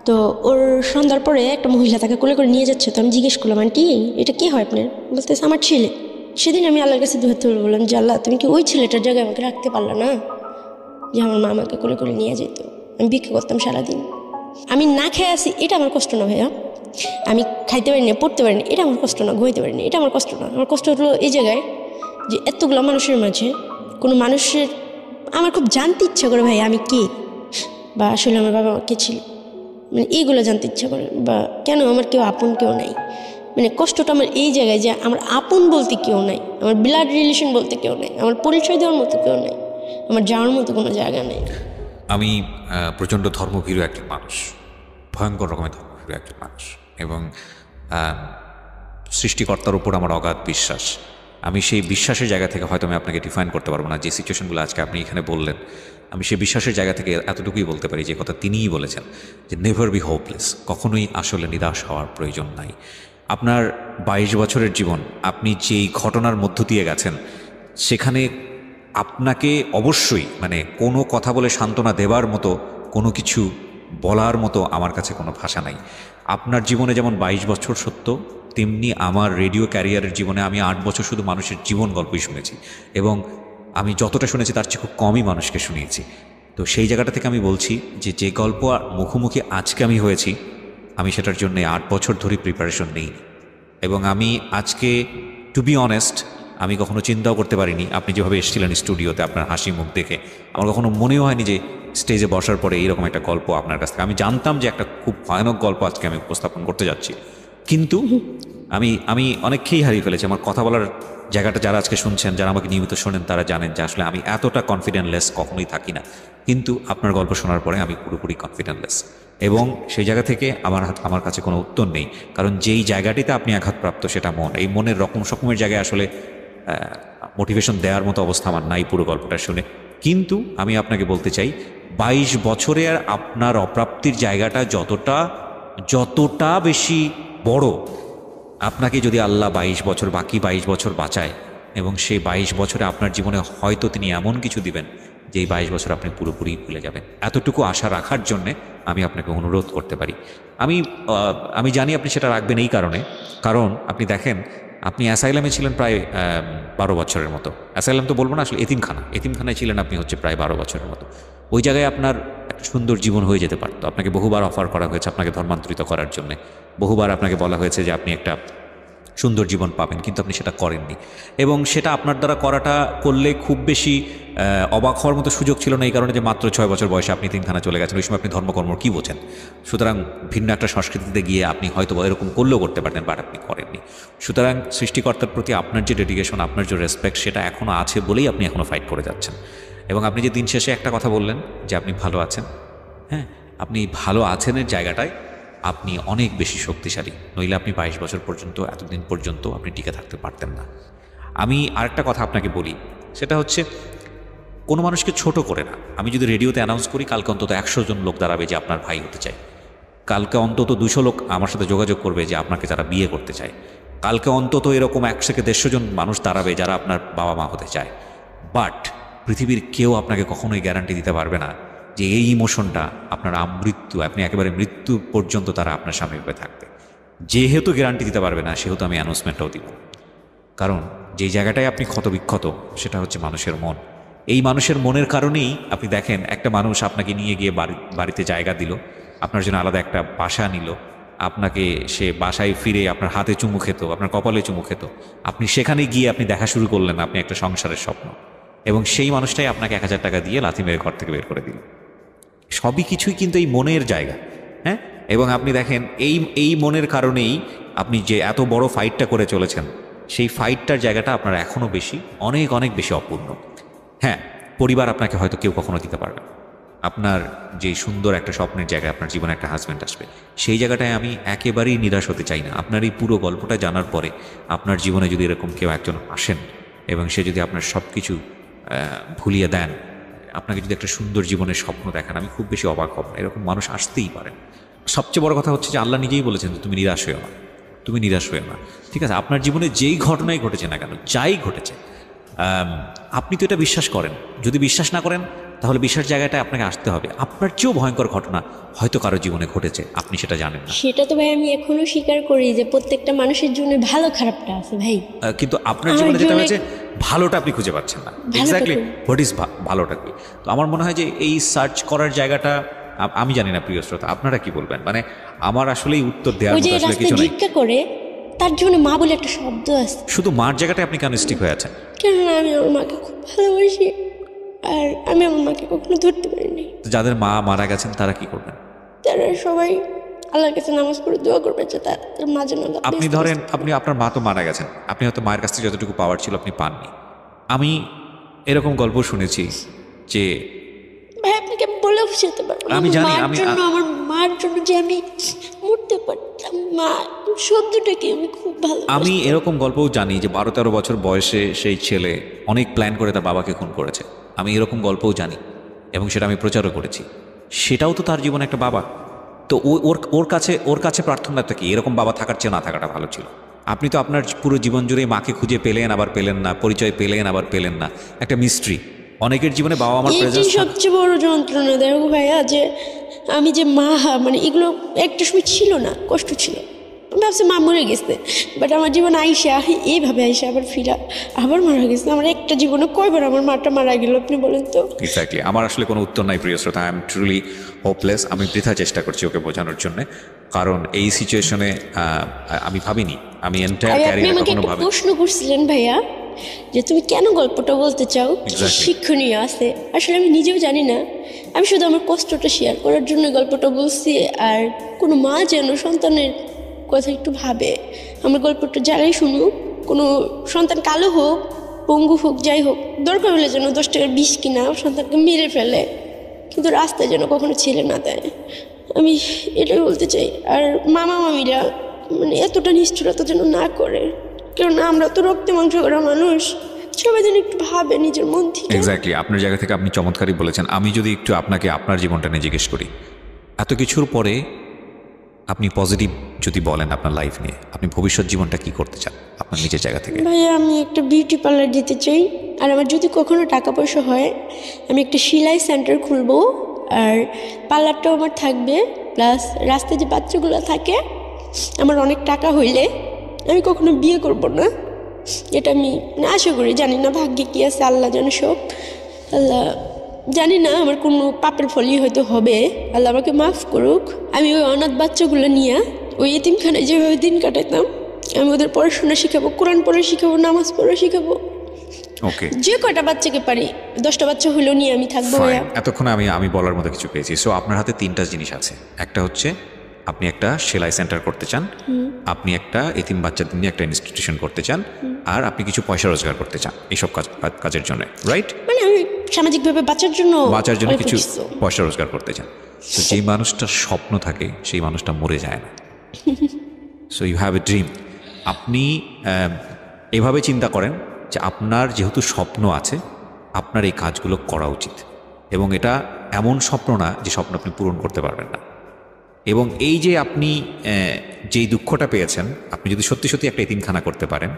Speaker 1: তো ওর সন্ধ্যার পরে একটা মহিলা তাকে কোলে করে নিয়ে যাচ্ছে। তো আমি জিজ্ঞেস করলাম, আন্টি এটা কে হয় আপনার? বলতেছে আমার ছেলে। সেদিন আমি আল্লাহর কাছে দুহাত তুলে বললাম যে আল্লাহ, তুমি কি ওই ছেলেটার জায়গায় আমাকে রাখতে পারলা না, যে আমার মা আমাকে কোলে করে নিয়ে যেত? আমি ভিক্ষা করতাম সারাদিন, আমি না খেয়ে আসি, এটা আমার কষ্ট না ভাইয়া। আমি খাইতে পারিনি, পড়তে পারিনি, এটা আমার কষ্ট না। ঘুমাইতে পারিনি, এটা আমার কষ্ট না। আমার কষ্ট হলো এই জায়গায় যে এতগুলো মানুষের মাঝে কোনো মানুষের আমার খুব জানতে ইচ্ছা করে ভাই আমি কে, বা আসলে আমার বাবা মা কে ছিল, মানে এইগুলো জানতে ইচ্ছা করে, বা কেন আমার কেউ আপন কেউ নাই। মানে কষ্টটা আমার এই জায়গায় যে আমার আপন বলতে কেউ নাই, আমার ব্লাড রিলেশন বলতে কেউ নাই, আমার পরিচয় দেওয়ার মতো কেউ নাই, আমার যাওয়ার মতো কোনো জায়গা নেই।
Speaker 3: আমি প্রচণ্ড ধর্মভীরু একজন মানুষ, ভয়ঙ্কর রকমের ধর্মভীরু একজন মানুষ, এবং সৃষ্টিকর্তার উপর আমার অগাধ বিশ্বাস। আমি সেই বিশ্বাসের জায়গা থেকে হয়তো আমি আপনাকে ডিফাইন করতে পারবো না যে সিচুয়েশনগুলো আজকে আপনি এখানে বললেন, আমি সেই বিশ্বাসের জায়গা থেকে এতটুকুই বলতে পারি যে কথা তিনিই বলেছেন, যে নেভার বি হোপলেস, কখনোই আসলে নিরাশ হওয়ার প্রয়োজন নাই। আপনার 22 বছরের জীবন, আপনি যেই ঘটনার মধ্য দিয়ে গেছেন, সেখানে আপনাকে অবশ্যই মানে কোনো কথা বলে সান্ত্বনা দেওয়ার মতো, কোনো কিছু বলার মতো আমার কাছে কোনো ভাষা নাই। আপনার জীবনে যেমন 22 বছর সত্য, তেমনি আমার রেডিও ক্যারিয়ারের জীবনে আমি 8 বছর শুধু মানুষের জীবন গল্পই শুনেছি, এবং আমি যতটা শুনেছি তার চেয়ে খুব কমই মানুষকে শুনিয়েছি। তো সেই জায়গাটা থেকে আমি বলছি যে যে গল্প মুখোমুখি আজকে আমি হয়েছি, আমি সেটার জন্য 8 বছর ধরে প্রিপারেশন নিইনি, এবং আমি আজকে টু বি অনেস্ট আমি কখনো চিন্তাও করতে পারিনি, আপনি যেভাবে এসেছিলেন স্টুডিওতে আপনার হাসি মুখ দেখে, আমার কখনো মনেও হয়নি যে স্টেজে বসার পরে এইরকম একটা গল্প আপনার কাছ থেকে। আমি জানতাম যে একটা খুব ভয়ানক গল্প আজকে আমি উপস্থাপন করতে যাচ্ছি, কিন্তু আমি অনেককেই হারিয়ে ফেলেছি। আমার কথা বলার জায়গাটা যারা আজকে শুনছেন, যারা আমাকে নিয়মিত শোনেন, তারা জানেন যে আসলে আমি এতটা কনফিডেন্টলেস কখনোই থাকি না, কিন্তু আপনার গল্প শোনার পরে আমি পুরোপুরি কনফিডেন্টলেস, এবং সেই জায়গা থেকে আমার কাছে কোনো উত্তর নেই। কারণ যেই জায়গাটিতে আপনি আঘাতপ্রাপ্ত সেটা মন, এই মনের রকমের জায়গায় আসলে মোটিভেশন দেওয়ার মতো অবস্থা আমার নাই পুরো গল্পটা শুনে। কিন্তু আমি আপনাকে বলতে চাই 22 বছরে আর আপনার অপ্রাপ্তির জায়গাটা যতটা বেশি বড়, আপনাকে যদি আল্লাহ 22 বছর বাকি 22 বছর বাঁচায় এবং সেই 22 বছরে আপনার জীবনে হয়তো তিনি এমন কিছু দিবেন যে এই 22 বছর আপনি পুরোপুরি ভুলে যাবেন, এতটুকু আশা রাখার জন্যে আমি আপনাকে অনুরোধ করতে পারি। আমি জানি আপনি সেটা রাখবেন এই কারণ আপনি দেখেন আপনি অ্যাসাইলামে ছিলেন প্রায় 12 বছরের মতো। অ্যাসাইলাম তো বলবো না, আসলে এতিমখানায় ছিলেন আপনি হচ্ছে প্রায় 12 বছরের মতো। ওই জায়গায় আপনার একটা সুন্দর জীবন হয়ে যেতে পারতো। আপনাকে বহুবার অফার করা হয়েছে আপনাকে ধর্মান্তরিত করার জন্যে, বহুবার আপনাকে বলা হয়েছে যে আপনি একটা সুন্দর জীবন পাবেন, কিন্তু আপনি সেটা করেননি। এবং সেটা আপনার দ্বারা করলে খুব বেশি অবাক হওয়ার মতো সুযোগ ছিল না, এই কারণে যে মাত্র 6 বছর বয়সে আপনি এতিমখানা চলে গেছেন। ওই সময় আপনি ধর্মকর্ম কী বোঝেন? সুতরাং ভিন্ন একটা সংস্কৃতিতে গিয়ে আপনি হয়তো এরকম করলেও করতে পারতেন, বাট আপনি করেননি। সুতরাং সৃষ্টিকর্তার প্রতি আপনার যে ডেডিকেশন, আপনার যে রেসপেক্ট, সেটা এখনও আছে বলেই আপনি এখনও ফাইট করে যাচ্ছেন। এবং আপনি যে দিন শেষে একটা কথা বললেন যে আপনি ভালো আছেন, হ্যাঁ, আপনি ভালো আছেনের জায়গাটায় আপনি অনেক বেশি শক্তিশালী, নইলে আপনি 22 বছর পর্যন্ত, এতদিন পর্যন্ত আপনি টিকে থাকতে পারতেন না। আমি আরেকটা কথা আপনাকে বলি, সেটা হচ্ছে কোনো মানুষকে ছোট করে না। আমি যদি রেডিওতে অ্যানাউন্স করি কালকে অন্তত 100 জন লোক দাঁড়াবে যে আপনার ভাই হতে চায়, কালকে অন্তত 200 লোক আমার সাথে যোগাযোগ করবে যে আপনাকে যারা বিয়ে করতে চায়, কালকে অন্তত এরকম 100 থেকে 150 জন মানুষ দাঁড়াবে যারা আপনার বাবা মা হতে চায়। বাট পৃথিবীর কেউ আপনাকে কখনোই গ্যারান্টি দিতে পারবে না যে এই ইমোশনটা আপনার আমৃত্যু, আপনি একেবারে মৃত্যু পর্যন্ত তারা আপনার সামনে রূপে থাকবে। যেহেতু গ্যারান্টি দিতে পারবে না, সেহেতু আমি অ্যানাউন্সমেন্টটাও দিব। কারণ যে জায়গাটায় আপনি ক্ষতবিক্ষত, সেটা হচ্ছে মানুষের মন। এই মানুষের মনের কারণেই আপনি দেখেন একটা মানুষ আপনাকে নিয়ে গিয়ে বাড়িতে জায়গা দিল, আপনার জন্য আলাদা একটা বাসা নিল, আপনাকে সে বাসায় ফিরে আপনার হাতে চুমু খেত, আপনার কপালে চুমু খেত, আপনি সেখানে গিয়ে আপনি দেখা শুরু করলেন আপনি একটা সংসারের স্বপ্ন, এবং সেই মানুষটাই আপনাকে 1000 টাকা দিয়ে লাথি মেরে ঘর থেকে বের করে দিল। সবই কিছুই কিন্তু এই মনের জায়গা, হ্যাঁ। এবং আপনি দেখেন এই মনের কারণেই আপনি যে এত বড় ফাইটটা করে চলেছেন, সেই ফাইটটার জায়গাটা আপনার এখনও অনেক বেশি অপূর্ণ। হ্যাঁ, পরিবার আপনাকে হয়তো কেউ কখনো দিতে পারবে, আপনার যে সুন্দর একটা স্বপ্নের জায়গায় আপনার জীবনে একটা হাজব্যান্ড আসবে, সেই জায়গাটায় আমি একেবারেই নিরাশ হতে চাই না। আপনার এই পুরো গল্পটা জানার পরে আপনার জীবনে যদি এরকম কেউ একজন আসেন এবং সে যদি আপনার সব কিছু ভুলিয়ে দেন, আপনাকে যদি একটা সুন্দর জীবনের স্বপ্ন দেখান, আমি খুব বেশি অবাক হব না। এরকম মানুষ আসতেই পারেন। সবচেয়ে বড় কথা হচ্ছে যে আল্লাহ নিজেই বলেছেন যে তুমি নিরাশ হয়েও না, ঠিক আছে? আপনার জীবনে যেই ঘটনাই ঘটেছে না কেন, যাই ঘটেছে, আপনি তো এটা বিশ্বাস করেন। যদি বিশ্বাস না করেন তাহলে বিশ্বাস জায়গাটায় আপনাকে আসতে হবে। আপনার চেয়েও ভয়ঙ্কর ঘটনা হয়তো কারো জীবনে ঘটেছে, আপনি সেটা জানেন না।
Speaker 1: সেটা তো ভাই আমি এখনো স্বীকার করি যে প্রত্যেকটা মানুষের জন্য ভালো খারাপটা আছে ভাই,
Speaker 3: কিন্তু আপনার জীবনে যেটা হয়েছে ভালোটা আপনি খুঁজে পাচ্ছেন না। এক্স্যাক্টলি হোয়াট ইজ ভালোটা কি? তো আমার মনে হয় যে এই সার্চ করার জায়গাটা, আমি জানি না প্রিয় শ্রোতা আপনারা কি বলবেন, মানে আমার আসলে উত্তর দেওয়ার মতো আসলে কিছু নেই।
Speaker 1: ভিক্ষা করে তার জন্য মা বলে একটা শব্দ আছে,
Speaker 3: শুধু মার জায়গাটায় আপনি কেন স্টিক হয়ে আছেন?
Speaker 1: কেননা আমি আমার মাকে খুব ভালোবাসি, আর আমি আমার মাকে কখনো ধরতে পারিনি।
Speaker 3: যাদের মা মারা গেছেন তারা কি করবেন?
Speaker 1: তারা সবাই আল্লাহর কাছে নামাজ পড়ে দোয়া করবে যে তার মা যেন।
Speaker 3: আপনি ধরেন আপনার মা তো মারা গেছেন, আপনি হয়তো মায়ের কাছ থেকে যতটুকু পাওয়ার ছিল আপনি পাননি। আমি এরকম গল্প শুনেছি যে
Speaker 1: ভাই আপনাকে বলে বুঝাতে পারবো না,
Speaker 3: আমি জানি,
Speaker 1: আমার মার জন্য যে আমি মরতে পারতাম, মা শব্দটাকে আমি খুব ভালো।
Speaker 3: আমি এরকম গল্পও জানি যে 12-13 বছর বয়সে সেই ছেলে অনেক প্ল্যান করে তার বাবাকে খুন করেছে। আমি এরকম গল্পও জানি এবং সেটা আমি প্রচারও করেছি। সেটাও তো তার জীবনে একটা বাবা। তো ওর কাছে প্রার্থনাটা কি? এরকম বাবা থাকার চেয়ে না থাকাটা ভালো ছিল। আপনি তো আপনার পুরো জীবন জুড়ে মাকে খুঁজে পেলেন, আবার পেলেন না, পরিচয় পেলেন, আবার পেলেন না, একটা মিস্ট্রি। অনেকের জীবনে বাবা মার প্রেজেন্স
Speaker 1: সবচেয়ে বড় যন্ত্রণা। দেখো ভাইয়া, যে আমি যে মা, মানে এগুলো একটা সময় ছিল না, কষ্ট ছিল, আমি ভাবছি মা মরে গেছে, বাট আমার জীবন আইসা এইভাবে আইসা আবার ফিরা আবার মারা গেছে। আমার একটা জীবনে কয়বার আমার মাটা মারা গেল আপনি বলেন তো?
Speaker 3: এক্স্যাক্টলি। আমার আসলে কোনো উত্তর নাই প্রিয় শ্রোতা, আই এম ট্রুলি হোপলেস। আমি বৃথা চেষ্টা করছি ওকে বোঝানোর জন্যে, কারণ এই সিচুয়েশনে আমি ভাবিনি, আমি এন্টায়ার ক্যারিয়ারে কখনো ভাবিনি।
Speaker 1: প্রশ্ন করছিলেন ভাইয়া যে তুমি কেন গল্পটা বলতে চাও, শিক্ষণীয় আছে। আসলে আমি নিজেও জানি না, আমি শুধু আমার কষ্টটা শেয়ার করার জন্য গল্পটা বলছি। আর কোনো মা যেন সন্তানের কথা একটু ভাবে। আমার গল্পটা যারাই শুনুক, কোনো সন্তান কালো হোক, পঙ্গু হোক, যাই হোক, দরকার হলে যেন 10 টাকার বিষ কিনা সন্তানকে মেরে ফেলে, কিন্তু রাস্তায় যেন কখনো ছেলে না দেয়। আমি এটাই বলতে চাই। আর মামা মামিরা মানে এতটা নিষ্ঠুরতা যেন না করে। কারণ আমরা তো রক্ত মাংস করা মানুষ, সবাই যেন একটু ভাবে নিজের মন থেকে।
Speaker 3: এক্স্যাক্টলি, আপনার জায়গা থেকে আপনি চমৎকারই বলেছেন। আমি যদি একটু আপনাকে আপনার জীবনটা নিয়ে জিজ্ঞেস করি, এত কিছুর পরে আপনি পজিটিভ যদি বলেন আপনার লাইফ নিয়ে, আপনি ভবিষ্যৎ জীবনটা কি করতে চান আপনার নিজের জায়গা থেকে?
Speaker 1: ভাইয়া আমি একটা বিউটি পার্লার দিতে চাই, আর আমার যদি কখনো টাকা পয়সা হয় আমি একটা সেলাই সেন্টার খুলবো, আর পার্লারটাও আমার থাকবে, প্লাস রাস্তায় যে বাচ্চাগুলো থাকে, আমার অনেক টাকা হইলে আমি কখনো বিয়ে করব না, এটা আমি আশা করি। জানি না ভাগ্যে কী আছে, আল্লাহ জানে সব। আল্লাহ জানি না আমার কোনো পাপের ফলই হয়তো হবে, আল্লাহ আমাকে মাফ করুক। আমি ওই অনাথ বাচ্চাগুলো নিয়ে ওই এতিমখানায় যেভাবে দিন কাটাতাম, আমি ওদের পড়াশোনা শিখাবো, কোরআন পড়া শিখাবো, নামাজ পড়া শিখাবো।
Speaker 3: ওকে,
Speaker 1: যে কয়টা বাচ্চাকে পারি, 10টা বাচ্চা হলেও নিয়ে আমি থাকবো।
Speaker 3: এতক্ষণে আমি বলার মতো কিছু পেয়েছি। সো আপনার হাতে 3টা জিনিস আছে। একটা হচ্ছে আপনি একটা সেলাই সেন্টার করতে চান, আপনি একটা এতিম বাচ্চাদের নিয়ে একটা ইনস্টিটিউশন করতে চান, আর আপনি কিছু পয়সা রোজগার করতে চান এইসব কাজের জন্য, রাইট?
Speaker 1: মানে আমি সামাজিকভাবে বাঁচার জন্য
Speaker 3: কিছু পয়সা রোজগার করতে চান। তো যেই মানুষটার স্বপ্ন থাকে সেই মানুষটা মরে যায় না। So you have a dream. আপনি এভাবে চিন্তা করেন যে আপনার যেহেতু স্বপ্ন আছে, আপনার এই কাজগুলো করা উচিত, এবং এটা এমন স্বপ্ন না যে স্বপ্ন আপনি পূরণ করতে পারবেন না। এবং এই যে আপনি যেই দুঃখটা পেয়েছেন, আপনি যদি সত্যি সত্যি একটা এতিমখানা করতে পারেন,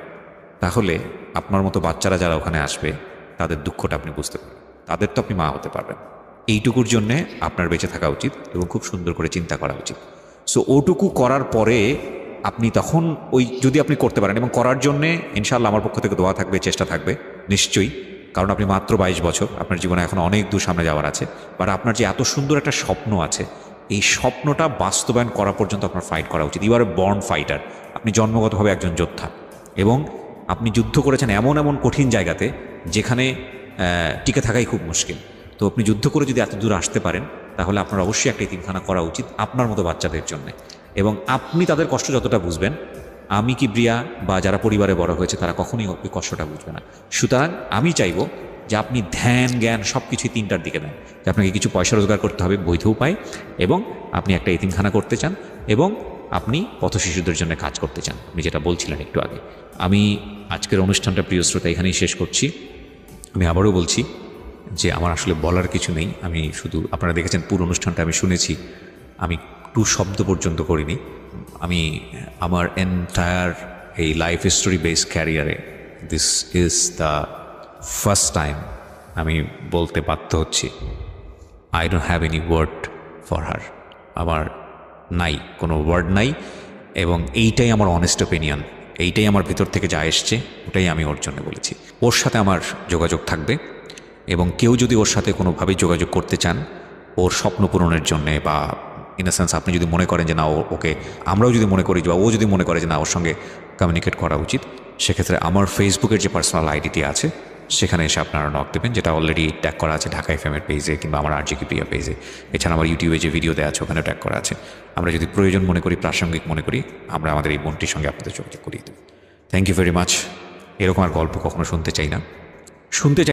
Speaker 3: তাহলে আপনার মতো বাচ্চারা যারা ওখানে আসবে তাদের দুঃখটা আপনি বুঝতে পারবেন, তাদের তো আপনি মা হতে পারবেন। এইটুকুর জন্যে আপনার বেঁচে থাকা উচিত এবং খুব সুন্দর করে চিন্তা করা উচিত। সো ওটুকু করার পরে আপনি তখন যদি আপনি করতে পারেন, এবং করার জন্যে ইনশাআল্লাহ আমার পক্ষ থেকে দোয়া থাকবে, চেষ্টা থাকবে নিশ্চয়ই, কারণ আপনি মাত্র 22 বছর, আপনার জীবনে এখন অনেক দূর সামনে যাওয়ার আছে। বাট আপনার যে এত সুন্দর একটা স্বপ্ন আছে, এই স্বপ্নটা বাস্তবায়ন করা পর্যন্ত আপনার ফাইট করা উচিত। You are a born fighter, আপনি জন্মগতভাবে একজন যোদ্ধা, এবং আপনি যুদ্ধ করেছেন এমন এমন কঠিন জায়গাতে যেখানে টিকে থাকাই খুব মুশকিল। তো আপনি যুদ্ধ করে যদি এত দূর আসতে পারেন, তাহলে আপনার অবশ্যই একটা এতিমখানা করা উচিত আপনার মতো বাচ্চাদের জন্য। এবং আপনি তাদের কষ্ট যতটা বুঝবেন, আমি কিবরিয়া বা যারা পরিবারে বড় হয়েছে তারা কখনোই ওই কষ্টটা বুঝবে না। সুতরাং আমি চাইবো যে আপনি ধ্যান জ্ঞান সব কিছুই 3টার দিকে দেন, যে আপনাকে কিছু পয়সা রোজগার করতে হবে বৈধ উপায়, এবং আপনি একটা এতিমখানা করতে চান, এবং আপনি পথ শিশুদের জন্য কাজ করতে চান, আপনি যেটা বলছিলেন একটু আগে। আমি আজকের অনুষ্ঠানটা প্রিয় শ্রোতা এখানেই শেষ করছি। আমি আবারও বলছি যে আমার আসলে বলার কিছু নেই। আমি শুধু, আপনারা দেখেছেন পুরো অনুষ্ঠানটা আমি শুনেছি, আমি 2 শব্দ পর্যন্ত করিনি। আমি আমার এন্টায়ার এই লাইফ স্টোরি বেসড ক্যারিয়ারে this is the first time আমি বলতে বাধ্য হচ্ছি, I don't have any word for her. আমার নাই, কোনো ওয়ার্ড নাই, এবং এইটাই আমার অনেস্ট ওপিনিয়ন, এইটাই আমার ভিতর থেকে যা এসছে ওটাই আমি ওর জন্য বলেছি। ওর সাথে আমার যোগাযোগ থাকবে, এবং কেউ যদি ওর সাথে কোনোভাবেই যোগাযোগ করতে চান ওর স্বপ্ন পূরণের জন্যে, বা ইন দ্য সেন্স আপনি যদি মনে করেন যে না ওকে, আমরাও যদি মনে করি বা ও যদি মনে করে যে না ওর সঙ্গে কমিউনিকেট করা উচিত, সেক্ষেত্রে আমার ফেসবুকের যে পার্সোনাল আইডিটি আছে সেখানে এসে আপনারা নক দেবেন, যেটা অলরেডি ট্যাগ করা আছে ঢাকা এফএমের পেজে কিংবা আমার RJ কিবরিয়া পেজে। এছাড়া আমার ইউটিউবে যে ভিডিও দেওয়া আছে ওখানে ট্যাগ করা আছে। আমরা যদি প্রয়োজন মনে করি, প্রাসঙ্গিক মনে করি, আমরা আমাদের এই বোনটির সঙ্গে আপনাদের যোগাযোগ করিয়ে দেব। Thank you very much. এরকম আর গল্প কখনো শুনতে চাই না, শুনতে চাই